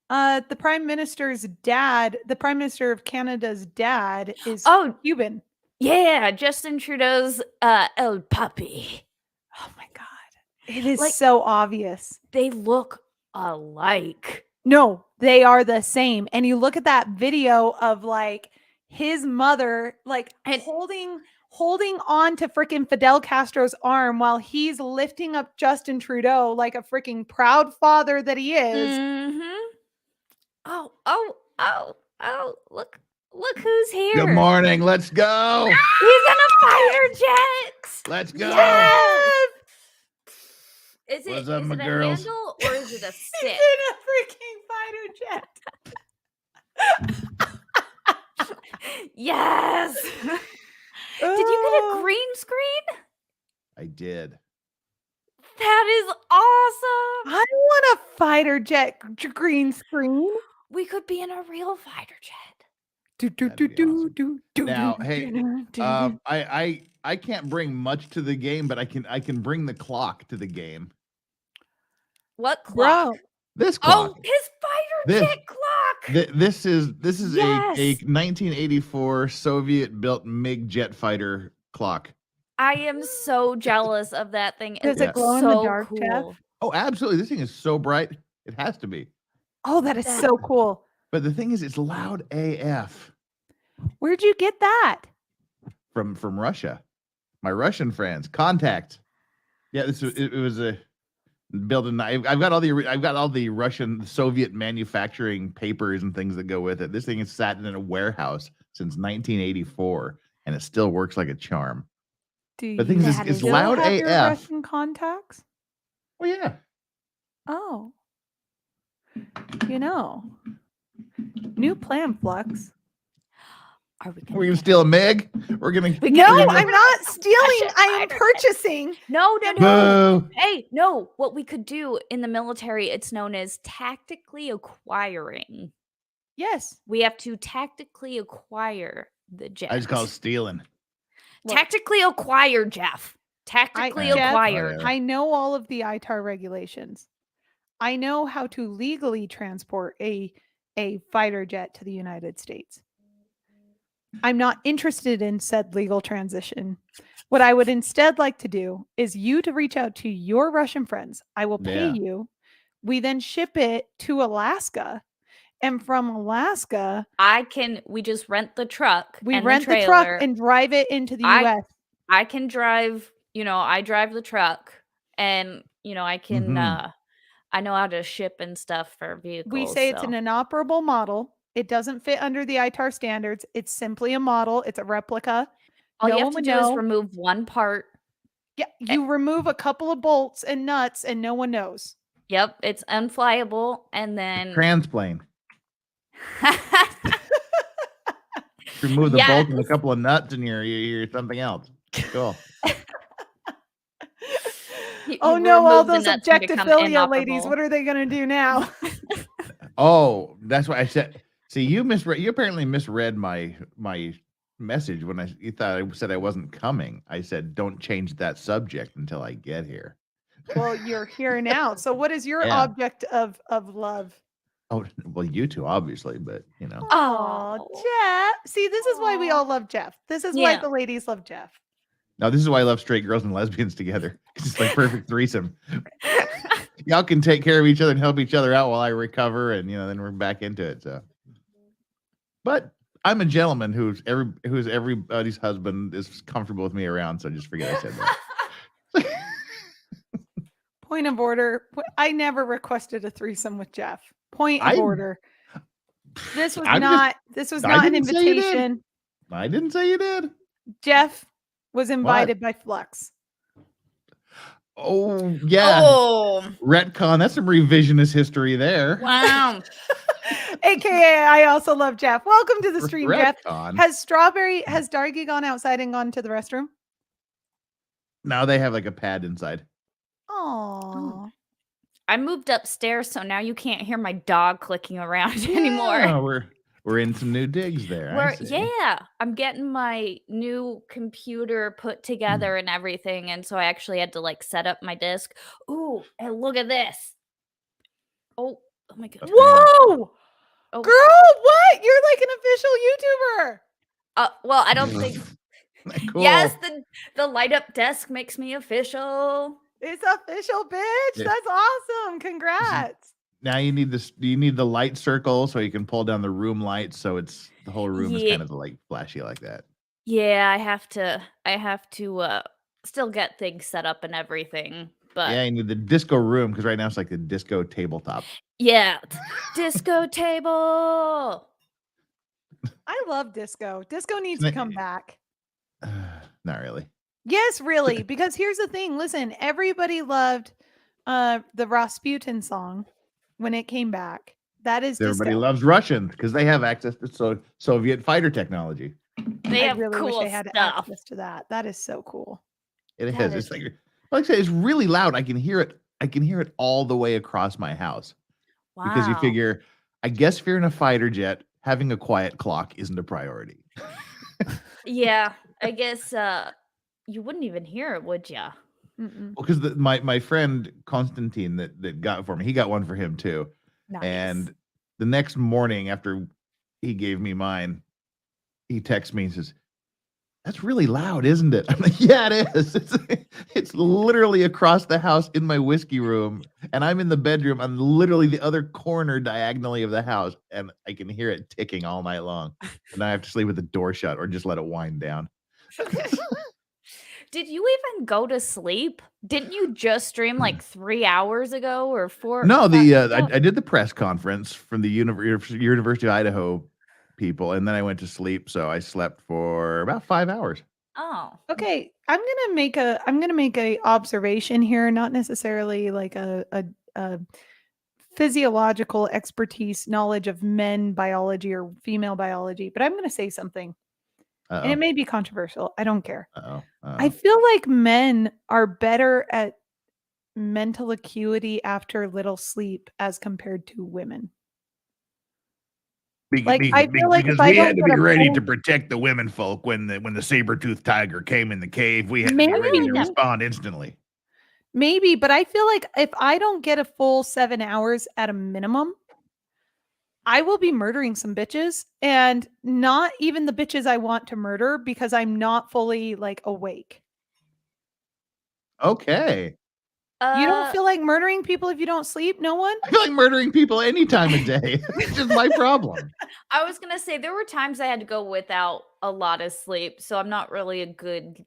The Prime Minister's dad, the Prime Minister of Canada's dad is Oh, Cuban. yeah, Justin Trudeau's El Papi. Oh my God. It is Like- so obvious. They look alike. No, they are the same. And you look at that video of like his mother like And- holding on to freaking Fidel Castro's arm while he's lifting up Justin Trudeau like a freaking proud father that he is. Mm-hmm. Oh, look who's here. Good morning. Let's go. He's in a fighter jet. Let's go. Yes! Is it, What's up, is my it a girls? handle or is it a He's stick? in a freaking fighter jet. Yes. Did you Oh. get a green screen? I did. That is awesome. I want a fighter jet green screen. We could be in a real fighter jet. Do, do, That'd do, be awesome. do, do, Now, do, hey, do, do, I can't bring much to the game, but I can bring the clock to the game. What clock? Bro, This Oh, clock. his fighter This- jet clock. This is Yes. a 1984 Soviet built MiG jet fighter clock. I am so jealous of that thing. Does it It's glow in the so dark, Jeff? cool. Oh, absolutely. This thing is so bright. It has to be. oh, that is so cool. But the thing is, it's loud AF Where'd you get that? from Russia. My Russian friends. Contact. Yeah, it was a building. I've got all the Russian Soviet manufacturing papers and things that go with it. This thing has sat in a warehouse since 1984, and it still works like a charm. Do The thing is, That it's is- loud have your AF. Russian contacts? Oh yeah. Oh. You know. New plan, Flux. Are we We're gonna steal a MiG. We're gonna. We No, We're gonna- I'm not stealing. Russian I am fighter jet. purchasing. No. Boo. Hey, no. What we could do in the military, it's known as tactically acquiring. Yes. We have to tactically acquire the jet. I just call it stealing. Look, Tactically acquire, Jeff. Tactically Jeff, acquired. whatever. I know all of the ITAR regulations. I know how to legally transport a fighter jet to the United States. I'm not interested in said legal transition. What I would instead like to do is you to reach out to your Russian friends. I will pay Yeah. you. We then ship it to Alaska. And from Alaska, We just rent the truck. we and rent the truck trailer. and drive it into the I- US. I can drive, I drive the truck and, I can, Mhm. I know how to ship and stuff for vehicles. We say it's so- an inoperable model. It doesn't fit under the ITAR standards. It's simply a model. It's a replica. All no you one have to would do know. is remove one part. Yeah, you remove a couple of bolts and nuts and no one knows. Yep, it's unflyable. And then Transplane. Remove the bolt and a Yes. couple of nuts, and you're something else. Cool. Oh you no, all remove the those nuts and become objectophilia ladies. inoperable. What are they going to do now? Oh, that's why I said. See, you misread. You apparently misread my message when you thought I said I wasn't coming. I said don't change that subject until I get here. Well, you're here now. So what is your Yeah. object of love? Oh, well, you two obviously, but Oh, Jeff. See, this is why we all love Jeff. This is why Yeah. the ladies love Jeff. Now this is why I love straight girls and lesbians together. It's like perfect threesome. Y'all can take care of each other and help each other out while I recover, and then we're back into it. So, but I'm a gentleman who's everybody's husband is comfortable with me around. So just forget I said that. Point of order. I never requested a threesome with Jeff. Point of I- order. This was I'm just- not. This was I not an didn't say you did. invitation. I didn't say you did. Jeff was invited by Flux. Oh yeah, Oh, retcon. That's some revisionist history there. wow. AKA, I also love Jeff. Welcome to the stream, Jeff. Retcon. Has Dargy gone outside and gone to the restroom? Now they have like a pad inside. Oh, I moved upstairs, so now you can't hear my dog clicking around anymore. Yeah, we're in some new digs there. I see. Yeah, I'm getting my new computer put together and everything, and so I actually had to set up my disk. Ooh, and look at this. Oh, Oh my goodness. Whoa! Oh. Girl, what? You're like an official YouTuber. Well, I don't think. Cool. Yes, the light up desk makes me official. It's official, bitch. Yeah. That's awesome. Congrats. Now you need this. You need the light circle so you can pull down the room lights, so it's the whole room is Yeah. kind of like flashy like that. Yeah, I have to still get things set up and everything. But Yeah, you need the disco room because right now it's like the disco tabletop. yeah, disco table. I love disco. Disco needs to come back. Not really. Yes, really. Because here's the thing. Listen, everybody loved the Rasputin song when it came back. That is Everybody disco. loves Russians because they have access to Soviet fighter technology. They I have really cool wish I had stuff. access to that. That is so cool. It That is. is- It's like I said, it's really loud. I can hear it. I can hear it all the way across my house Wow. because you figure, I guess if you're in a fighter jet, having a quiet clock isn't a priority. Yeah, I guess you wouldn't even hear it, would ya? Mm-mm. Well, because my friend Constantine that got it for me, he got one for him too. Nice. And the next morning after he gave me mine, he texts me and says, "That's really loud, isn't it?" I'm like, "Yeah, it is. It's literally across the house in my whiskey room, and I'm in the bedroom. I'm literally the other corner diagonally of the house, and I can hear it ticking all night long. And I have to sleep with the door shut or just let it wind down." Did you even go to sleep? Didn't you just stream like 3 hours ago or 4? No, Oh. I did the press conference from the University of Idaho people, and then I went to sleep. So I slept for about 5 hours. Oh. Okay, I'm gonna make a observation here, not necessarily like a physiological expertise knowledge of men biology or female biology, but I'm gonna say something, and it Uh-oh. may be controversial. I don't care. Uh-oh. I Uh-oh. feel like men are better at mental acuity after little sleep as compared to women. Like, I feel like if because I we don't had to get be a ready to full- protect the women folk when the saber-toothed tiger came in the cave. We had to be ready Maybe. to respond instantly. Maybe, but I feel like if I don't get a full 7 hours at a minimum, I will be murdering some bitches, and not even the bitches I want to murder because I'm not fully like awake. Okay. You don't feel like murdering people if you don't sleep? No one? I feel like murdering people any time of day. It's just my problem. I was gonna say there were times I had to go without a lot of sleep, so I'm not really a good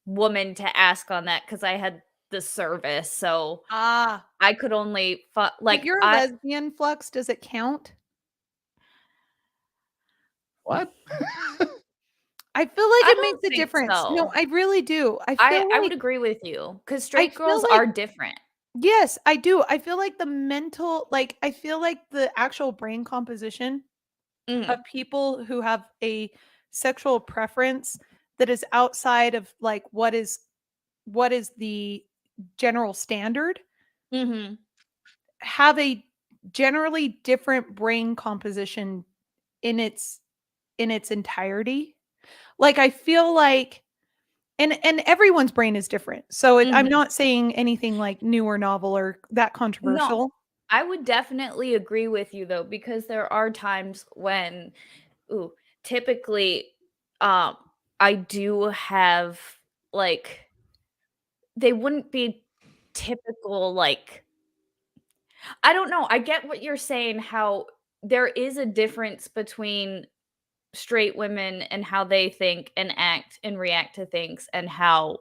woman to ask on that because I had the service, so Ah, I could only like like you're a lesbian, Flux. Does it count? What? I feel like I it don't makes a think difference. No, so. I really do. I feel I would like agree with you because straight feel girls like- are different. yes, I do. I feel like the mental, like I feel like the actual brain composition Mm. of people who have a sexual preference that is outside of like what is the general standard Mhm. have a generally different brain composition in its entirety. Like I feel like and everyone's brain is different. So I'm Mhm. not saying anything like new or novel or that controversial. No, I would definitely agree with you though, because there are times when, typically, I do have like they wouldn't be typical like I don't know. I get what you're saying. How there is a difference between straight women and how they think and act and react to things, and how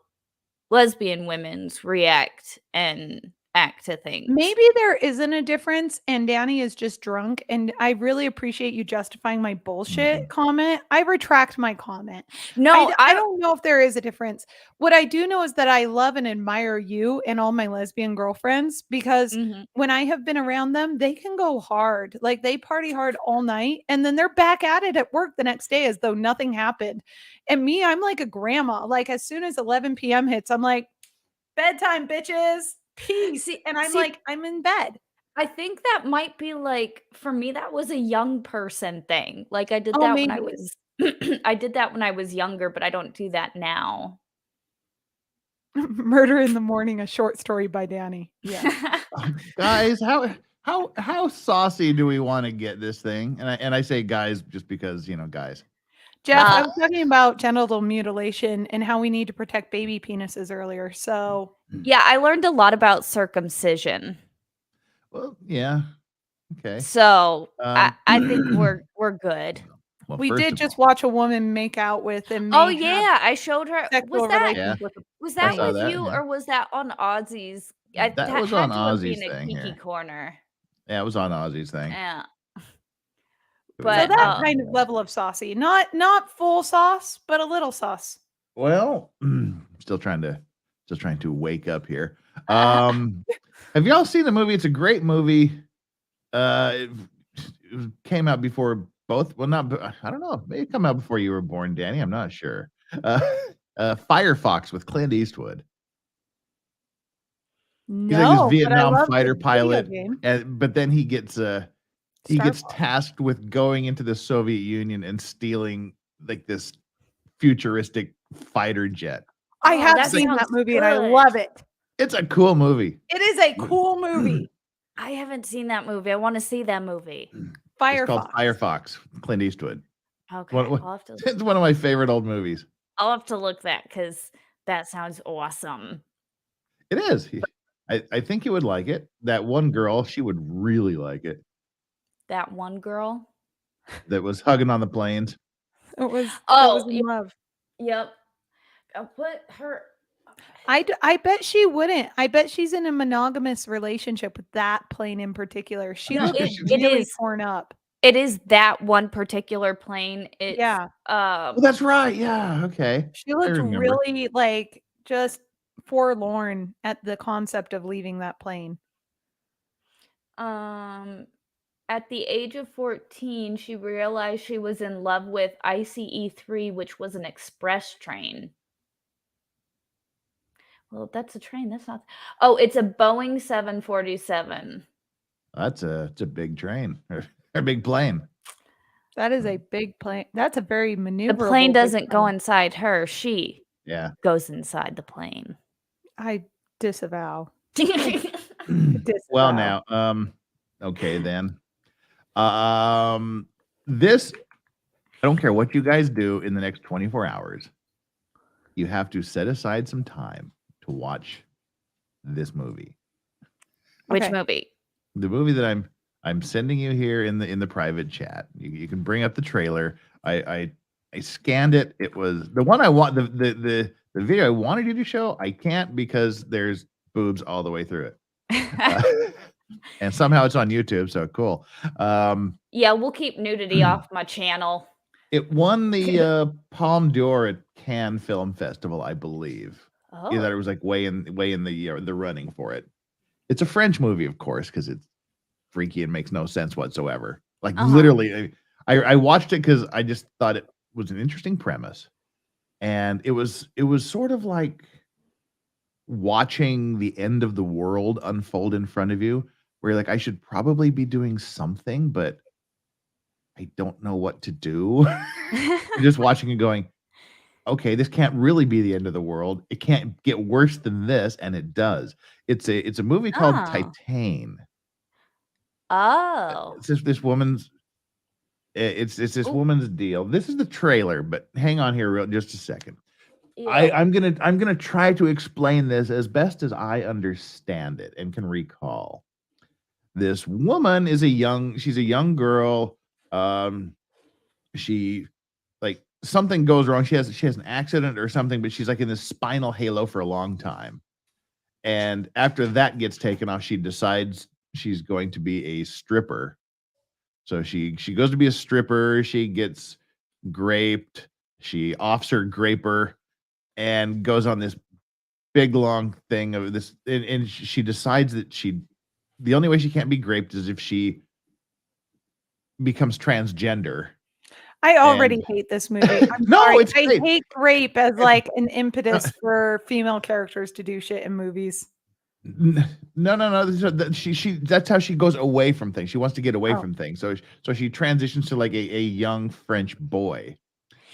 lesbian women's react and act to things. Maybe there isn't a difference and Danny is just drunk, and I really appreciate you justifying my bullshit comment. I retract my comment. No, I don't know if there is a difference. What I do know is that I love and admire you and all my lesbian girlfriends because Mhm. when I have been around them, they can go hard. Like they party hard all night and then they're back at it at work the next day as though nothing happened. And me, I'm like a grandma. Like as soon as 11 p.m. hits, I'm like, bedtime, bitches. Peace. And I'm like, I'm in bed. I think that might be like for me that was a young person thing. Like I did Oh, that when I maybe. was I did that when I was younger, but I don't do that now. Murder in the Morning, a short story by Danny. Yeah. Guys, how how saucy do we want to get this thing? And I say guys just because, guys. Jeff, I Uh, was talking about genital mutilation and how we need to protect baby penises earlier. So Yeah, I learned a lot about circumcision. Well, yeah. Okay. So I think Um, we're good. Well, we first did of just all, watch a woman make out with and Oh may have yeah, I showed her. sexual relations with a Was I that saw with that, you yeah. or was that on Ozzy's? That That was on had to have Ozzy's been a thing Kiki here. corner. Yeah, it was on Ozzy's thing. Yeah. It was But, so on that Ozzy's kind of thing. level of saucy. Not full sauce, but a little sauce. Well, still trying to wake up here. Have y'all seen the movie? It's a great movie. It came out before both. Well, I don't know. Maybe it came out before you were born, Danny. I'm not sure. Firefox with Clint Eastwood. He's like this No, but I Vietnam love fighter the video pilot, game. but then he gets Star Fox. tasked with going into the Soviet Union and stealing like this futuristic fighter jet. I Oh, have that seen that sounds movie and I good. love it. It's a cool movie. It is a cool movie. I haven't seen that movie. I want to see that movie. It's called Firefox. Firefox. Clint Eastwood. Okay, It's one of my favorite old movies. I'll have to look that because that sounds awesome. It is. I think you would like it. That one girl, she would really like it. That one girl. That was hugging on the planes. It was Oh, in love. Yep. I'll put her. I bet she wouldn't. I bet she's in a monogamous relationship with that plane in particular. She No, looks it really is. torn up. It is that one particular plane. It's Yeah. Oh, that's right. Yeah. Okay. She I looked remember. really like just forlorn at the concept of leaving that plane. At the age of 14, she realized she was in love with ICE-3, which was an express train. Well, that's a train. That's not. Oh, it's a Boeing 747. It's a big train or a big plane. That is a big plane. That's a very The maneuverable. plane big doesn't go plane. inside her. She goes inside the plane. I disavow. Well, now, okay then. This, I don't care what you guys do in the next 24 hours. You have to set aside some time to watch this movie. Which Okay. movie? The movie that I'm sending you here in the private chat. You can bring up the trailer. I scanned it. It was the one I want. The video I wanted you to show. I can't because there's boobs all the way through it. And somehow it's on YouTube, so cool. Yeah, we'll keep nudity off my channel. It won the Palme d'Or at Cannes Film Festival, I believe. Oh. Either it was like way in the running for it. It's a French movie, of course, because it's freaky and makes no sense whatsoever. Like literally, I watched it because I just thought it was an interesting premise, and it was sort of like watching the end of the world unfold in front of you, where you're like, I should probably be doing something, but I don't know what to do. You're just watching and going, okay, this can't really be the end of the world. It can't get worse than this, and it does. It's a movie called Titane. Oh. It's this woman's. It's this woman's deal. This is the trailer, but hang on here, just a second. Yeah. I'm gonna try to explain this as best as I understand it and can recall. This woman is she's a young girl. She like something goes wrong. She has an accident or something, but she's like in this spinal halo for a long time. And after that gets taken off, she decides she's going to be a stripper. So she goes to be a stripper. She gets graped. She offs her graper and goes on this big long thing of this. And she decides that the only way she can't be graped is if she becomes transgender. I already hate this movie. I'm No, sorry. it's I great. hate rape as like an impetus for female characters to do shit in movies. No. She that's how she goes away from things. She wants to get away from things. So she transitions to like a young French boy.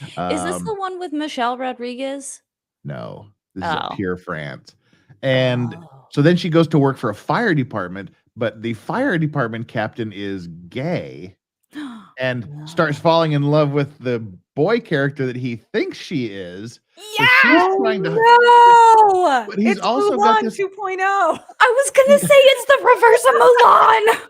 Is this the one with Michelle Rodriguez? No, this is a pure France. And so then she goes to work for a fire department, but the fire department captain is gay and starts falling in love with the boy character that he thinks she is. So she's trying to. No, But he's it's also Mulan got this. 2.0. I was gonna say it's the reverse of Mulan.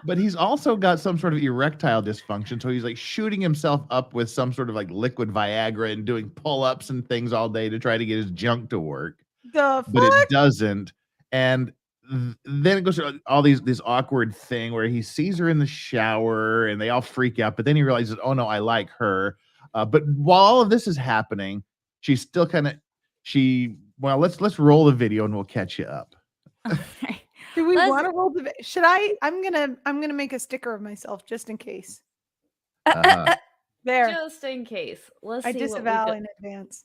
But he's also got some sort of erectile dysfunction, so he's like shooting himself up with some sort of like liquid Viagra and doing pull-ups and things all day to try to get his junk to work. The But fuck? it doesn't. And then it goes through all this awkward thing where he sees her in the shower and they all freak out, but then he realizes, oh no, I like her. But while all of this is happening, she's still kind of let's roll the video and we'll catch you up. Okay. Do we Let's- want to roll the? Should I? I'm gonna make a sticker of myself just in case. There, Just in case. Let's I see what we disavow got. in advance.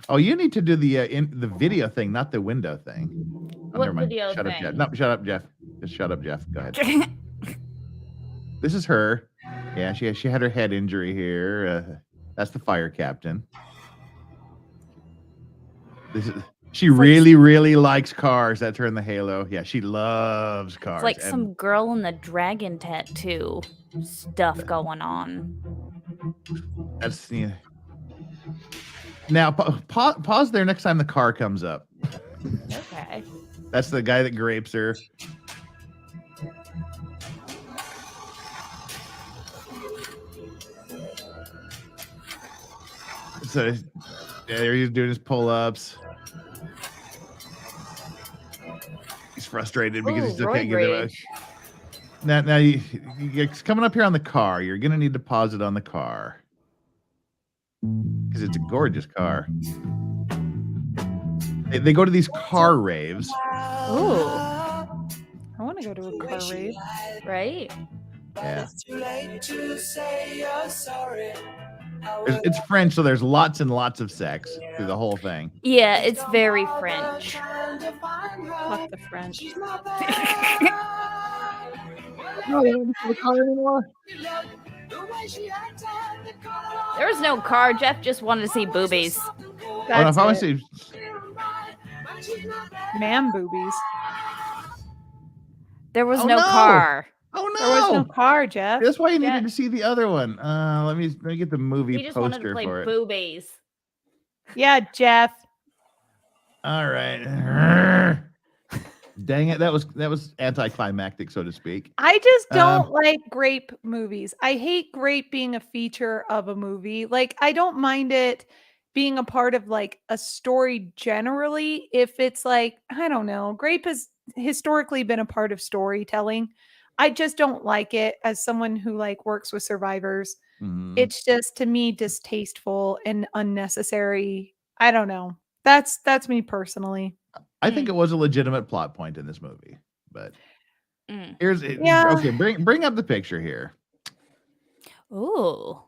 Oh, you need to do the video thing, not the window thing. Oh, What never mind. video Shut up, thing? Jeff. No, shut up, Jeff. Just shut up, Jeff. Go ahead. This is her. Yeah, she had her head injury here. That's the fire captain. She really likes cars. That's her in the halo. Yeah, she loves cars. It's like and some girl in the dragon tattoo stuff going on. that's Now pause there next time the car comes up. Okay. That's the guy that grapes her. So there he's doing his pull-ups. He's frustrated because he Ooh, still can't roid get it. rage. Now it's coming up here on the car. You're gonna need to pause it on the car because it's a gorgeous car. They go to these car raves. Ooh, I want to go to a car rave. right? Yeah. It's French, so there's lots and lots of sex through the whole thing. Yeah, it's very French. Fuck the French. There was no car. Jeff just wanted to see boobies. Oh, no, That's if I want it. to see, Man boobies. There was Oh, no no. car. oh There was no no, car, Jeff. that's why you Yeah. needed to see the other one. Let me get the movie He just wanted to poster play for it. boobies. Yeah, Jeff. All right. Dang it, that was anticlimactic, so to speak. I just don't like grape movies. I hate grape being a feature of a movie. Like, I don't mind it being a part of like a story generally. If it's like, I don't know, grape has historically been a part of storytelling. I just don't like it as someone who like works with survivors. Mhm. It's just to me distasteful and unnecessary. I don't know. That's me personally. I think it was a legitimate plot point in this movie, but Mm. here's it. Yeah. Okay, bring up the picture here. Ooh.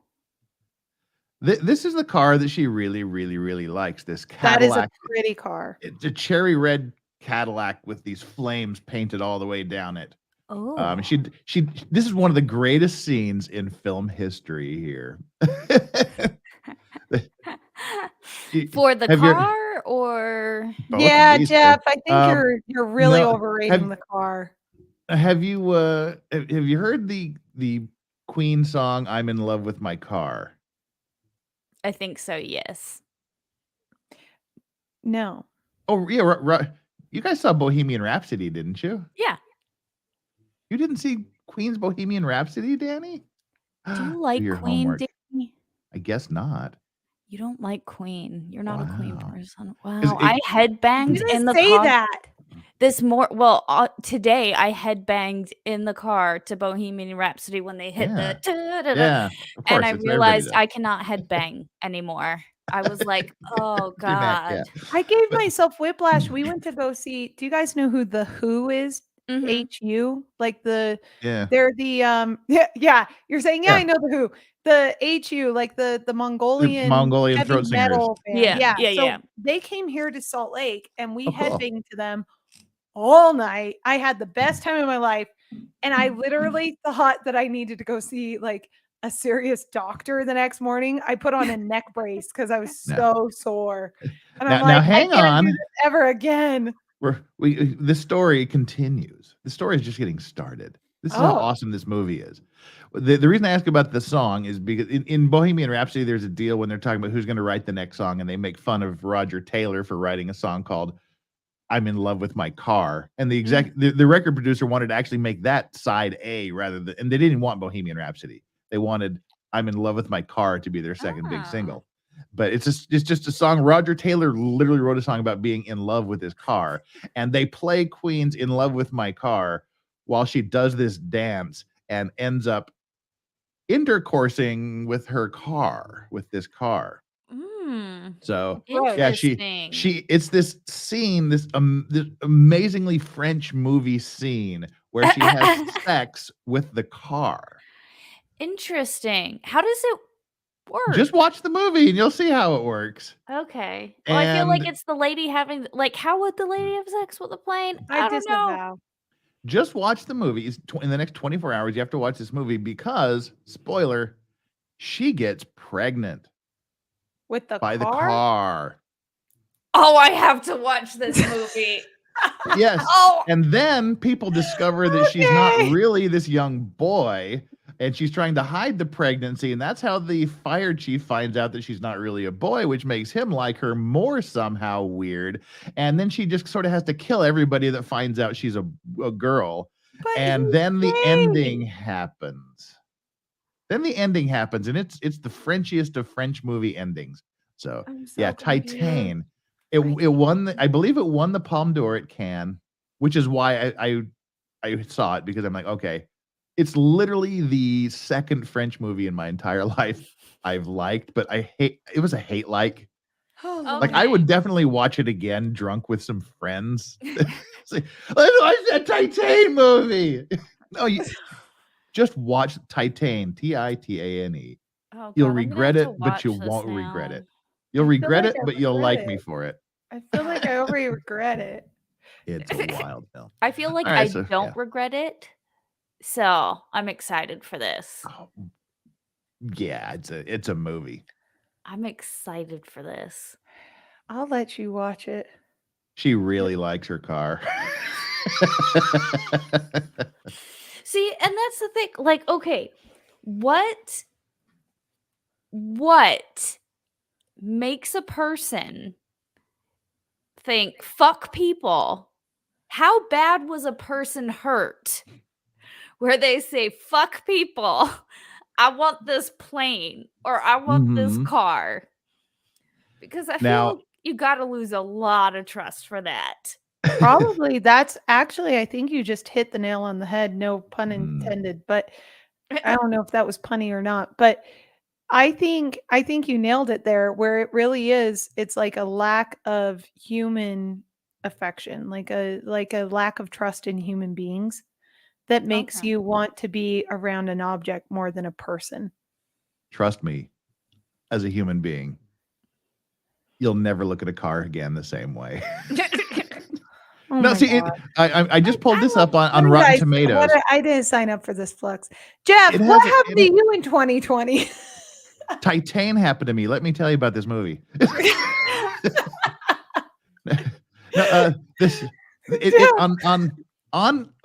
This is the car that she really likes. This That is a Cadillac. pretty car. It's a cherry red Cadillac with these flames painted all the way down it. Oh. She this is one of the greatest scenes in film history here. For the have you- car or Both of Yeah, these Jeff, two. I think you're really no, overrating the car. Have you heard the Queen song "I'm in Love with My Car"? I think so, yes. No. Oh yeah, right. You guys saw Bohemian Rhapsody, didn't you? Yeah. You didn't see Queen's Bohemian Rhapsody, Danny? Do you like your Queen, homework. Danny? I guess not. You don't like Queen. You're not a Queen Wow. person. 'Cause Wow. I You headbanged didn't in the say car that. today I headbanged in the car to Bohemian Rhapsody when they hit Yeah. the da-da-da, Yeah, of course. and I it's everybody realized does. I cannot headbang anymore. I was like, oh Your neck, God. I gave But- myself whiplash. We went to go see. Do you guys know who the Who is? Mhm. HU? Like they're Yeah. the yeah. You're saying, yeah, Yeah. I know the Who. The HU, like the Mongolian Mongolian heavy throat singers. metal band. Yeah, Yeah. yeah. They came here to Salt Lake and we Oh, cool. headbanged to them all night. I had the best time of my life. And I literally thought that I needed to go see like a serious doctor the next morning. I put on a neck brace because I was No. so sore. And Now- I'm now like, hang I can't on. do this ever again. The story continues. The story is just getting started. This is how Oh. awesome this movie is. The reason I ask about the song is because in Bohemian Rhapsody, there's a deal when they're talking about who's going to write the next song, and they make fun of Roger Taylor for writing a song called "I'm in Love with My Car," and the record producer wanted to actually make that side A and they didn't want Bohemian Rhapsody. They wanted "I'm in Love with My Car" to be their second big single. But it's just a song. Roger Taylor literally wrote a song about being in love with his car, and they play Queen's "In Love with My Car" while she does this dance and ends up intercoursing with this car. So yeah, she it's this scene, this amazingly French movie scene where she has sex with the car. Interesting. How does it work? Just watch the movie and you'll see how it works. Okay. Well, I feel like And- it's the lady having how would the lady have sex with the plane? I don't know. disavow. Just watch the movie. In the next 24 hours, you have to watch this movie because, spoiler, she gets pregnant With the by the car? car. Oh, I have to watch this movie. Yes. Oh. And then people discover that she's not really this young boy, and she's trying to hide the pregnancy. And that's how the fire chief finds out that she's not really a boy, which makes him like her more somehow weird. And then she just sort of has to kill everybody that finds out she's a girl. But And then the ending happens. And it's the Frenchiest of French movie endings. So, I'm so yeah, confused. Titane. It won. I believe it won the Palme d'Or at Cannes, which is why I saw it, because I'm like, okay, it's literally the second French movie in my entire life I've liked, but it was a hate like. Like I would definitely watch it again, drunk with some friends. It's like, let's watch that Titane movie. No, just watch Titane, Titane. Oh, You'll God, I'm gonna regret have it, to but you watch this won't regret now. it. You'll I feel regret like it, I but you'll regret like me it. for it. I feel like I already regret it. It's a wild film. I feel like All right, I so, don't yeah. regret it. So I'm excited for this. Oh, yeah, it's a movie. I'm excited for this. I'll let you watch it. She really likes her car. See, and that's the thing. Like, okay, what makes a person think fuck people? How bad was a person hurt where they say fuck people? I want this plane or I want this car. Because I Now- feel like you got to lose a lot of trust for that. Probably that's actually, I think you just hit the nail on the head. No pun intended, but I don't know if that was punny or not. But I think you nailed it there, where it really is. It's like a lack of human affection, like a lack of trust in human beings that makes Okay. you want to be around an object more than a person. Trust me, as a human being, you'll never look at a car again the same way. Oh No, my see, God. I just pulled this up on What did Rotten I- Tomatoes. what I didn't sign up for this Flux. Jeff, It what has a- happened to you in 2020? Titane happened to me. Let me tell you about this movie.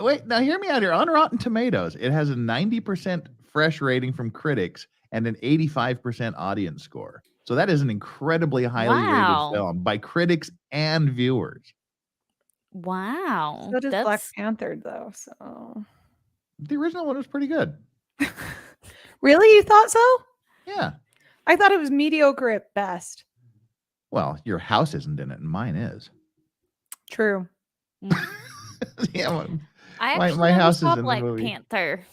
Wait, now hear me out here. On Rotten Tomatoes, it has a 90% fresh rating from critics and an 85% audience score. So that is an incredibly highly Wow. rated film by critics and viewers. Wow. So does Black That's Panther, though. So The original one was pretty good. really, you thought so? Yeah. I thought it was mediocre at best. Well, your house isn't in it, and mine is. True. Yeah. Well, I My- actually my never house saw is in the Black movie. Panther.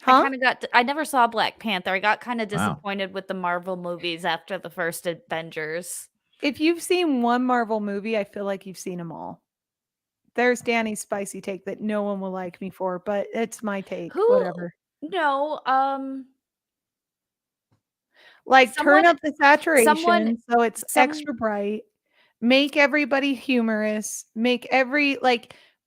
Huh? I never saw Black Panther. I got kind of Wow. disappointed with the Marvel movies after the first Avengers. If you've seen one Marvel movie, I feel like you've seen them all. There's Danny's spicy take that no one will like me for, but it's my take. Who- Whatever. No, Like turn Someone- up the saturation someone- so it's some- extra bright. Make everybody humorous. Make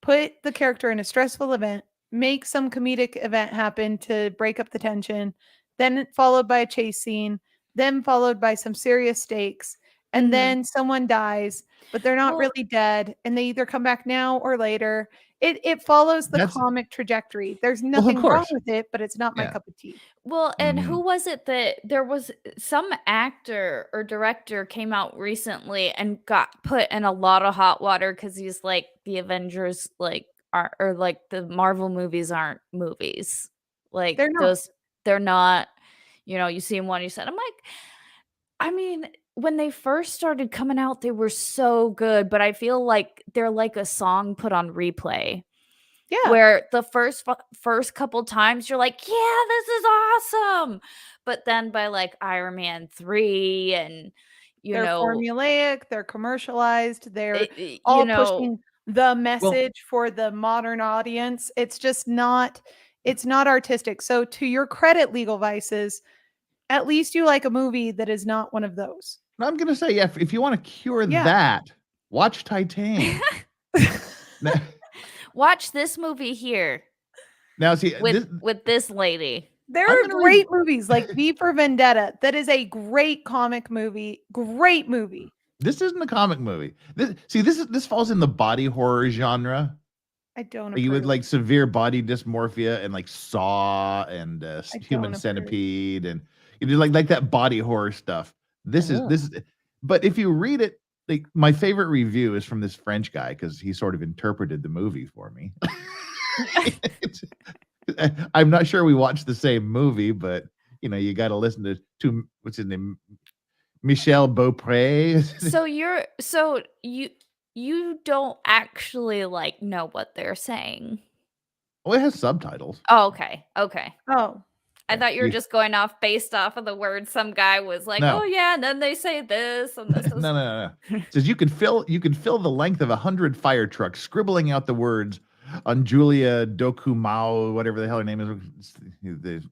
put the character in a stressful event. Make some comedic event happen to break up the tension. Then followed by a chase scene. Then followed by some serious stakes. and Mhm. then someone dies, but they're not Well- really dead, and they either come back now or later. It follows the That's- comic trajectory. There's of nothing wrong course. with it, but it's not my Yeah. cup of tea. Well, and Mhm. who was it that there was some actor or director came out recently and got put in a lot of hot water because he's like the Avengers like are or like the Marvel movies aren't movies. Like They're not. they're not, you see one, you said, I'm like, I mean, when they first started coming out, they were so good, but I feel like they're like a song put on replay. Yeah. Where the first couple times you're like, "Yeah, this is awesome." But then by like Iron Man 3 and They're formulaic, they're commercialized, they're you all know, pushing the message for the modern audience. It's just not artistic. So to your credit, Legal Vices, at least you like a movie that is not one of those. I'm gonna say, yeah, if you want to cure Yeah. that, watch Titane. now, watch this movie here now, see, with this lady. There I'm are gonna great movies like V for Vendetta. That is a great comic movie. Great movie. this isn't a comic movie. This falls in the body horror genre. I don't You would approve. like severe body dysmorphia and like Saw and Human approve. Centipede, and you do like that body horror stuff. This is, but if you read it, like my favorite review is from this French guy because he sort of interpreted the movie for me. I'm not sure we watched the same movie, but you got to listen to what's his name, Michel Beaupré. So you don't actually like know what they're saying. Oh, it has subtitles. Oh, okay. Okay. Oh, I thought you were You- just going off based off of the words. Some guy was like, No. "Oh yeah," and then they say this and this. No. It says you could fill the length of 100 fire trucks scribbling out the words on Julia Dokumao, whatever the hell her name is,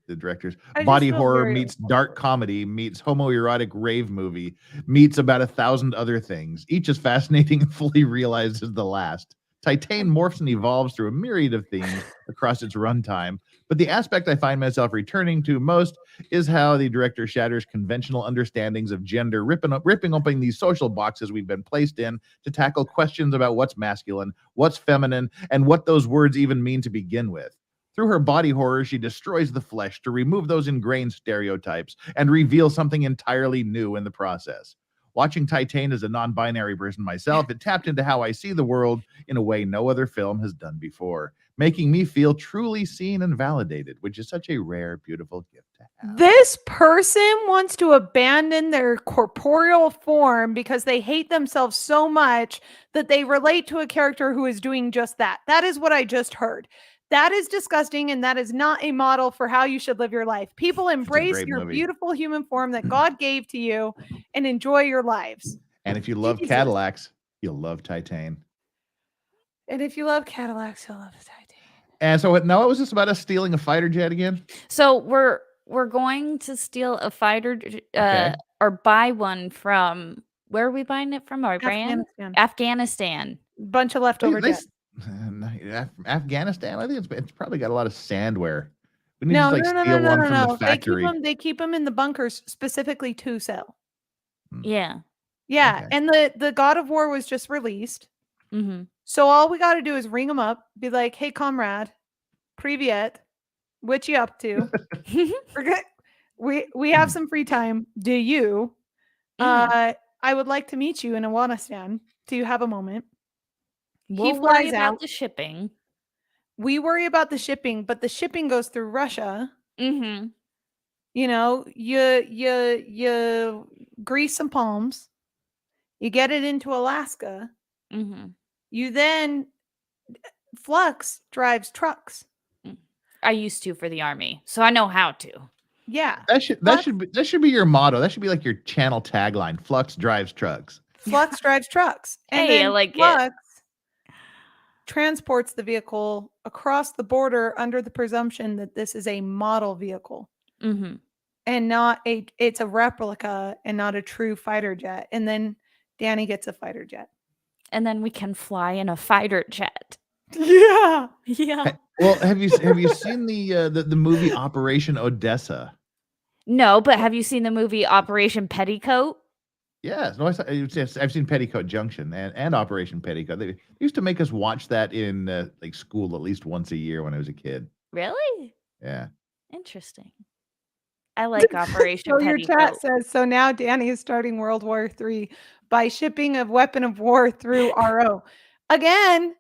the director's I just body feel horror very meets dark comedy meets homoerotic rave movie meets about 1,000 other things. Each as fascinating and fully realized as the last. Titane morphs and evolves through a myriad of themes across its runtime, but the aspect I find myself returning to most is how the director shatters conventional understandings of gender, ripping open these social boxes we've been placed in to tackle questions about what's masculine, what's feminine, and what those words even mean to begin with. Through her body horror, she destroys the flesh to remove those ingrained stereotypes and reveal something entirely new in the process. Watching Titane as a non-binary person myself, it tapped into how I see the world in a way no other film has done before, making me feel truly seen and validated, which is such a rare, beautiful gift to have. this person wants to abandon their corporeal form because they hate themselves so much that they relate to a character who is doing just that. That is what I just heard. That is disgusting, and that is not a model for how you should live your life. People embrace great your movie. beautiful human form that God gave to you and enjoy your lives. And if you love Jesus. Cadillacs, you'll love Titane. And if you love Cadillacs, you'll love the Titane. And so now what was this about us stealing a fighter jet again? So we're going to steal a fighter or buy one from where are we buying it from? Our brand? Afghanistan. Bunch of leftover jets. Afghanistan, I think it's probably got a lot of sandware. We need No, to steal one from the They factory. keep them in the bunkers specifically to sell. Yeah. Yeah, Okay. and the God of War was just released. Mm-hmm. So all we got to do is ring them up, be like, "Hey, comrade, Privyet, what you up to? We have some free time. Do you? I would like to meet you in Afghanistan. Do you have a moment?" We'll flies worry about out. the shipping. We worry about the shipping, but the shipping goes through Russia. Mm-hmm. You grease some palms. You get it into Alaska. Mm-hmm. You then Flux drives trucks. I used to for the army, so I know how to. Yeah. That should be your motto. That should be like your channel tagline. Flux drives trucks. Flux drives trucks. And Hey, I then like it. Flux transports the vehicle across the border under the presumption that this is a model vehicle Mm-hmm. and it's a replica and not a true fighter jet. And then Danny gets a fighter jet. And then we can fly in a fighter jet. Yeah. Yeah. Well, have you seen the movie Operation Odessa? No, but have you seen the movie Operation Petticoat? Yes, no, I've seen Petticoat Junction and Operation Petticoat. They used to make us watch that in like school at least once a year when I was a kid. Really? Yeah. Interesting. I like Operation So your chat Petticoat. says, so now Danny is starting World War III by shipping a weapon of war through RO. Again,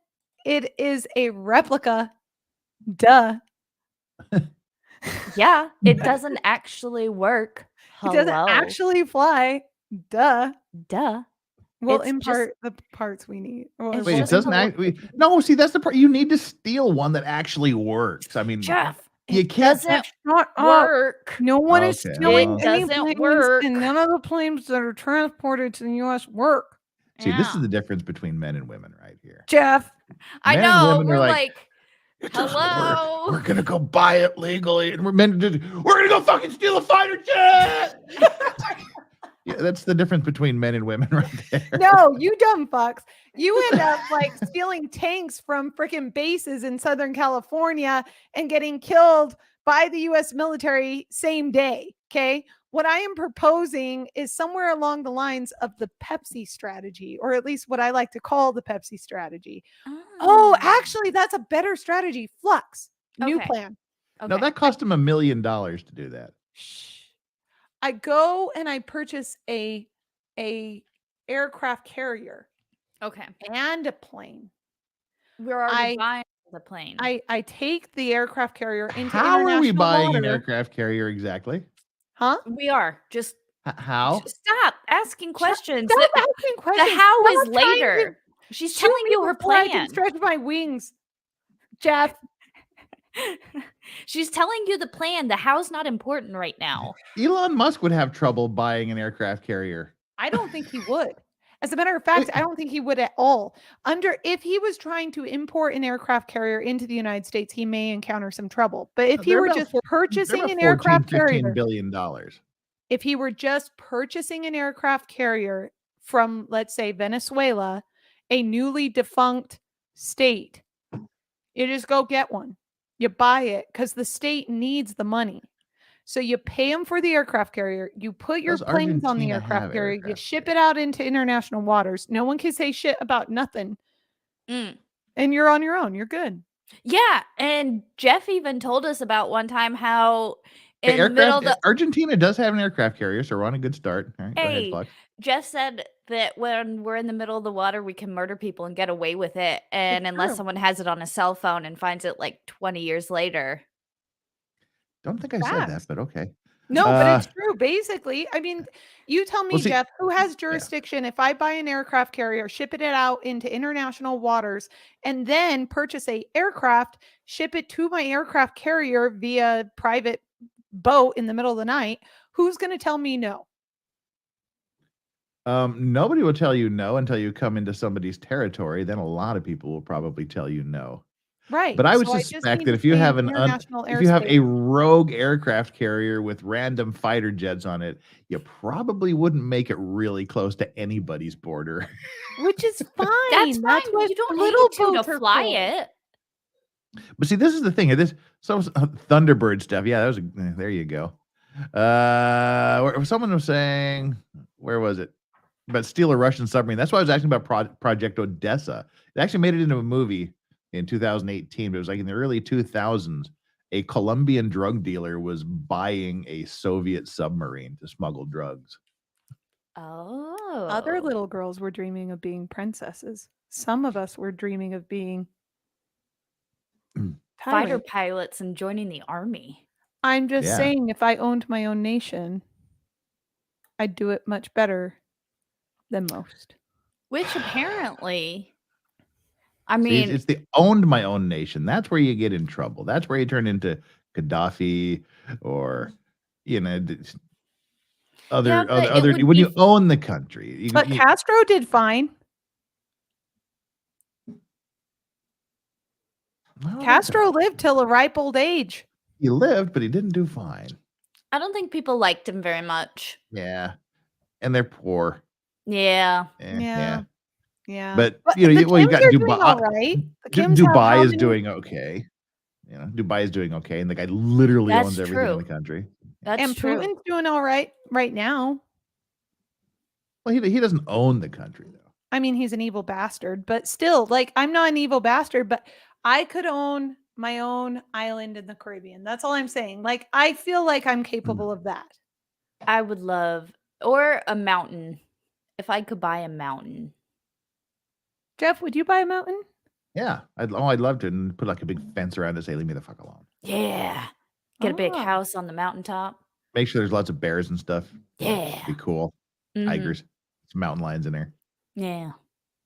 it is a replica. Duh. Yeah, it doesn't actually work. It doesn't Hello. actually fly. Duh. Duh. We'll It's just- impart the parts we need. Or It's Wait, we'll it just doesn't a actually. No, see, that's the part. You need to steal one that actually works. I mean, Jeff, you it can't. doesn't Shut up. work. No one is Okay, stealing well- any It doesn't planes, work. and none of the planes that are transported to the U.S. work. See, this is Yeah. the difference between men and women right here. Jeff, I Men and know. women are We're like, like, It doesn't work. hello. We're gonna go buy it legally, and we're gonna go fucking steal a fighter jet. Yeah, that's the difference between men and women right there. no, you dumb fucks. You end up like stealing tanks from freaking bases in Southern California and getting killed by the U.S. military same day. Okay. What I am proposing is somewhere along the lines of the Pepsi strategy, or at least what I like to call the Pepsi strategy. Oh, actually, that's a better strategy. Flux. New Okay. plan. Okay. No, that cost him $1 million to do that. Shh. I go and I purchase a aircraft carrier Okay. and a plane. We're already I- buying the plane. I take the aircraft carrier into How are we international buying an water. aircraft carrier exactly? Huh? We are just How? stop asking questions. Stop The, asking the questions. how Stop is trying to later. She's shoot telling me you her before I can plan. stretch my wings, Jeff. She's telling you the plan. The how's not important right now. Elon Musk would have trouble buying an aircraft carrier. I don't think he would. As a matter of fact, I don't think he would at all. If he was trying to import an aircraft carrier into the United States, he may encounter some trouble. But if he They're were about just They're purchasing about an aircraft $14, $15 carrier, billion. if he were just purchasing an aircraft carrier from, let's say, Venezuela, a newly defunct state, you just go get one. You buy it because the state needs the money. So you pay them for the aircraft carrier. You put your Does planes on the Argentina aircraft have carrier. You aircraft ship it out into international waters. No one can say shit about nothing. Mm. And you're on your own. You're good. Yeah, and Jeff even told us about one time how Okay, in the middle of the Argentina does have an aircraft carrier, so we're on a good start. All right, go ahead, Hey, Flux. Jeff said that when we're in the middle of the water, we can murder people and get away with it. And unless true. someone has it on a cell phone and finds it like 20 years later. Don't think I said that, Facts. but okay. No, but it's true. Basically, I mean, you tell me, Well, see- Jeff, who has jurisdiction if I buy an aircraft carrier, ship it out into international waters, and then purchase a aircraft, ship it to my aircraft carrier via private boat in the middle of the night? Who's going to tell me no? Nobody will tell you no until you come into somebody's territory. Then a lot of people will probably tell you no. Right. But I would So just suspect need that to if you stay have in if international you have a airspace. rogue aircraft carrier with random fighter jets on it, you probably wouldn't make it really close to anybody's border. Which is fine. That's fine. what You don't little need to boats are fly for. it. But see, this is the thing. Some Thunderbird stuff. Yeah, that was there. You go. Someone was saying, where was it? About steal a Russian submarine. That's why I was asking about Project Odessa. It actually made it into a movie in 2018. But it was like in the early 2000s. A Colombian drug dealer was buying a Soviet submarine to smuggle drugs. Oh. Other little girls were dreaming of being princesses. Some of us were dreaming of being fighter tyrants. pilots and joining the army. I'm just Yeah. saying, if I owned my own nation, I'd do it much better than most. Which apparently, I See, mean, it's the owned my own nation. That's where you get in trouble. That's where you turn into Gaddafi or other but it other would when be you own the country. But Castro did fine. Well, Castro lived till a ripe old age. he lived, but he didn't do fine. I don't think people liked him very much. Yeah, and they're poor. Yeah. Yeah. Yeah. But the you Kims got are doing Dubai. all right. The Kims have Dubai how is many- doing okay. Dubai is doing okay, and the guy literally That's owns everything in true. the country. That's and true. Putin's doing all right now. Well, he doesn't own the country though. I mean, he's an evil bastard, but still, like, I'm not an evil bastard, but I could own my own island in the Caribbean. That's all I'm saying. Like, I feel like I'm capable of that. I would love, or a mountain. If I could buy a mountain. Jeff, would you buy a mountain? Yeah, I'd love to, and put like a big fence around it, say leave me the fuck alone. Yeah. Get a big Oh. house on the mountaintop. Make sure there's lots of bears and stuff. Yeah. Be cool. Mhm. Tigers, some mountain lions in there. Yeah.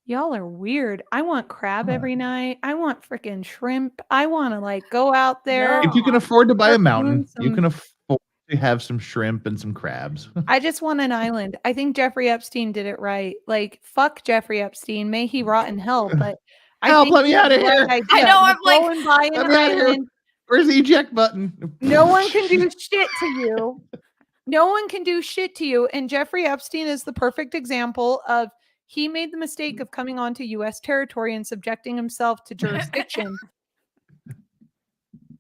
Y'all are weird. I want crab Huh. every night. I want freaking shrimp. I want to like go out there. If you can afford to buy a Start mountain, doing you some- can afford to have some shrimp and some crabs. I just want an island. I think Jeffrey Epstein did it right. Like, fuck Jeffrey Epstein. May he rot in hell. But I Help, think let me he had outta the right here. idea. I know, I'm Go like, and buy let an me outta here. island. Where's the eject button? No one can do shit to you. No one can do shit to you. And Jeffrey Epstein is the perfect example of he made the mistake of coming onto U.S. territory and subjecting himself to jurisdiction.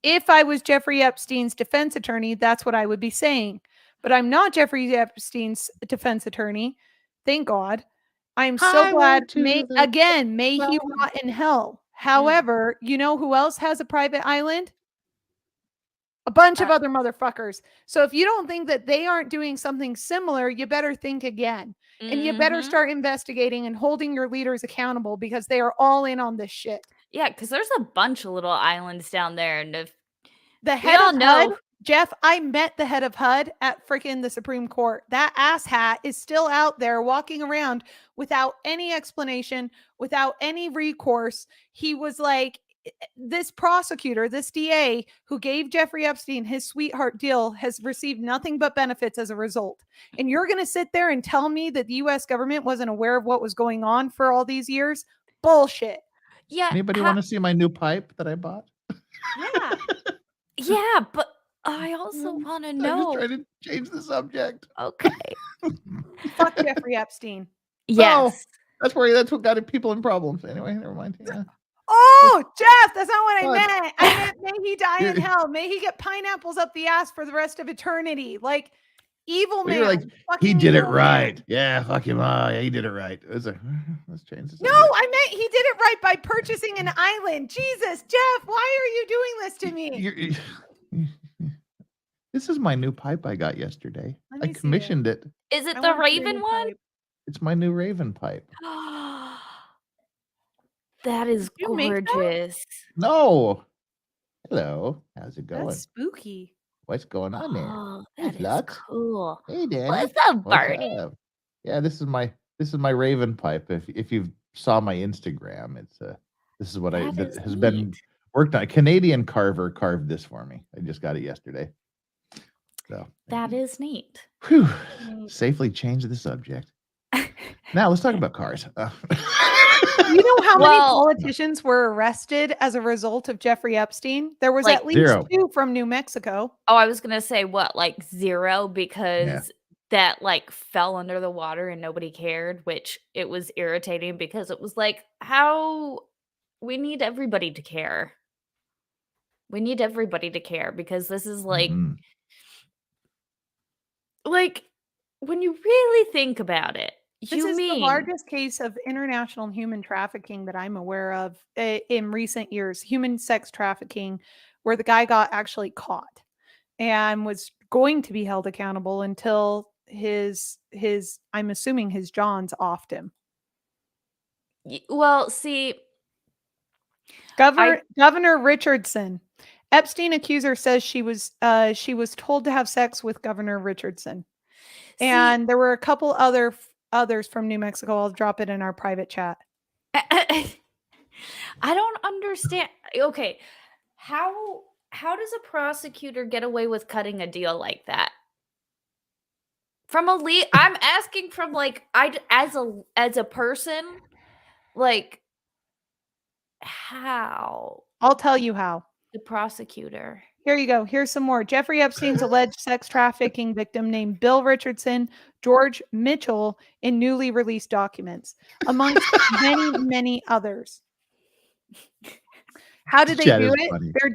If I was Jeffrey Epstein's defense attorney, that's what I would be saying. But I'm not Jeffrey Epstein's defense attorney. Thank God. I'm so Highway glad. to May he well- rot in hell. However, you know who else has a private island? A bunch of other motherfuckers. So if you don't think that they aren't doing something similar, you better think again. And you better Mhm. start investigating and holding your leaders accountable because they are all in on this shit. Yeah, because there's a bunch of little islands down there, and if The we head all of know, HUD, Jeff, I met the head of HUD at freaking the Supreme Court. That asshat is still out there walking around without any explanation, without any recourse. He was like, this prosecutor, this DA who gave Jeffrey Epstein his sweetheart deal has received nothing but benefits as a result. And you're going to sit there and tell me that the US government wasn't aware of what was going on for all these years? Bullshit. yeah, Anybody want to see my new pipe that I bought? Yeah. yeah, but I also want to I'm just know. trying to change the subject. Okay. Fuck Jeffrey Epstein. Yes. That's what got people in problems. Anyway, never mind. Yeah. Oh, Jeff, that's not what I What? meant. I meant may he die in You're- hell. May he get pineapples up the ass for the rest of eternity. Like, evil Well, man. you're like, he fucking did it evil man. right. Yeah, fuck him. Oh, yeah, he did it right. It was like, let's change this. No, I meant he did it right by purchasing an island. Jesus, Jeff, why are you doing this to me? This is my new pipe I got yesterday. Let I me see it. commissioned it. Is it I the want your Raven new one? pipe. It's my new Raven pipe. That is Did you make that? gorgeous. No. Hello. How's it going? That's spooky. What's going on there? Oh, Hey, that is Flux. cool. Hey, Danny. What's up, What's Barney? up? Yeah, this is my Raven pipe. If you saw my Instagram, this is what That is has been neat. worked on. A Canadian carver carved this for me. I just got it yesterday. So That is neat. whew, safely change the subject. Now let's talk about cars. You know how many Well- politicians were arrested as a result of Jeffrey Epstein? There was Like at least 0. 2 from New Mexico. Oh, I was gonna say what, like 0, because that like fell under the water and nobody cared, which it was irritating because it was like, how we need everybody to care. We need everybody to care because this is like Mhm. like when you really think about it, This you is the mean largest case of international human trafficking that I'm aware of in recent years. Human sex trafficking, where the guy got actually caught and was going to be held accountable until his I'm assuming his Johns offed him. well, see, Governor Richardson. Epstein accuser says she was told to have sex with Governor Richardson. see, And there were a couple others from New Mexico. I'll drop it in our private chat. I don't understand. Okay, how does a prosecutor get away with cutting a deal like that? From a I'm asking from like as a person, like how I'll tell you how. the prosecutor. Here you go. Here's some more. Jeffrey Epstein's alleged sex trafficking victim named Bill Richardson, George Mitchell in newly released documents, amongst many, many others. How did they Chat do is it? funny. They're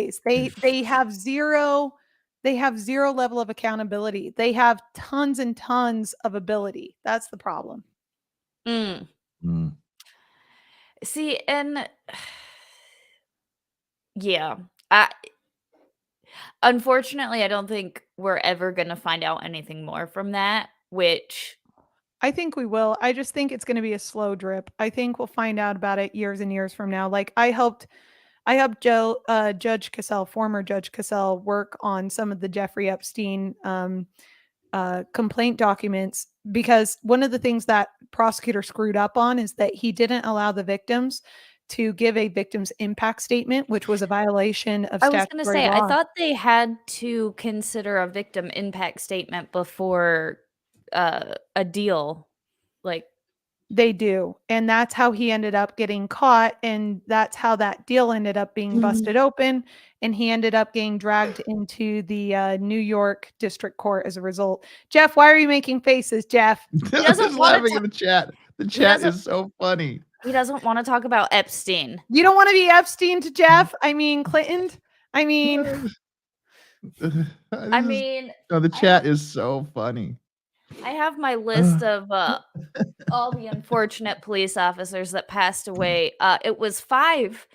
DAs. They have zero They have zero level of accountability. They have tons and tons of ability. That's the problem. Mm. Mm. See, and yeah, I unfortunately, I don't think we're ever gonna find out anything more from that, which I think we will. I just think it's going to be a slow drip. I think we'll find out about it years and years from now. Like I helped Judge Cassell, former Judge Cassell, work on some of the Jeffrey Epstein complaint documents, because one of the things that prosecutor screwed up on is that he didn't allow the victims to give a victim's impact statement, which was a violation of I was gonna statutory say, I law. thought they had to consider a victim impact statement before a deal. Like, They do. And that's how he ended up getting caught. And that's how that deal ended up being busted open. And he ended up getting dragged into the New York District Court as a result. Jeff, why are you making faces, Jeff? I'm doesn't just wanna laughing ta- in the chat. The chat doesn't- is so funny. he doesn't want to talk about Epstein. You don't want to be Epstein to Jeff? I mean, Clinton? I mean, I mean, no, the chat is so funny. I have my list of all the unfortunate police officers that passed away. It was 5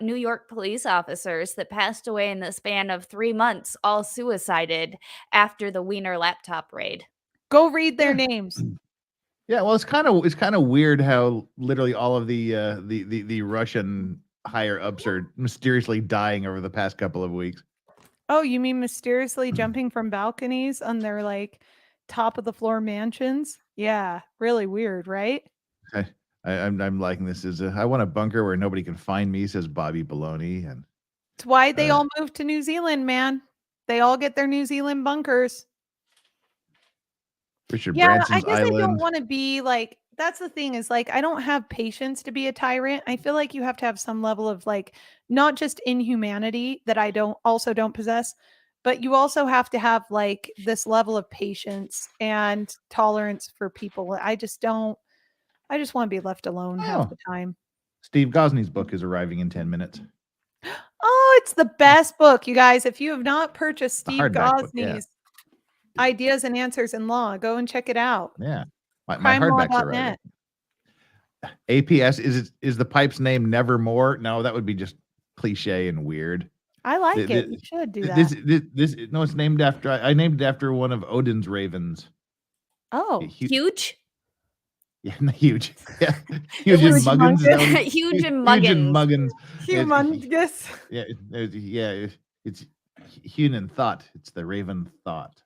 New York police officers that passed away in the span of 3 months, all suicided after the Wiener laptop raid. go read their Yeah. names. Yeah, well, it's kind of weird how literally all of the Russian higher ups are mysteriously dying over the past couple of weeks. Oh, you mean mysteriously jumping from balconies on their like top of the floor mansions? Yeah, really weird, right? I'm liking this. I want a bunker where nobody can find me, says Bobby Baloney, and It's why they all moved to New Zealand, man. They all get their New Zealand bunkers. Richard Yeah, I Branson's guess I don't Island. want to be like, that's the thing is like, I don't have patience to be a tyrant. I feel like you have to have some level of like, not just inhumanity that I don't possess, but you also have to have like this level of patience and tolerance for people. I just want to be left alone half Oh. the time. Steve Gosney's book is arriving in 10 minutes. Oh, it's the best book, you guys. If you have not purchased The Steve hardback book, yeah. Gosney's Ideas and Answers in Law, go and check it out. Yeah. My hardbacks are arriving. Crimelaw.net. APS, is the pipe's name Nevermore? No, that would be just cliche and weird. I like Th- it. th- You should do that. This no, it's named after I named it after one of Odin's ravens. Oh, Huge? Yeah, huge. Yeah, huge was and muggins. Is that what humongous. it- Huge and Huge and muggins. muggins. humongous. It's Hunan thought. It's the raven thought.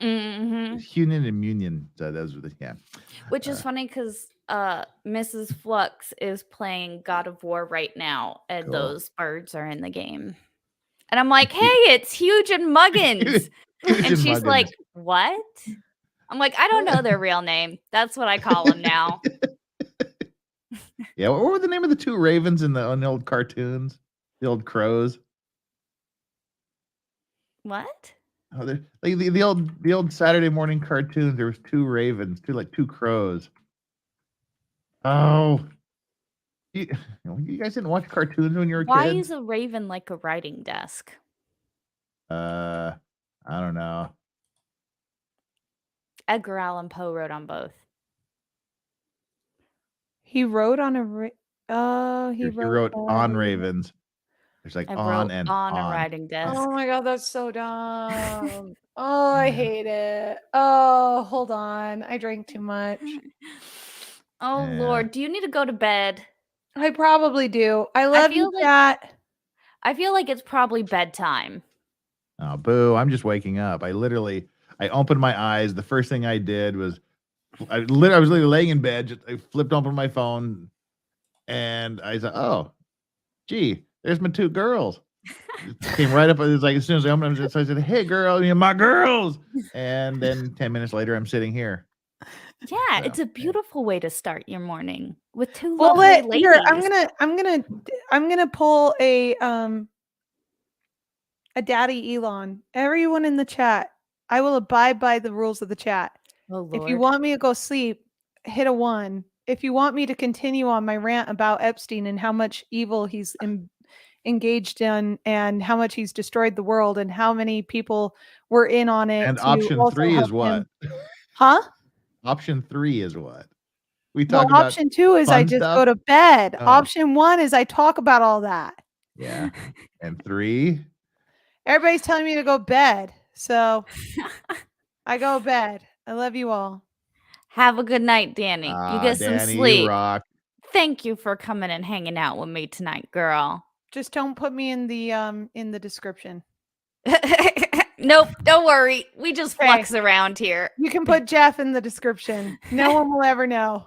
Mhm. Hunan and Munion. So those were the Which is funny because Mrs. Flux is playing God of War right now, and Cool. those birds are in the game. And I'm like, hey, it's Huge and Muggins. Huge And and she's Muggins. like, what? I'm like, I don't know their real name. That's what I call them now. Yeah, what were the name of the 2 ravens on the old cartoons? The old crows. What? Oh, like the old Saturday morning cartoons. There was 2 ravens, 2 crows. Oh, you guys didn't watch cartoons when you were Why kids? is a raven like a writing desk? I don't know. Edgar Allan Poe wrote on both. He wrote on a. He wrote on ravens. There's like I on wrote and on on. a writing desk. Oh my god, that's so dumb. Oh, I hate it. Oh, hold on. I drank too much. Oh Yeah. Lord, do you need to go to bed? I probably do. I love you, feel like- chat. I feel like it's probably bedtime. Oh, boo! I'm just waking up. I opened my eyes. The first thing I did was I was literally laying in bed. I flipped open my phone, and I said, "Oh, gee, there's my 2 girls." It came right up. It was like as soon as I opened it, so I said, "Hey, girl, you're my girls." And then 10 minutes later, I'm sitting here. Yeah, So, it's a beautiful way to start your morning with 2 Well, lovely ladies. here, I'm gonna pull a daddy Elon. Everyone in the chat, I will abide by the rules of the chat. Oh Lord. If you want me to go sleep, hit a 1. If you want me to continue on my rant about Epstein and how much evil he's engaged in and how much he's destroyed the world and how many people were in on it. And to option also 3 help is what? him. Huh? Option 3 is what? We Well, talk about option 2 is I fun just stuff? go to bed. Oh. Option 1 is I talk about all that. Yeah. And 3? Everybody's telling me to go bed. So I go to bed. I love you all. Have a good night, Danny. You get some Danny, you sleep. rock. Thank you for coming and hanging out with me tonight, girl. Just don't put me in the description. Nope, don't worry. We just Okay. flux around here. You can put Jeff in the description. No one will ever know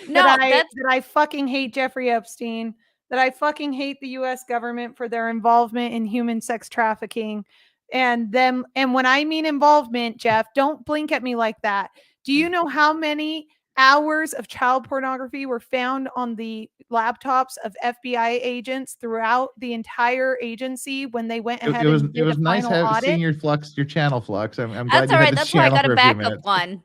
No, that I fucking hate Jeffrey Epstein, that I fucking hate the US government for their involvement in human sex trafficking. And when I mean involvement, Jeff, don't blink at me like that. Do you know how many hours of child pornography were found on the laptops of FBI agents throughout the entire agency when they went ahead and did it was a nice final audit? seeing your channel, Flux. I'm glad that's you all had right. this That's why I channel got for a a few backup minutes. one.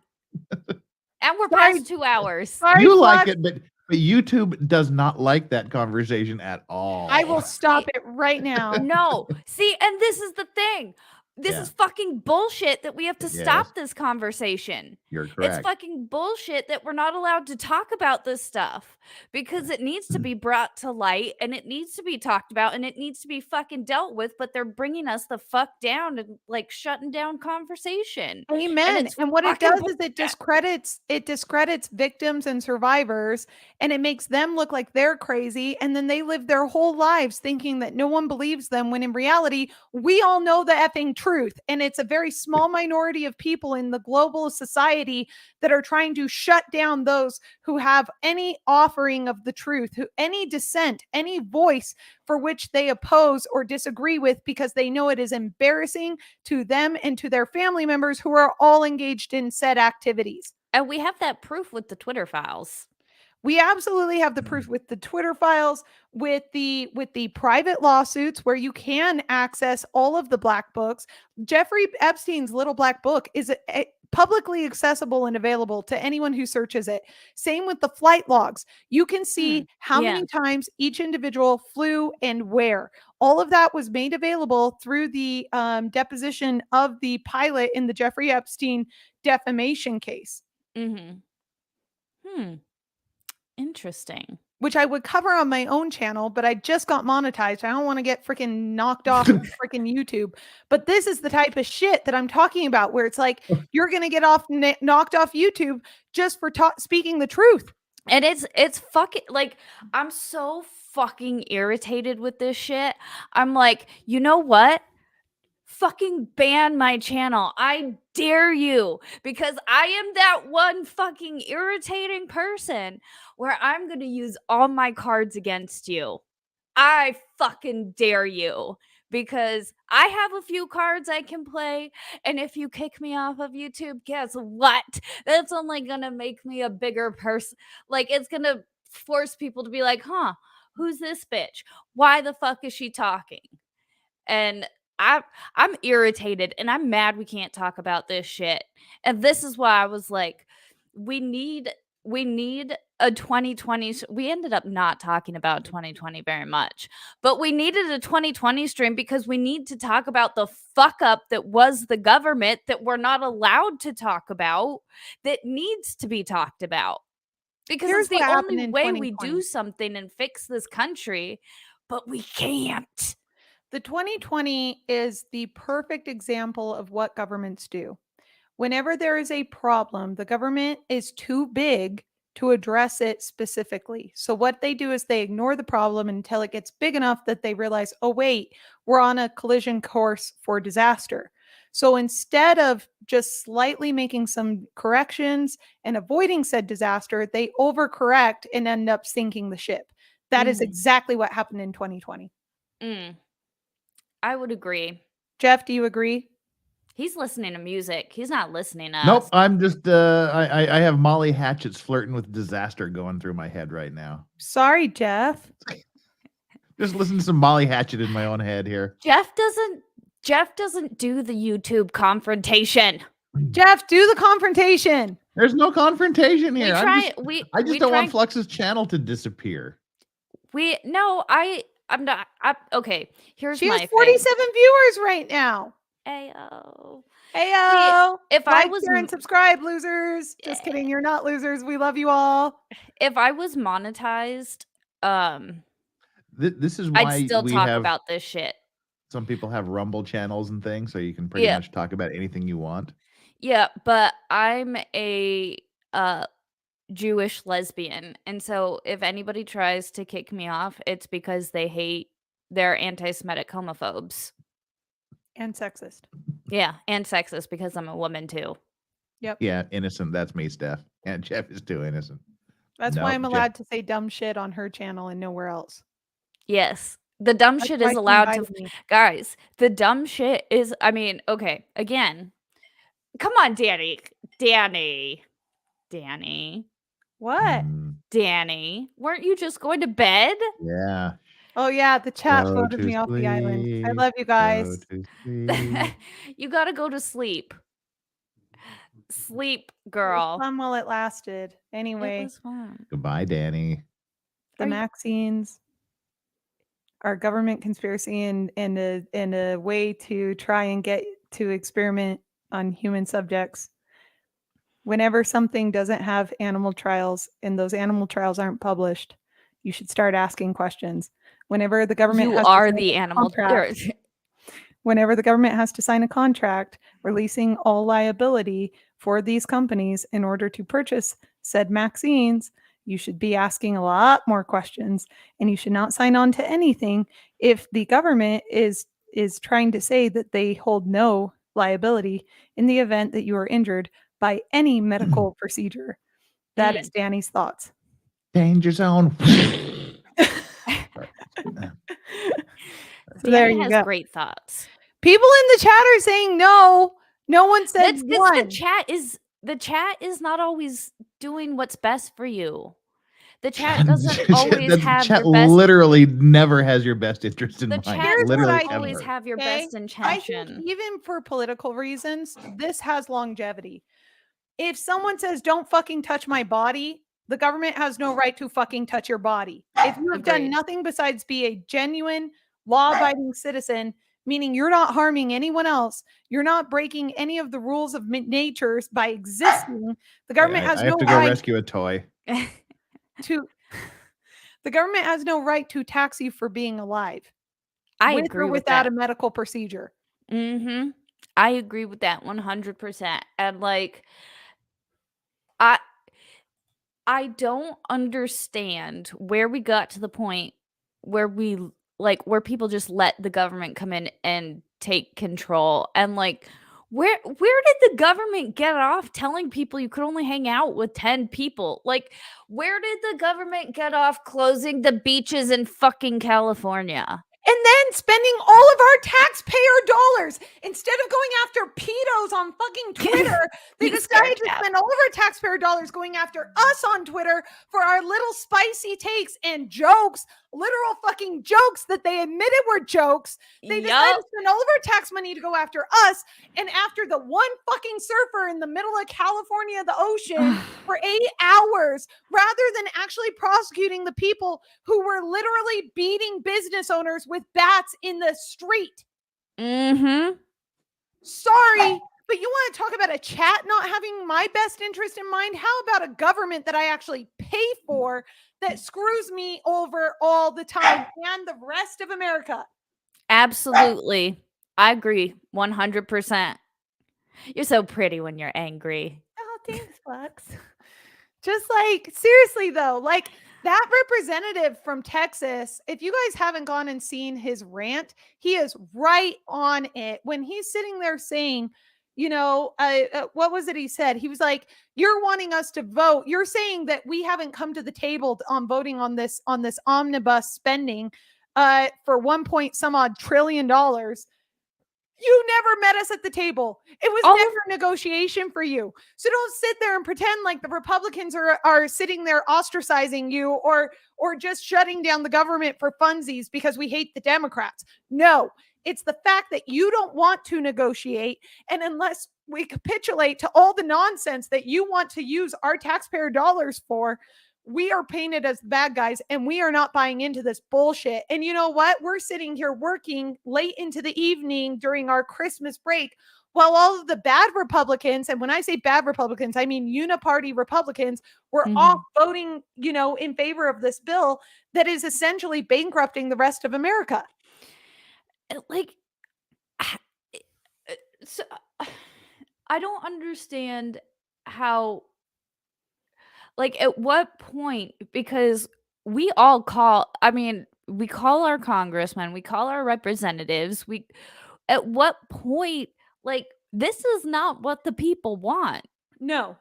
And we're Sorry. past 2 hours. Sorry, You like Flux. it, but YouTube does not like that conversation at all. I will stop it right now. No. See, and this is the thing. This Yeah. is fucking bullshit that we have to Yes. stop this conversation. You're correct. It's fucking bullshit that we're not allowed to talk about this stuff because it needs to be brought to light and it needs to be talked about and it needs to be fucking dealt with, but they're bringing us the fuck down and like shutting down conversation. Amen. it's And what it fucking does is it discredits victims and survivors, and it makes them look like they're crazy, and then they live their whole lives thinking that no one believes them, when in reality we all know the effing truth, and it's a very small minority of people in the global society that are trying to shut down those who have any offering of the truth, who any dissent, any voice for which they oppose or disagree with, because they know it is embarrassing to them and to their family members who are all engaged in said activities. And we have that proof with the Twitter files. We absolutely have the proof with the Twitter files, with the private lawsuits where you can access all of the black books. Jeffrey Epstein's Little Black Book is publicly accessible and available to anyone who searches it. Same with the flight logs. You can see how many times each individual flew and where. All of that was made available through the deposition of the pilot in the Jeffrey Epstein defamation case. Interesting. Which I would cover on my own channel, but I just got monetized. I don't want to get freaking knocked off of freaking YouTube. But this is the type of shit that I'm talking about, where it's like you're going to get knocked off YouTube just for speaking the truth. And it's fucking like, I'm so fucking irritated with this shit. I'm like, you know what? Fucking ban my channel. I dare you, because I am that one fucking irritating person where I'm going to use all my cards against you. I fucking dare you, because I have a few cards I can play. And if you kick me off of YouTube, guess what? That's only going to make me a bigger person. Like, it's going to force people to be like, huh, who's this bitch? Why the fuck is she talking? And I'm irritated and I'm mad we can't talk about this shit. And this is why I was like, we need a 2020. We ended up not talking about 2020 very much, but we needed a 2020 stream because we need to talk about the fuck up that was the government that we're not allowed to talk about, that needs to be talked about. Because Here's it's the what happened only in way we 2020. do something and fix this country, but we can't. The 2020 is the perfect example of what governments do. Whenever there is a problem, the government is too big to address it specifically. So what they do is they ignore the problem until it gets big enough that they realize, oh, wait, we're on a collision course for disaster. So instead of just slightly making some corrections and avoiding said disaster, they overcorrect and end up sinking the ship. That is exactly what happened in 2020. I would agree. Jeff, do you agree? He's listening to music. He's not listening to us. Nope. I'm just I have Molly Hatchet's Flirting with Disaster going through my head right now. Sorry, Jeff. Just listen to some Molly Hatchet in my own head here. Jeff doesn't do the YouTube confrontation. Jeff, do the confrontation. There's no confrontation here. I just don't want Flux's Flux's channel to disappear. I'm not. Okay. Here's She has my 47 viewers right now. thing. Ayo. Heyo. If I Like, was share, and subscribe, losers. Just kidding. You're not losers. We love you all. if I was monetized, This is I'd why still we talk have about this shit. some people have Rumble channels and things, so you can pretty Yeah. much talk about anything you want. Yeah, but I'm a Jewish lesbian, and so if anybody tries to kick me off, it's because they're anti-Semitic homophobes. And sexist. Yeah, and sexist because I'm a woman too. Yep. Yeah, innocent. That's me, Steph. And Jeff is too innocent. That's why Nope, I'm Jeff- allowed to say dumb shit on her channel and nowhere else. Yes. The dumb That's shit why is she allowed to invited me. guys, the dumb shit is okay, again. Come on, Danny. What? Danny, weren't you just going to bed? Yeah. Oh yeah, the chat Go voted to me off the island. I sleep, love you guys. Go to sleep. You gotta go to sleep. Sleep, It was girl. fun while it lasted. It Anyway, was fun. Goodbye, Danny. the Are you- Maxines are government conspiracy and a way to try and get to experiment on human subjects. Whenever something doesn't have animal trials and those animal trials aren't published, you should start asking questions. Whenever the government You has to are sign the a animal. contract, whenever the government has to sign a contract releasing all liability for these companies in order to purchase said vaccines, you should be asking a lot more questions, and you should not sign on to anything if the government is trying to say that they hold no liability in the event that you are injured by any medical procedure. That is Danny's thoughts. Danger zone. So there Danny you has go. great thoughts. People in the chat are saying no. No one said That's because one. the chat is not always doing what's best for you. The chat doesn't always have chat your best. literally never has your best interest in The mind. chat Here's what Literally I doesn't always ever. have your Okay? best I intention. think even for political reasons, this has longevity. If someone says, don't fucking touch my body, the government has no right to fucking touch your body. If you have done Agreed. nothing besides be a genuine law-abiding citizen, meaning you're not harming anyone else, you're not breaking any of the rules of nature by existing, the government has I no have to go right rescue a toy. to the government has no right to tax you for being alive. I with agree or with without that. a medical procedure. Mm-hmm. I agree with that 100%. And like, I don't understand where we got to the point where where people just let the government come in and take control. And like, where did the government get off telling people you could only hang out with 10 people? Like, where did the government get off closing the beaches in fucking California? And then spending all of our taxpayer dollars instead of going after pedos on fucking Twitter, they You decided to scared spend all of our taxpayer dollars going after us on Twitter for our little spicy takes and jokes, literal fucking jokes that they admitted were jokes. They decided to spend all of our tax money to go after us and after the one fucking surfer in the middle of California, the ocean, for 8 hours, rather than actually prosecuting the people who were literally beating business owners with bats in the street. Mm-hmm. Sorry, but you want to talk about a chat not having my best interest in mind? How about a government that I actually pay for that screws me over all the time and the rest of America? Absolutely. I agree 100%. You're so pretty when you're angry. Oh, thanks, Flux. Just like, seriously though, like that representative from Texas, if you guys haven't gone and seen his rant, he is right on it. When he's sitting there saying, you know, what was it he said? He was like, you're wanting us to vote. You're saying that we haven't come to the table on voting on this omnibus spending for 1 trillion. You never met us at the table. It was never a negotiation for you. So don't sit there and pretend like the Republicans are sitting there ostracizing you or just shutting down the government for funsies because we hate the Democrats. No, it's the fact that you don't want to negotiate. And unless we capitulate to all the nonsense that you want to use our taxpayer dollars for, we are painted as bad guys and we are not buying into this bullshit. And you know what? We're sitting here working late into the evening during our Christmas break while all of the bad Republicans, and when I say bad Republicans, I mean uniparty Republicans, were off voting, in favor of this bill that is essentially bankrupting the rest of America. Like, so, I don't understand how, like, at what point, because we call our congressmen, we call our representatives, at what point, like, this is not what the people want No.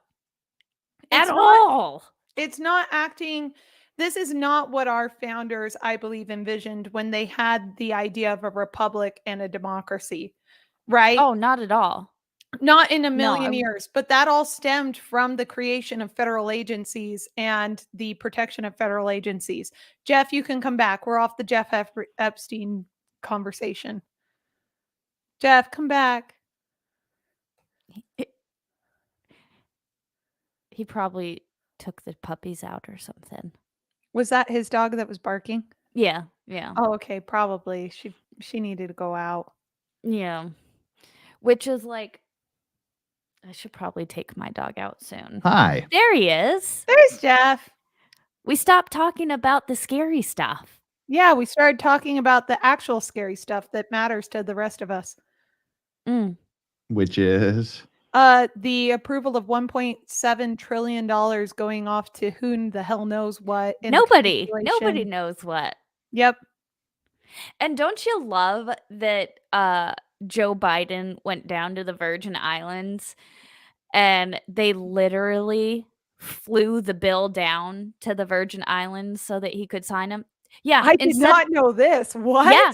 at all. It's not acting. This is not what our founders, I believe, envisioned when they had the idea of a republic and a democracy, right? Oh, not at all. Not in a million I- years, but that all stemmed from the creation of federal agencies and the protection of federal agencies. Jeff, you can come back. We're off the Jeff Epstein conversation. Jeff, come back. He probably took the puppies out or something. Was that his dog that was barking? Yeah. Oh, okay, probably. She needed to go out. Yeah. Which is like, I should probably take my dog out soon. Hi. There he is. There's Jeff. We stopped talking about the scary stuff. Yeah, we started talking about the actual scary stuff that matters to the rest of us. Which is The approval of $1.7 trillion going off to who the hell knows what. Nobody knows what. Yep. And don't you love that Joe Biden went down to the Virgin Islands and they literally flew the bill down to the Virgin Islands so that he could sign them? Yeah. I did not know this. What? Yeah.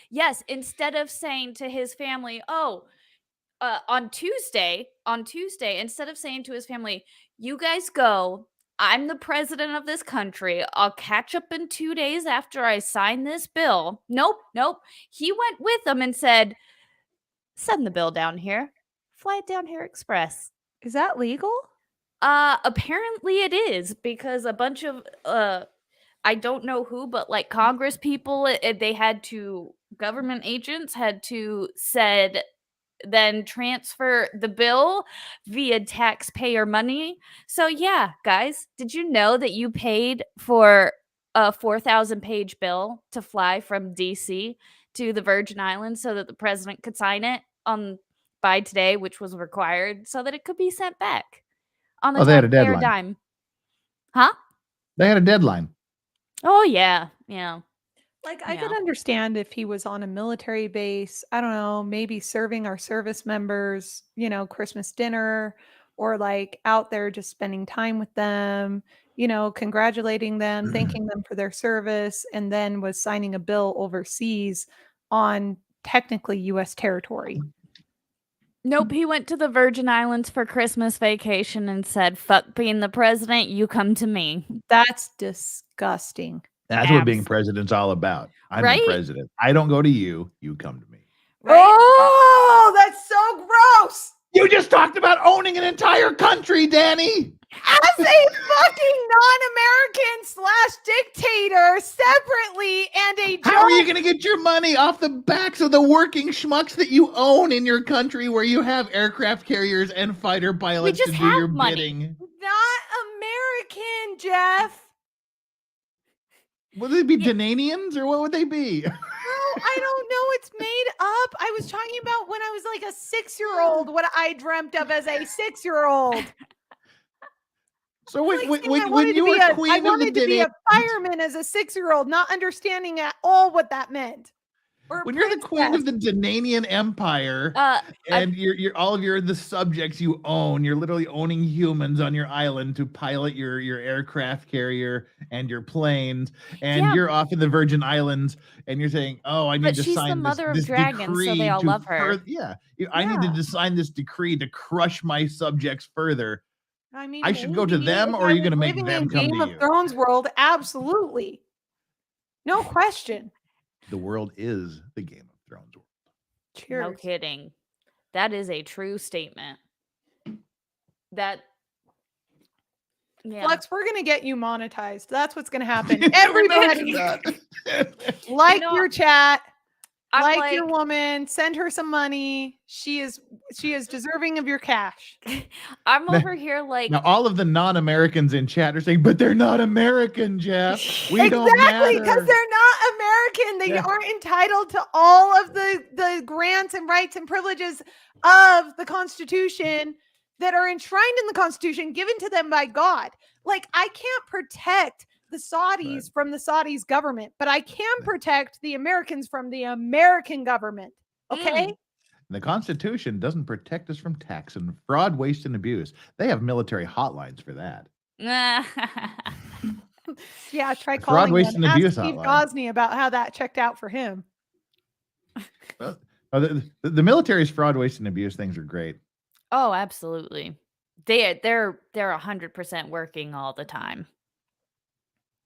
Yes. Instead of saying to his family, on Tuesday, instead of saying to his family, you guys go, I'm the president of this country, I'll catch up in 2 days after I sign this bill. Nope. He went with them and said, send the bill down here. Fly it down here express. Is that legal? Apparently it is, because a bunch of I don't know who, but like Congress people, government agents had to then transfer the bill via taxpayer money. So yeah, guys, did you know that you paid for a 4,000 page bill to fly from DC to the Virgin Islands so that the president could sign it by today, which was required, so that it could be sent back on the they had a taxpayer deadline. dime? Huh? They had a deadline. Oh yeah. Like, I could understand if he was on a military base, I don't know, maybe serving our service members, Christmas dinner, or like out there just spending time with them, congratulating them, thanking them for their service, and then was signing a bill overseas on technically U.S. territory. Nope, he went to the Virgin Islands for Christmas vacation and said, fuck being the president, you come to me. That's disgusting. That's what being president's all about. I'm Right? the president. I don't go to you. You come to me. Right? Oh, that's so gross. You just talked about owning an entire country, Danny. As a fucking non-American/dictator separately and a How are you going to get your money off the backs of the working schmucks that you own in your country where you have aircraft carriers and fighter pilots to just do your have money. bidding? Not American, Jeff. Would they be Dananians or what would they be? I don't know. It's made up. I was talking about when I was like a 6-year-old, what I dreamt of as a 6-year-old. So when you were I queen of the wanted to be a Dananians, fireman as a 6-year-old, not understanding at all what that meant. Or when you're the queen of the Dananian Empire, and you're all of the subjects you own, you're literally owning humans on your island to pilot your aircraft carrier and your planes, and you're off in the Virgin Islands, and you're saying, "Oh, I need to she's sign the mother this of dragons, so decree they all to love her." I need to sign this decree to crush my subjects further." I mean, I should go to maybe them, if or are I you was going to make living them in come Game to of you? Thrones world, absolutely, no question. The world is the Game of Thrones world. Cheers. No kidding. That is a true statement. That Yeah. Flux, we're gonna get you monetized. That's what's gonna happen. Everybody, like know, your chat, I'm like your woman, send her some money. She is deserving of your cash. I'm over here like Now, all of the non-Americans in chat are saying, but they're not American, Jeff. We don't Exactly, because matter. they're not American. They Yeah. aren't entitled to all of the grants and rights and privileges of the Constitution that are enshrined in the Constitution given to them by God. Like, I can't protect the Saudis from the Saudis government, but I can protect the Americans from the American government. Okay? The Constitution doesn't protect us from tax and fraud, waste, and abuse. They have military hotlines for that. Yeah, try Fraud, calling waste, them. and Ask abuse Steve hotline. Gosney about how that checked out for him. Well, the military's fraud, waste, and abuse things are great. Oh, absolutely. They're 100% working all the time.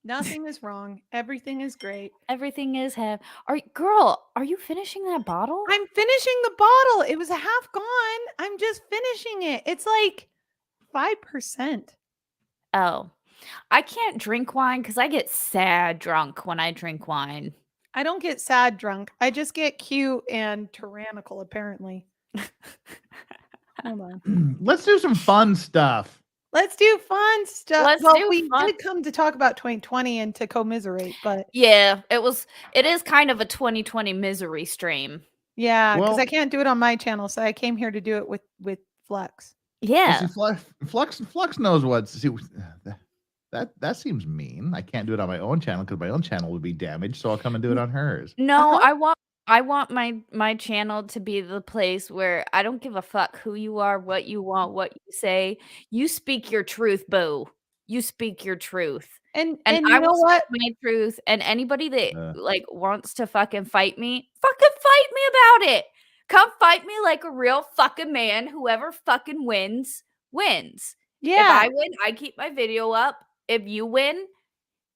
Nothing is wrong. Everything is great. Everything is are you finishing that bottle? I'm finishing the bottle. It was half gone. I'm just finishing it. It's like 5%. Oh. I can't drink wine because I get sad drunk when I drink wine. I don't get sad drunk. I just get cute and tyrannical, apparently. Hold on. Let's do some fun stuff. Let's do fun stuff. Let's Well, do we fun- did come to talk about 2020 and to commiserate, but Yeah, it is kind of a 2020 misery stream. yeah, because Well- I can't do it on my channel, so I came here to do it with Flux. Yeah. Well, see, Flux knows what. See, that seems mean. I can't do it on my own channel because my own channel would be damaged. So I'll come and do it on hers. No, Uh-huh. I want my channel to be the place where I don't give a fuck who you are, what you want, what you say. You speak your truth, boo. You speak your truth. And And you I know will what? speak my truth. And anybody that Uh. like wants to fucking fight me about it. Come fight me like a real fucking man. Whoever fucking wins, wins. If Yeah. I win, I keep my video up. If you win,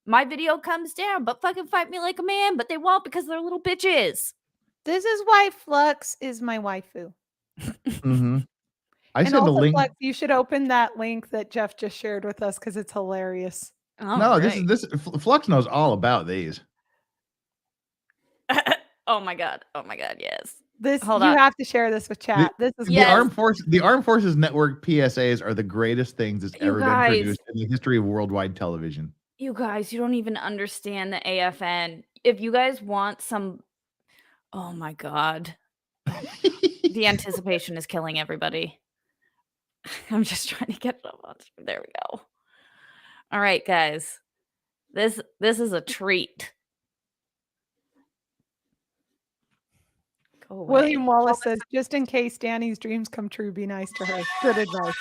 my video comes down. But fucking fight me like a man. But they won't because they're little bitches. This is why Flux is my waifu. Mm-hmm. I And said the also, link. Flux, you should open that link that Jeff just shared with us because it's hilarious. Oh, No, great. this Flux knows all about these. Oh my god. Oh my god. Yes. This Hold you on. have to share this with chat. This is Yes. The Armed Forces Network PSAs are the greatest things that's You ever guys. been produced in the history of worldwide television. You guys, you don't even understand the AFN. If you guys want some, oh my god, the anticipation is killing everybody. I'm just trying to get it up on. There we go. All right, guys, this is a treat. Go away. William Wallace says, just in case Danny's dreams come true, be nice to her. Good advice.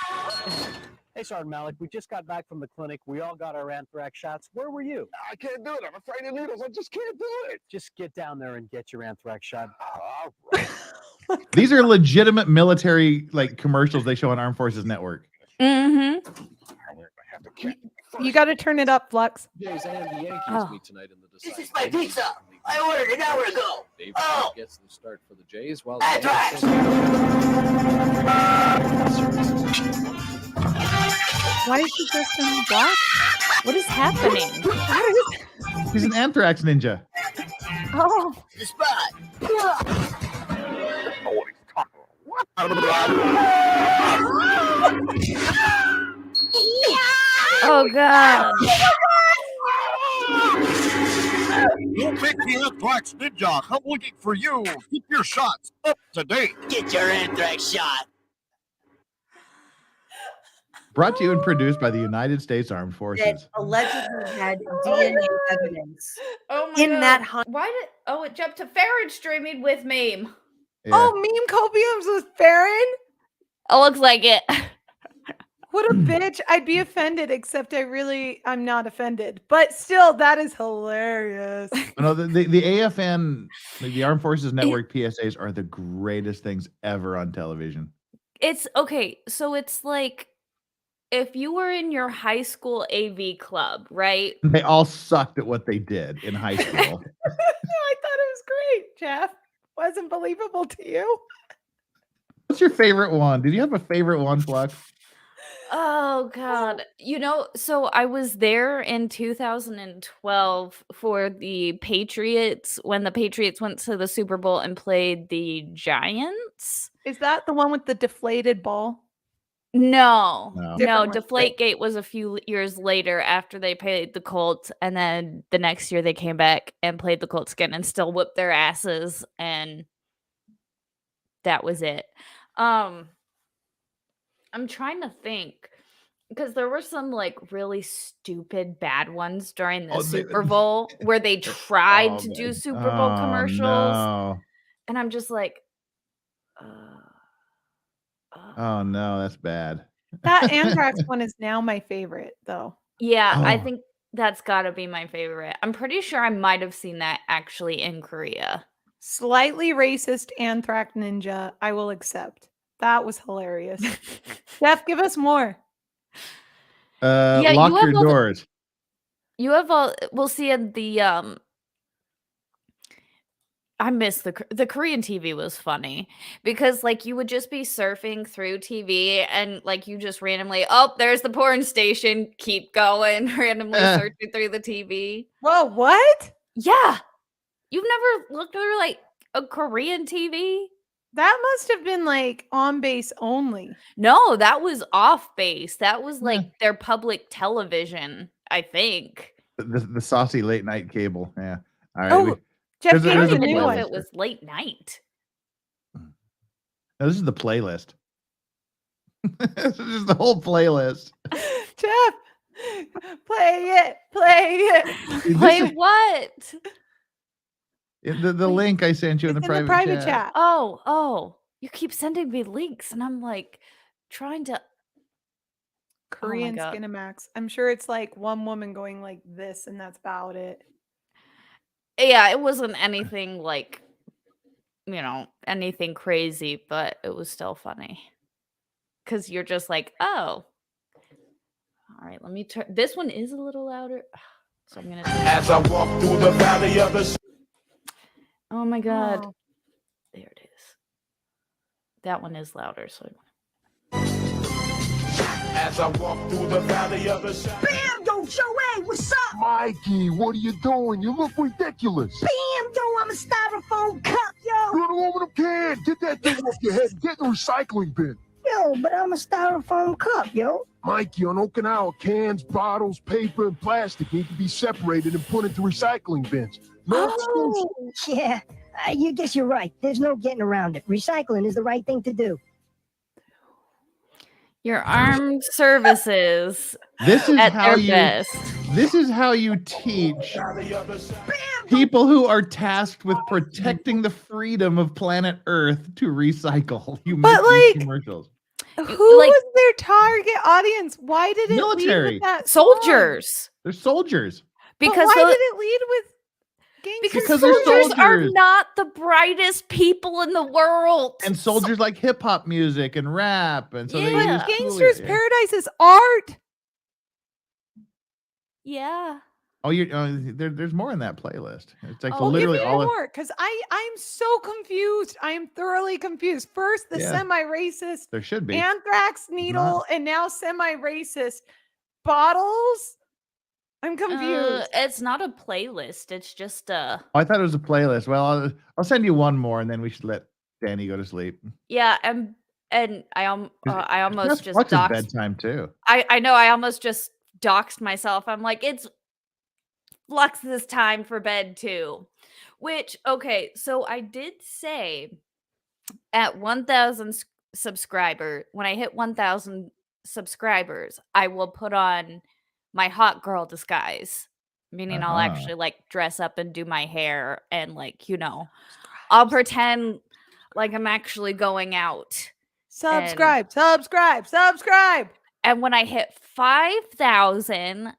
Hey, Sergeant Malik, we just got back from the clinic. We all got our anthrax shots. Where were you? I can't do it. I'm afraid of needles. I just can't do it. Just get down there and get your anthrax shot. All right. These are legitimate military like commercials they show on Armed Forces Network. Mm-hmm. I have to catch You got to turn it up, Flux. Jays and the Yankees Oh. meet tonight in the This deciding is my game. pizza. I ordered an hour ago. Dave Oh. gets the start for the Jays while the Anthrax. Why is he dressed in black? What is happening? He's an anthrax ninja. Oh, The spot. Oh god. You'll take the Anthrax Ninja. I'm looking for you. Keep your shots up to date. Get your anthrax shot. Brought to you and produced by the United States Armed That Forces. allegedly had DNA evidence Oh my in god. that hunt. Why did? Oh, it jumped to Farron streaming with meme. Yeah. oh, meme copiums with Farron? It looks like it. What a bitch. I'd be offended, except I'm not offended. But still, that is hilarious. No, the AFN, the Armed Forces Network PSAs are the greatest things ever on television. It's okay. So it's like if you were in your high school AV club, right? They all sucked at what they did in high school. I thought it was great, Jeff. Wasn't believable to you? What's your favorite one? Did you have a favorite one, Flux? Oh god. So I was there in 2012 for the Patriots when the Patriots went to the Super Bowl and played the Giants. Is that the one with the deflated ball? No. No. Different one. Deflategate was a few years later after they played the Colts, and then the next year they came back and played the Colts again and still whipped their asses, and that was it. I'm trying to think because there were some like really stupid bad ones during the Oh, Super Bowl where they tried to do man. Super Bowl Oh, commercials, no. and I'm just like, Oh no, that's bad. That Anthrax one is now my favorite, though. yeah, I Oh. think that's got to be my favorite. I'm pretty sure I might have seen that actually in Korea. Slightly racist Anthrax Ninja, I will accept. That was hilarious. Jeff, give us more. Yeah, Lock you have your all the- doors. You have all. We'll see in the I miss the Korean TV was funny because like you would just be surfing through TV and like you just randomly, oh, there's the porn station, keep going, randomly searching through the TV. Whoa, what? Yeah. You've never looked through like a Korean TV? That must have been like on base only. No, that was off base. That was like their public television, I think. The saucy late night cable. Yeah. All right. Oh, Jeff, there's I give don't us a even new know one. if it was late night. No, this is the playlist. This is the whole playlist. Jeff, play it. This Play is- what? the link I sent you in It's the in private, the private chat. Oh, you keep sending me links, and I'm like trying to. Korean God. Skinamax. I'm sure it's like one woman going like this, and that's about it. Yeah, it wasn't anything like, anything crazy, but it was still funny. Because you're just like, oh. All right, let me turn. This one is a little louder. So I'm going to. As I walk through the valley of the Oh my God. Oh. There it is. That one is louder. So. as I walk through the valley of the shadow. Bam, yo, Joey, what's up? Mikey, what are you doing? You look ridiculous. Bam, yo, I'm a styrofoam cup, yo. You're an aluminum can. Get that thing off your head and get in the recycling bin. Yo, but I'm a styrofoam cup, yo. Mikey, on Okinawa, cans, bottles, paper, and plastic need to be separated and put into recycling bins. No excuse. Yeah, you guess you're right. There's no getting around it. Recycling is the right thing to do. Your armed services This is at how their you. best. This is how you teach people who are tasked with protecting the freedom of planet Earth to recycle. You make But, these like, commercials. Who Like- was their target audience? Why did it lead Military. with that song? Soldiers. They're soldiers. But Because why tho- did it lead with gangsters? because they're soldiers are soldiers. not the brightest people in the world. And soldiers like hip hop music and rap, and so they Yeah. use But Gangsters cool- Paradise is art. Yeah. Oh, there's more in that playlist. It's like Oh, literally Give me all. Of, more, because I'm so confused. I am thoroughly confused. First, the Yeah. semi-racist there should be. anthrax needle, and now semi-racist bottles. I'm confused. It's not a playlist. It's just Oh, I thought it was a playlist. Well, I'll send you one more, and then we should let Danny go to sleep. yeah, and I almost That's just Flux's doxed. bedtime too. I know I almost just doxed myself. I'm like, it's Flux's time for bed too. Which, okay, so I did say at 1,000 subscriber, when I hit 1,000 subscribers, I will put on my hot girl disguise, meaning I'll Uh-huh. actually like dress up and do my hair and like, I'll pretend like I'm actually going out. Subscribe. And when I hit 5,000,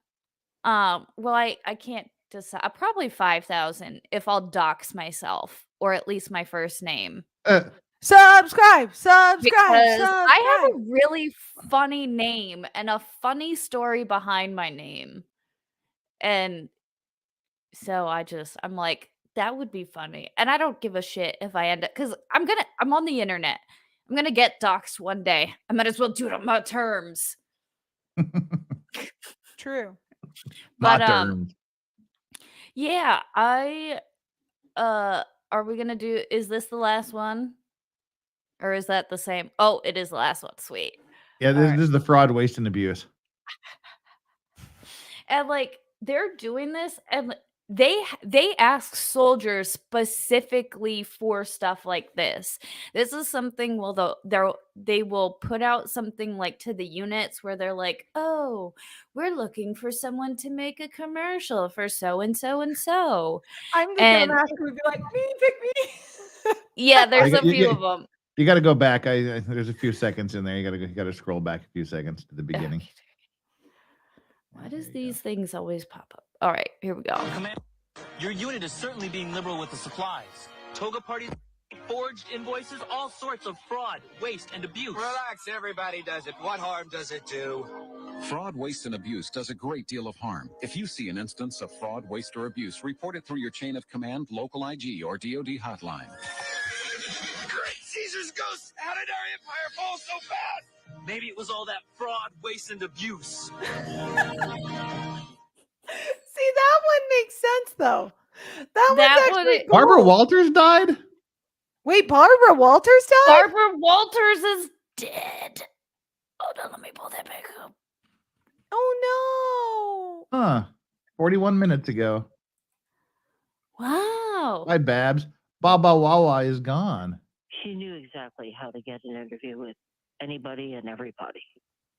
well, I can't decide. Probably 5,000 if I'll dox myself or at least my first name. Subscribe. Because I have a really funny name and a funny story behind my name. And so I'm like, that would be funny. And I don't give a shit if I end up, because I'm on the internet. I'm gonna get doxxed one day. I might as well do it on my terms. True. But Not terms. yeah, are we gonna do? Is this the last one, or is that the same? Oh, it is the last one. Sweet. Yeah, All this, right. this is the fraud, waste, and abuse. And like they're doing this, and they ask soldiers specifically for stuff like this. This is something they will put out something like to the units where they're like, oh, we're looking for someone to make a commercial for so and so and so. I'm the And dumbass who would be like, me, pick me. yeah, there's You- a few you- of them. You got to go back. There's a few seconds in there. You got to scroll back a few seconds to the beginning. Why does these things always pop up? All right, here we go. Command, your unit is certainly being liberal with the supplies. Toga parties, forged invoices, all sorts of fraud, waste, and abuse. Relax, everybody does it. What harm does it do? Fraud, waste, and abuse does a great deal of harm. If you see an instance of fraud, waste, or abuse, report it through your chain of command, local IG, or DoD hotline. Great Caesar's ghost! How did our empire fall so fast? Maybe it was all that fraud, waste, and abuse. See, that one makes sense though. That one's actually cool. Barbara Walters died? Wait, Barbara Walters died? Barbara Walters is dead. Hold on, let me pull that back up. Oh no. Huh. 41 minutes ago. Wow. Bye, Babs. Baba Wawa is gone. She knew exactly how to get an interview with anybody and everybody.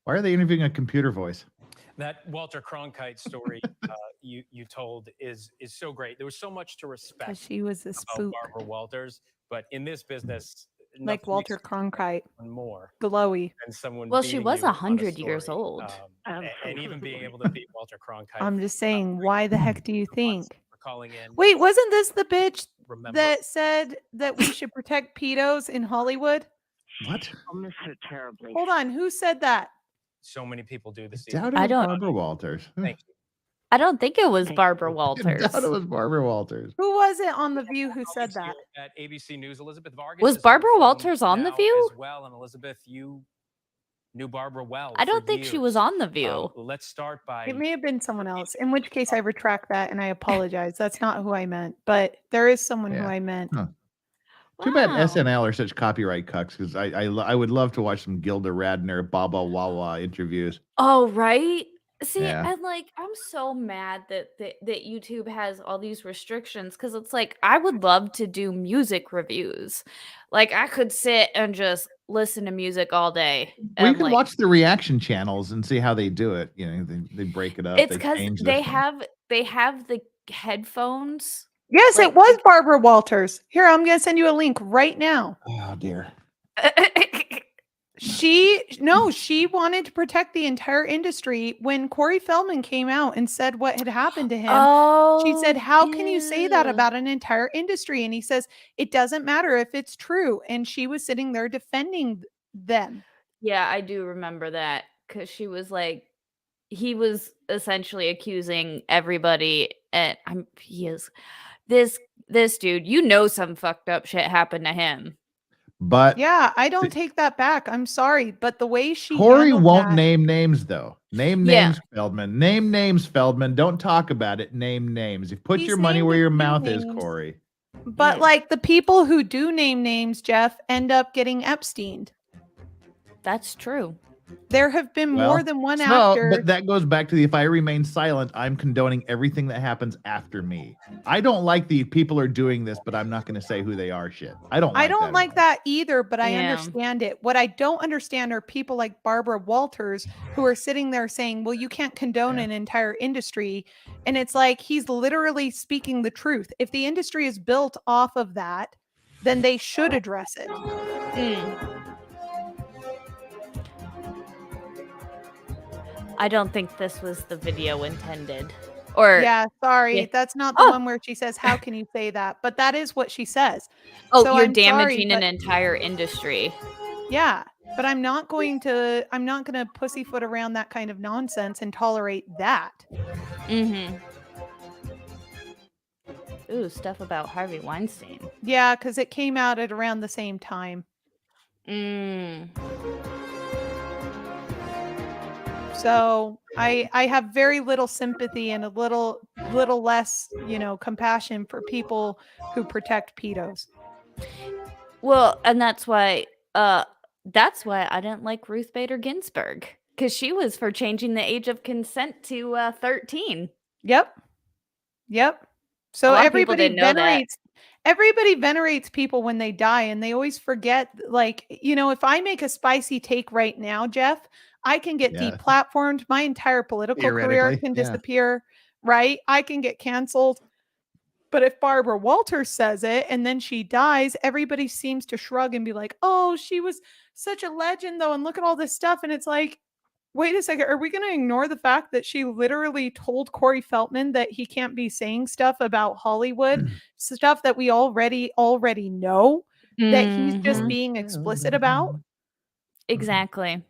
Why are they interviewing a computer voice? That Walter Cronkite story you told is so great. There was so much to respect She was a about spook. Barbara Walters, but in this business, Like nothing Walter makes you Cronkite. more Glowy. than someone. Well, she beating was you on a 100 years story, old. and even being able to beat Walter Cronkite. I'm just saying, why the heck do you think? for calling in. Wait, wasn't this the bitch Remember. that said that we should protect pedos in Hollywood? What? I'll miss her terribly. Hold on, who said that? So many people do this. Doubt it I was don't- Barbara Walters. Thank you. I don't think it was Barbara I Walters. doubt it was Barbara Walters. Who was it on The View who said that? At ABC News, Elizabeth Vargas Was is on Barbara the phone Walters on The now View? as well, and Elizabeth, you knew Barbara well. I don't for think she years. was on The View. Let's start by. It may have been someone else, in which case I retract that and I apologize. That's not who I meant, but there is someone who Yeah. I meant. Huh. Too bad Wow. SNL are such copyright cucks because I would love to watch some Gilda Radner, Baba Wawa interviews. Oh, right. See, Yeah. and like, I'm so mad that YouTube has all these restrictions because it's like I would love to do music reviews. Like, I could sit and just listen to music all day. Well, you and, can like, watch the reaction channels and see how they do it. You know, they break it up. It's they because change they this one. have the headphones. Yes, Like- it was Barbara Walters. Here, I'm going to send you a link right now. Oh dear. She wanted to protect the entire industry. When Corey Feldman came out and said what had happened to him, she said, how can you say that ew. about an entire industry? And he says, it doesn't matter if it's true. And she was sitting there defending them. Yeah, I do remember that because she was like, he was essentially accusing everybody, and this dude, you know, some fucked up shit happened to him. But Yeah, I don't take that back. I'm sorry. But the way she Corey handled won't that- name names though. Name Yeah. names, Feldman. Name names, Feldman. Don't talk about it. Name names. You put He's your money named where a your few mouth is, names. Corey. But like the people who do name names, Jeff, end up getting Epsteined. That's true. There have been more Well, than one No, actor. but that goes back to the if I remain silent, I'm condoning everything that happens after me. I don't like the people are doing this, but I'm not going to say who they are shit. I don't like that either, but I Yeah. understand it. What I don't understand are people like Barbara Walters who are sitting there saying, well, you can't condone an entire industry. And it's like he's literally speaking the truth. If the industry is built off of that, then they should address it. I don't think this was the video intended. Or Yeah, sorry. Yeah. That's not the Oh. one where she says, how can you say that? But that is what she says. Oh, So you're I'm sorry, damaging an but- entire industry. Yeah, but I'm not going to pussyfoot around that kind of nonsense and tolerate that. Mm-hmm. Ooh, stuff about Harvey Weinstein. Yeah, because it came out at around the same time. So I have very little sympathy and a little less, compassion for people who protect pedos. Well, and that's why I didn't like Ruth Bader Ginsburg, because she was for changing the age of consent to 13. Yep. Yep. A So lot of people didn't know that. everybody venerates people when they die, and they always forget, like, if I make a spicy take right now, Jeff, I can get Yeah. deplatformed. My entire political career Theoretically, can yeah. disappear, right? I can get canceled. But if Barbara Walters says it and then she dies, everybody seems to shrug and be like, oh, she was such a legend, though. And look at all this stuff. And it's like, wait a second. Are we going to ignore the fact that she literally told Corey Feldman that he can't be saying stuff about Hollywood, stuff that we already know that he's just Mhm. being explicit about? Exactly.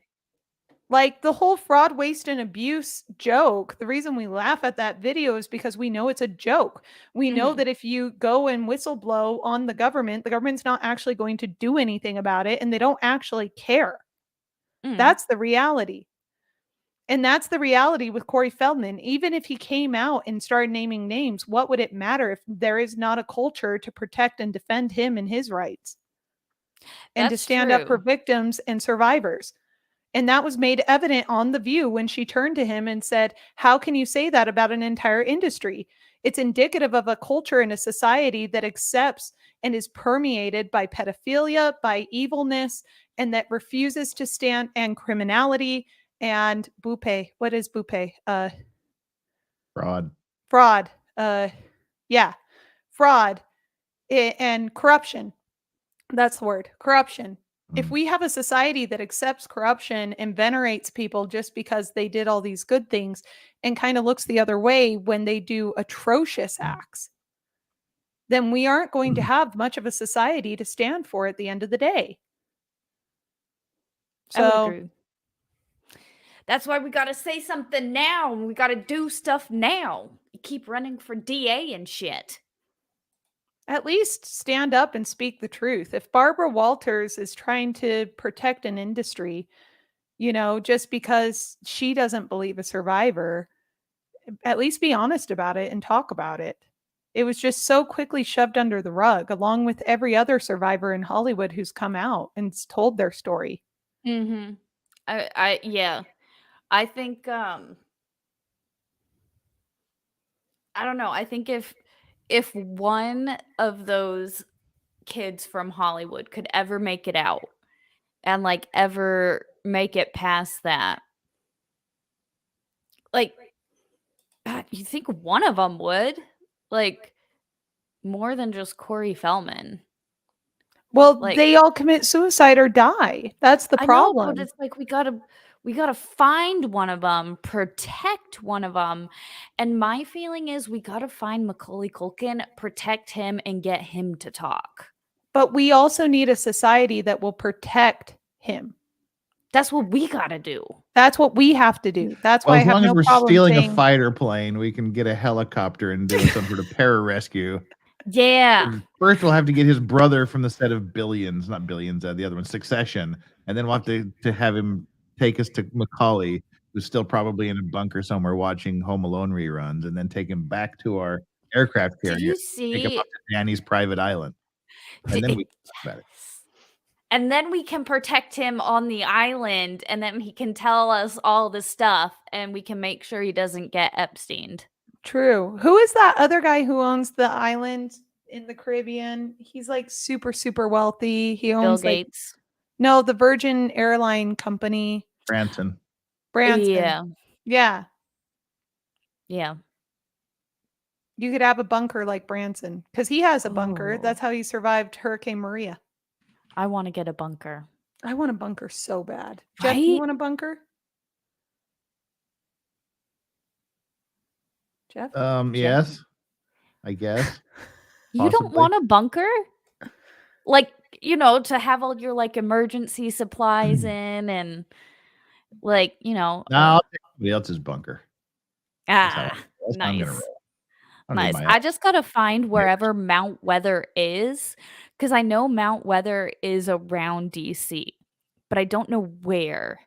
Like the whole fraud, waste, and abuse joke, the reason we laugh at that video is because we know it's a joke. We know that if you go and whistleblow on the government's not actually going to do anything about it, and they don't actually care. That's the reality. And that's the reality with Corey Feldman. Even if he came out and started naming names, what would it matter if there is not a culture to protect and defend him and his rights? And to That's stand up for true. victims and survivors. And that was made evident on The View when she turned to him and said, how can you say that about an entire industry? It's indicative of a culture and a society that accepts and is permeated by pedophilia, by evilness, and that refuses to stand, and criminality and bupe. What is bupe? Fraud. Fraud. Yeah. Fraud and corruption. That's the word. Corruption. If we have a society that accepts corruption and venerates people just because they did all these good things and kind of looks the other way when they do atrocious acts, then we aren't going to have much of a society to stand for at the end of the day. I would So agree. That's why we got to say something now. We got to do stuff now. You keep running for DA and shit. at least stand up and speak the truth. If Barbara Walters is trying to protect an industry, just because she doesn't believe a survivor, at least be honest about it and talk about it. It was just so quickly shoved under the rug, along with every other survivor in Hollywood who's come out and told their story. Mhm. Yeah. I think I don't know. I think if one of those kids from Hollywood could ever make it out and like ever make it past that, like, you think one of them would, like, more than just Corey Feldman. Well, Like, they all commit suicide or die. That's the I know, but problem. it's like we gotta find one of them, protect one of them, and my feeling is we gotta find Macaulay Culkin, protect him, and get him to talk. But we also need a society that will protect him. That's what we gotta do. That's what we have to do. That's Well, why I as have long as no we're problem stealing a saying fighter plane, we can get a helicopter and do some sort of pararescue. Yeah. First, we'll have to get his brother from the set of Billions, not Billions, the other one, Succession, and then we'll have to have him take us to Macaulay, who's still probably in a bunker somewhere watching Home Alone reruns, and then take him back to our aircraft Did carrier. you Take him see? up to Danny's private island, and then we talk about it. And then we can protect him on the island, and then he can tell us all the stuff, and we can make sure he doesn't get Epsteined. True. Who is that other guy who owns the island in the Caribbean? He's like super, super wealthy. He Bill owns Gates. No, the Virgin Airline Company. Branson. Yeah. Yeah. Yeah. You could have a bunker like Branson because he has a bunker. Oh. That's how he survived Hurricane Maria. I want to get a bunker. I want a bunker so bad. Jeff, you Right? want a bunker? Jeff? Yes, I guess. You don't Possibly. want a bunker? Like, to have all your like emergency supplies in and like, No, I'll take somebody else's bunker. That's how I'm nice. gonna roll. I'll do Nice. my I own. just gotta find wherever Mount Weather is, because I know Mount Weather is around DC, but I don't know where.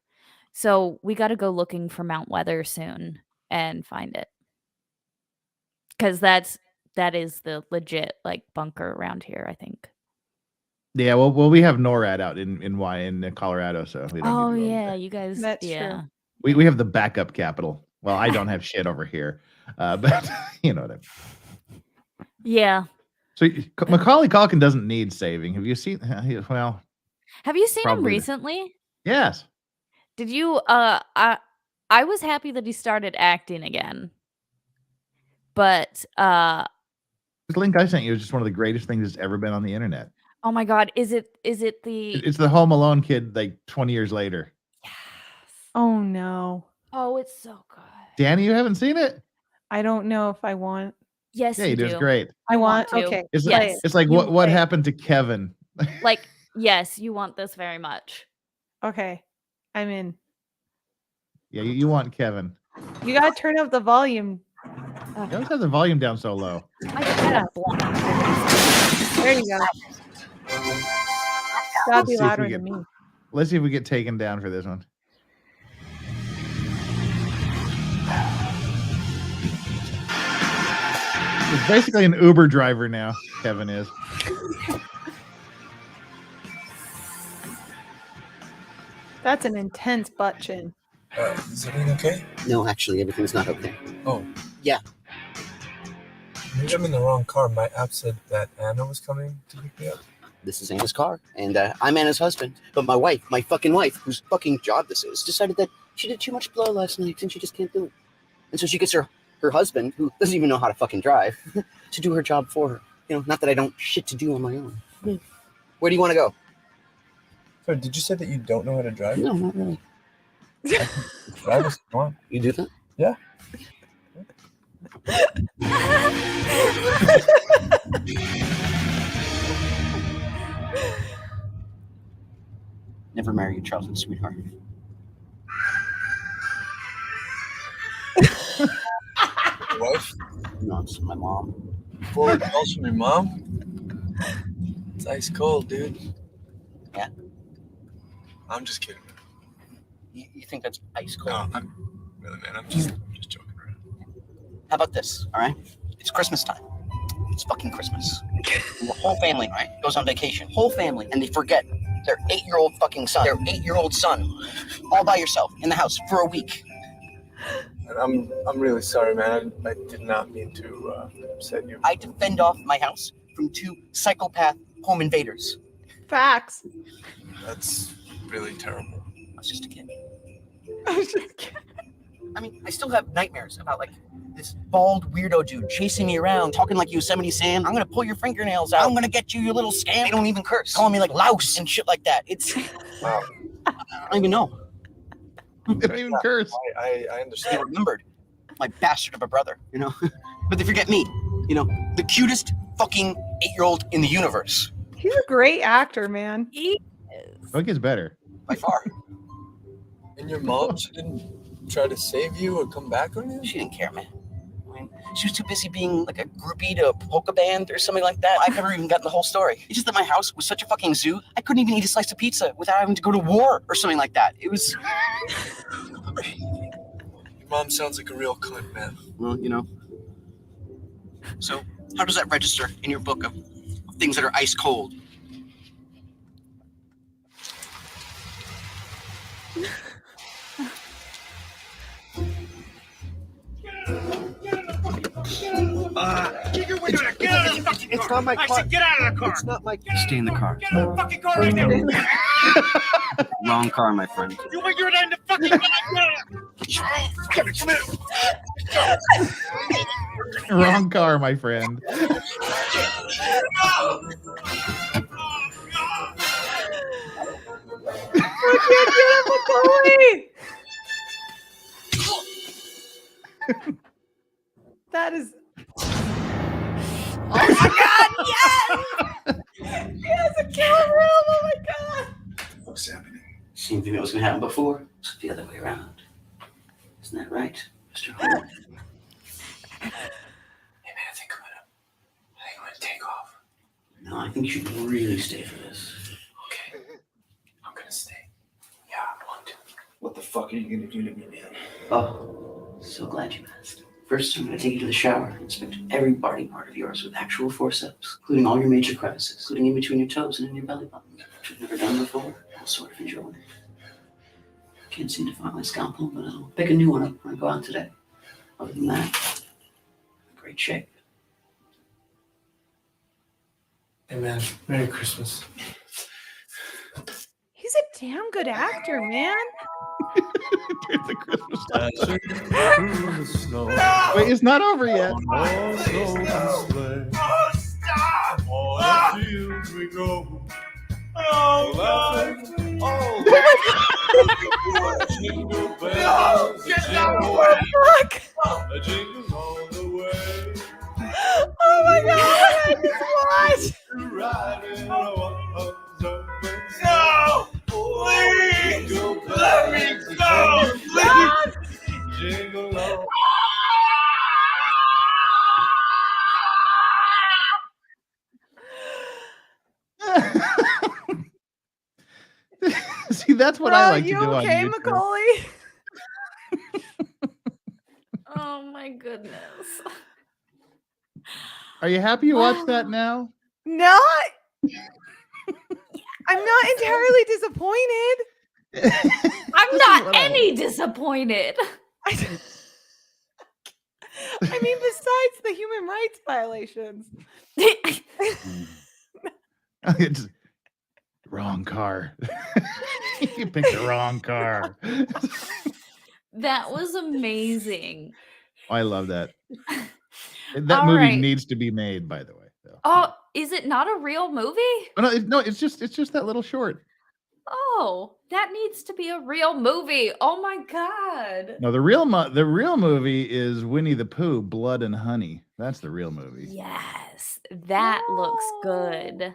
So we got to go looking for Mount Weather soon and find it. Because that is the legit like bunker around here, I think. Yeah, well, we have NORAD out in Colorado, so we don't. Oh need to go over yeah, there. you guys. That's yeah. true. We have the backup capital. Well, I don't have shit over here, but you know what I mean. Yeah. So Macaulay Culkin doesn't need saving. Have you seen? Well, Have you seen him probably. recently? Yes. Did you? I was happy that he started acting again. But This link I sent you is just one of the greatest things that's ever been on the internet. oh my God, is it the? It's the Home Alone kid, like 20 years later. Oh no. Oh, it's so good. Danny, you haven't seen it? I don't know if I want. Yes, Yeah, you you do. It's do. great. I want. to. Okay. It's play like, it. it's like You what play it. happened to Kevin? Like, yes, you want this very much. Okay. I'm in. Yeah, you want Kevin. You gotta turn up the volume. You always have the volume down so low. I just had a block. There you go. Gotta be Let's see if we louder get- than me. Let's see if we get taken down for this one. He's basically an Uber driver now, Kevin is. That's an intense butt chin. Is everything okay? No, actually, everything's not okay. Oh. Yeah. Maybe I'm in the wrong car. My app said that Anna was coming to pick me up. This is Anna's car, and I'm Anna's husband. But my wife, my fucking wife, whose fucking job this is, decided that she did too much blow last night and she just can't do it. And so she gets her husband, who doesn't even know how to fucking drive, to do her job for her. You know, not that I don't shit to do on my own. Where do you want to go? So did you say that you don't know how to drive? No, not really. Drive us. Come on. You do that? Yeah. Never marry your childhood sweetheart. Wife? No, it's my mom. 4 calls from your mom? It's ice cold, dude. Yeah. I'm just kidding. You think that's ice cold? No, I'm really, man. I'm just joking around. How about this, all right? It's Christmas time. It's fucking Christmas. And the whole family, right, goes on vacation. Whole family, and they forget their 8-year-old fucking son. Their 8-year-old son. All by yourself in the house for a week. I'm really sorry, man. I did not mean to upset you. I had to fend off my house from 2 psychopath home invaders. Facts. That's really terrible. I was just a kid. I mean, I still have nightmares about, like, this bald weirdo dude chasing me around, talking like Yosemite Sam. I'm gonna pull your fingernails out. I'm gonna get you, you little scam. They don't even curse. Calling me, like, louse and shit like that. It's... Wow. I don't even know. They don't even curse. I They understand. remembered my bastard of a brother, you know? But they forget me, you know? The cutest fucking 8-year-old in the universe. He's a great actor, man. He Oh, it gets better. By far. And your mom, she didn't try to save you or come back on you? She didn't care, man. I mean, she was too busy being like a groupie to a polka band or something like that. I've never even gotten the whole story. It's just that my house was such a fucking zoo, I couldn't even eat a slice of pizza without having to go to war or something like that. It was... Your mom sounds like a real cunt, man. Well, you know. So, how does that register in your book of things that are ice cold? Get your window out. Get out of the fucking car. It's not my car. I said get out of the car. It's not my Stay in the car. Get out of the fucking car right now. Wrong car, my friend. You're not in the fucking car. Come here. Wrong car, my friend. That is. Oh my God! Yes! He has a killer room. Oh my God. What's happening? Same thing that was going to happen before. It's the other way around. Isn't that right, Mr. Holmes? Hey, man, I think I'm gonna take off. No, I think you should really stay for this. Okay. I'm gonna stay. Yeah, I want to. What the fuck? fuck are you gonna do to me, man? Oh, so glad you asked. First, I'm gonna take you to the shower and inspect every body part of yours with actual forceps, including all your major crevices, including in between your toes and in your belly button, which I've never done before. I'll sort of enjoy. Can't seem to find my scalpel, but I'll pick a new one up when I go out today. Other than that, great shape. Hey man, Merry Christmas. He's a damn good actor, man. During the Christmas time. Through the snow. Wait, it's not over yet. Oh, stop! All the fields we go. Oh, laughing all the jingle bells, Get jingle down the fuck! a jingle all the way. Oh my god, I just watched! Riding a one-horse open No! Please! Jingle Let me bells, go! please! Jingle all. See, that's what I like to do on okay, YouTube. Macaulay? Oh my goodness. Are you happy you watched that now? Not. I'm not entirely disappointed. I'm not any disappointed. I mean, besides the human rights violations. It's wrong car. You picked the wrong car. That was amazing. I love that. That All movie right. needs to be made, by the way. Though. Oh, is it not a real movie? Oh, no, it's just that little short. Oh, that needs to be a real movie. Oh my god. No, the real movie is Winnie the Pooh, Blood and Honey. That's the real movie. Yes, that looks good.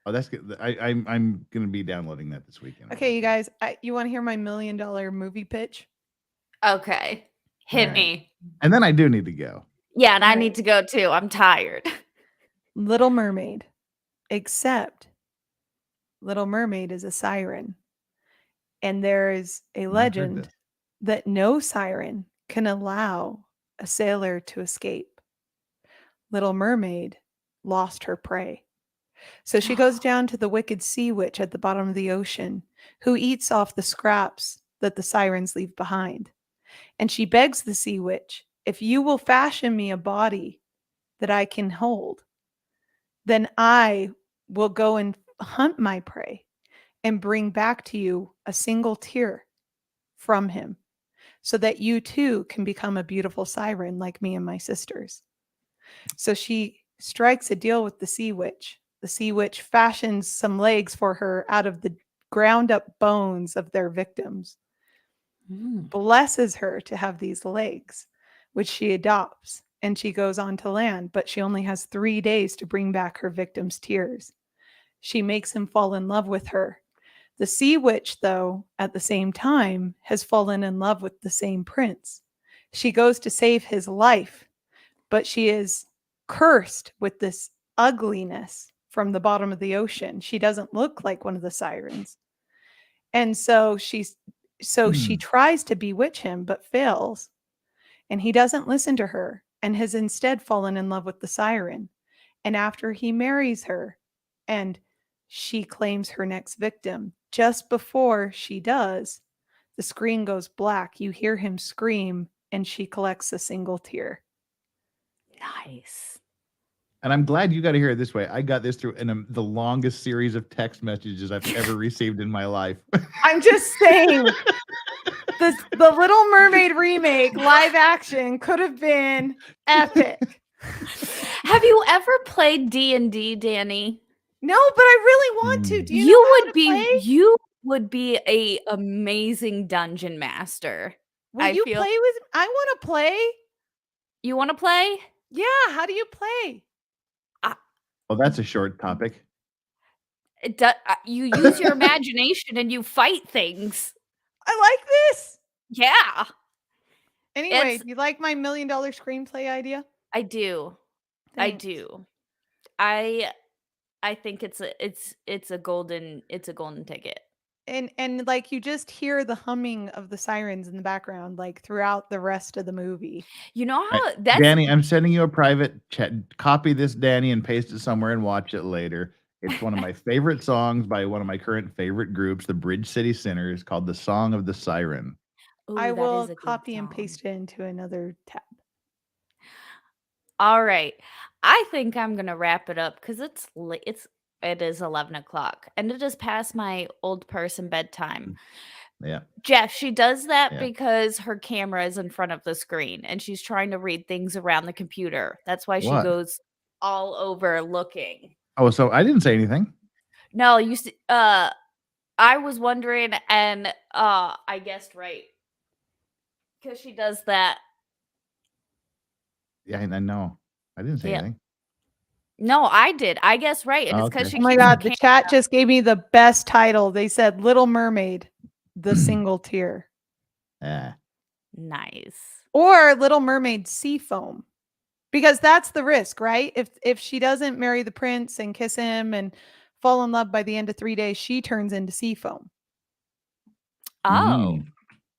Oh, that's good. I'm gonna be downloading that this weekend. Okay, you guys, you want to hear my $1 million movie pitch? Okay, hit me. And then I do need to go. Yeah, and I need to go too. I'm tired. Little Mermaid, except Little Mermaid is a siren. And there is a legend that no siren can allow a sailor to escape. Little Mermaid lost her prey. So she goes down to the wicked sea witch at the bottom of the ocean, who eats off the scraps that the sirens leave behind. And she begs the sea witch, if you will fashion me a body that I can hold, then I will go and hunt my prey and bring back to you a single tear from him, so that you too can become a beautiful siren like me and my sisters. So she strikes a deal with the sea witch. The sea witch fashions some legs for her out of the ground up bones of their victims, blesses her to have these legs, which she adopts, and she goes on to land, but she only has 3 days to bring back her victim's tears. She makes him fall in love with her. The sea witch, though, at the same time, has fallen in love with the same prince. She goes to save his life, but she is cursed with this ugliness from the bottom of the ocean. She doesn't look like one of the sirens. And so she tries to bewitch him, but fails. And he doesn't listen to her and has instead fallen in love with the siren. And after he marries her and she claims her next victim, just before she does, the screen goes black. You hear him scream and she collects a single tear. Nice. And I'm glad you got to hear it this way. I got this through the longest series of text messages I've ever received in my life. I'm just saying, the Little Mermaid remake live action could have been epic. Have you ever played D&D, Danny? No, but I really want to. Do you know how to play? You would be a amazing dungeon master. Will you play with? I want to play. You want to play? Yeah. How do you play? Well, that's a short topic. You use your imagination and you fight things. I like this. Yeah. Anyway, you like my $1 million screenplay idea? I do. Thanks. I do. I think it's a golden ticket. and like you just hear the humming of the sirens in the background like throughout the rest of the movie. You know All how right, that's Danny, I'm sending you a private chat. Copy this, Danny, and paste it somewhere and watch it later. It's one of my favorite songs by one of my current favorite groups, the Bridge City Sinners, called "The Song of the Siren." Ooh, I that will is a good copy and song. paste it into another tab. All right. I think I'm gonna wrap it up because it is 11 o'clock and it is past my old person bedtime. Yeah. Jeff, she does that Yeah. because her camera is in front of the screen and she's trying to read things around the computer. That's why she What? goes all over looking. Oh, so I didn't say anything. No, you see, I was wondering and I guessed right. Because she does that. Yeah, I know. I didn't say Yeah. anything. No, I did. I guessed right. And Oh, it's because okay. she Oh my keeps her god, the chat just gave me the best title. They said Little Mermaid, the single tear. Yeah. Nice. Or Little Mermaid sea foam. Because that's the risk, right? If she doesn't marry the prince and kiss him and fall in love by the end of 3 days, she turns into sea foam. Oh.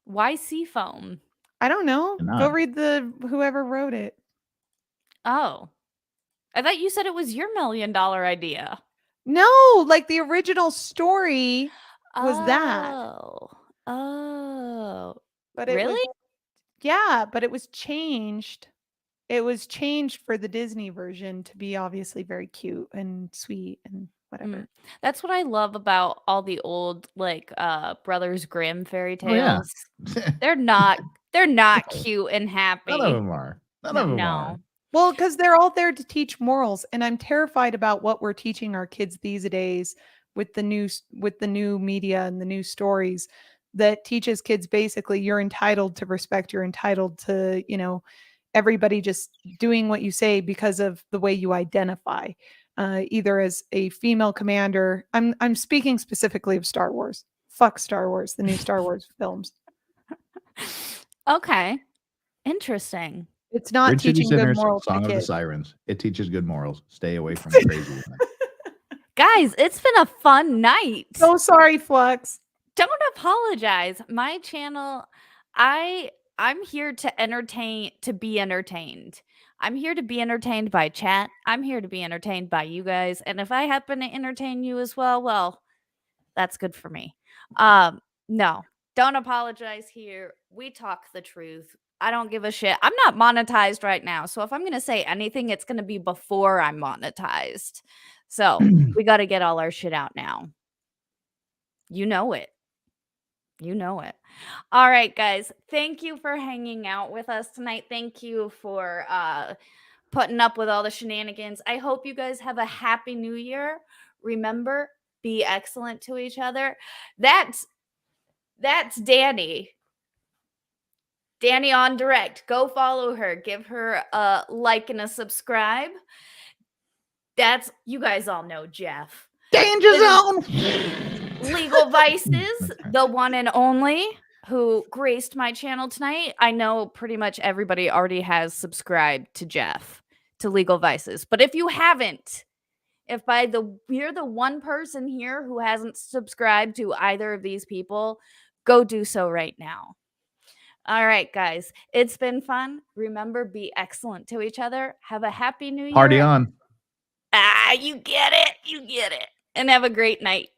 Why seafoam? I don't know. Why Go not? read whoever wrote it. Oh. I thought you said it was your $1 million idea. No, like the original story was that. Oh. But it was Really? yeah, but it was changed. It was changed for the Disney version to be obviously very cute and sweet and whatever. That's what I love about all the old like Brothers Grimm fairy Oh, yeah. tales. They're not cute and happy. None of them are. None of them are. No. Well, because they're all there to teach morals, and I'm terrified about what we're teaching our kids these days with the new media and the new stories that teaches kids basically you're entitled to respect, you're entitled to, everybody just doing what you say because of the way you identify, either as a female commander. I'm speaking specifically of Star Wars. Fuck Star Wars, the new Star Wars films. Okay. Interesting. It's not Bridge City teaching good Sinners, morals Song to of the kids. Sirens. It teaches good morals. Stay away from crazy women. Guys, it's been a fun night. So sorry, Flux. Don't apologize. My channel, I'm here to entertain, to be entertained. I'm here to be entertained by chat. I'm here to be entertained by you guys. And if I happen to entertain you as well, that's good for me. No, don't apologize here. We talk the truth. I don't give a shit. I'm not monetized right now. So if I'm going to say anything, it's going to be before I'm monetized. So we got to get all our shit out now. You know it. You know it. All right, guys. Thank you for hanging out with us tonight. Thank you for putting up with all the shenanigans. I hope you guys have a happy new year. Remember, be excellent to each other. That's Danny. Danny on direct. Go follow her. Give her a like and a subscribe. That's, you guys all know Jeff. Danger Zone. Legal Vices, the one and only, who graced my channel tonight. I know pretty much everybody already has subscribed to Jeff, to Legal Vices. But if you haven't, if you're the one person here who hasn't subscribed to either of these people, go do so right now. All right, guys. It's been fun. Remember, be excellent to each other. Have a happy new year. Party on. You get it. You get it. And have a great night.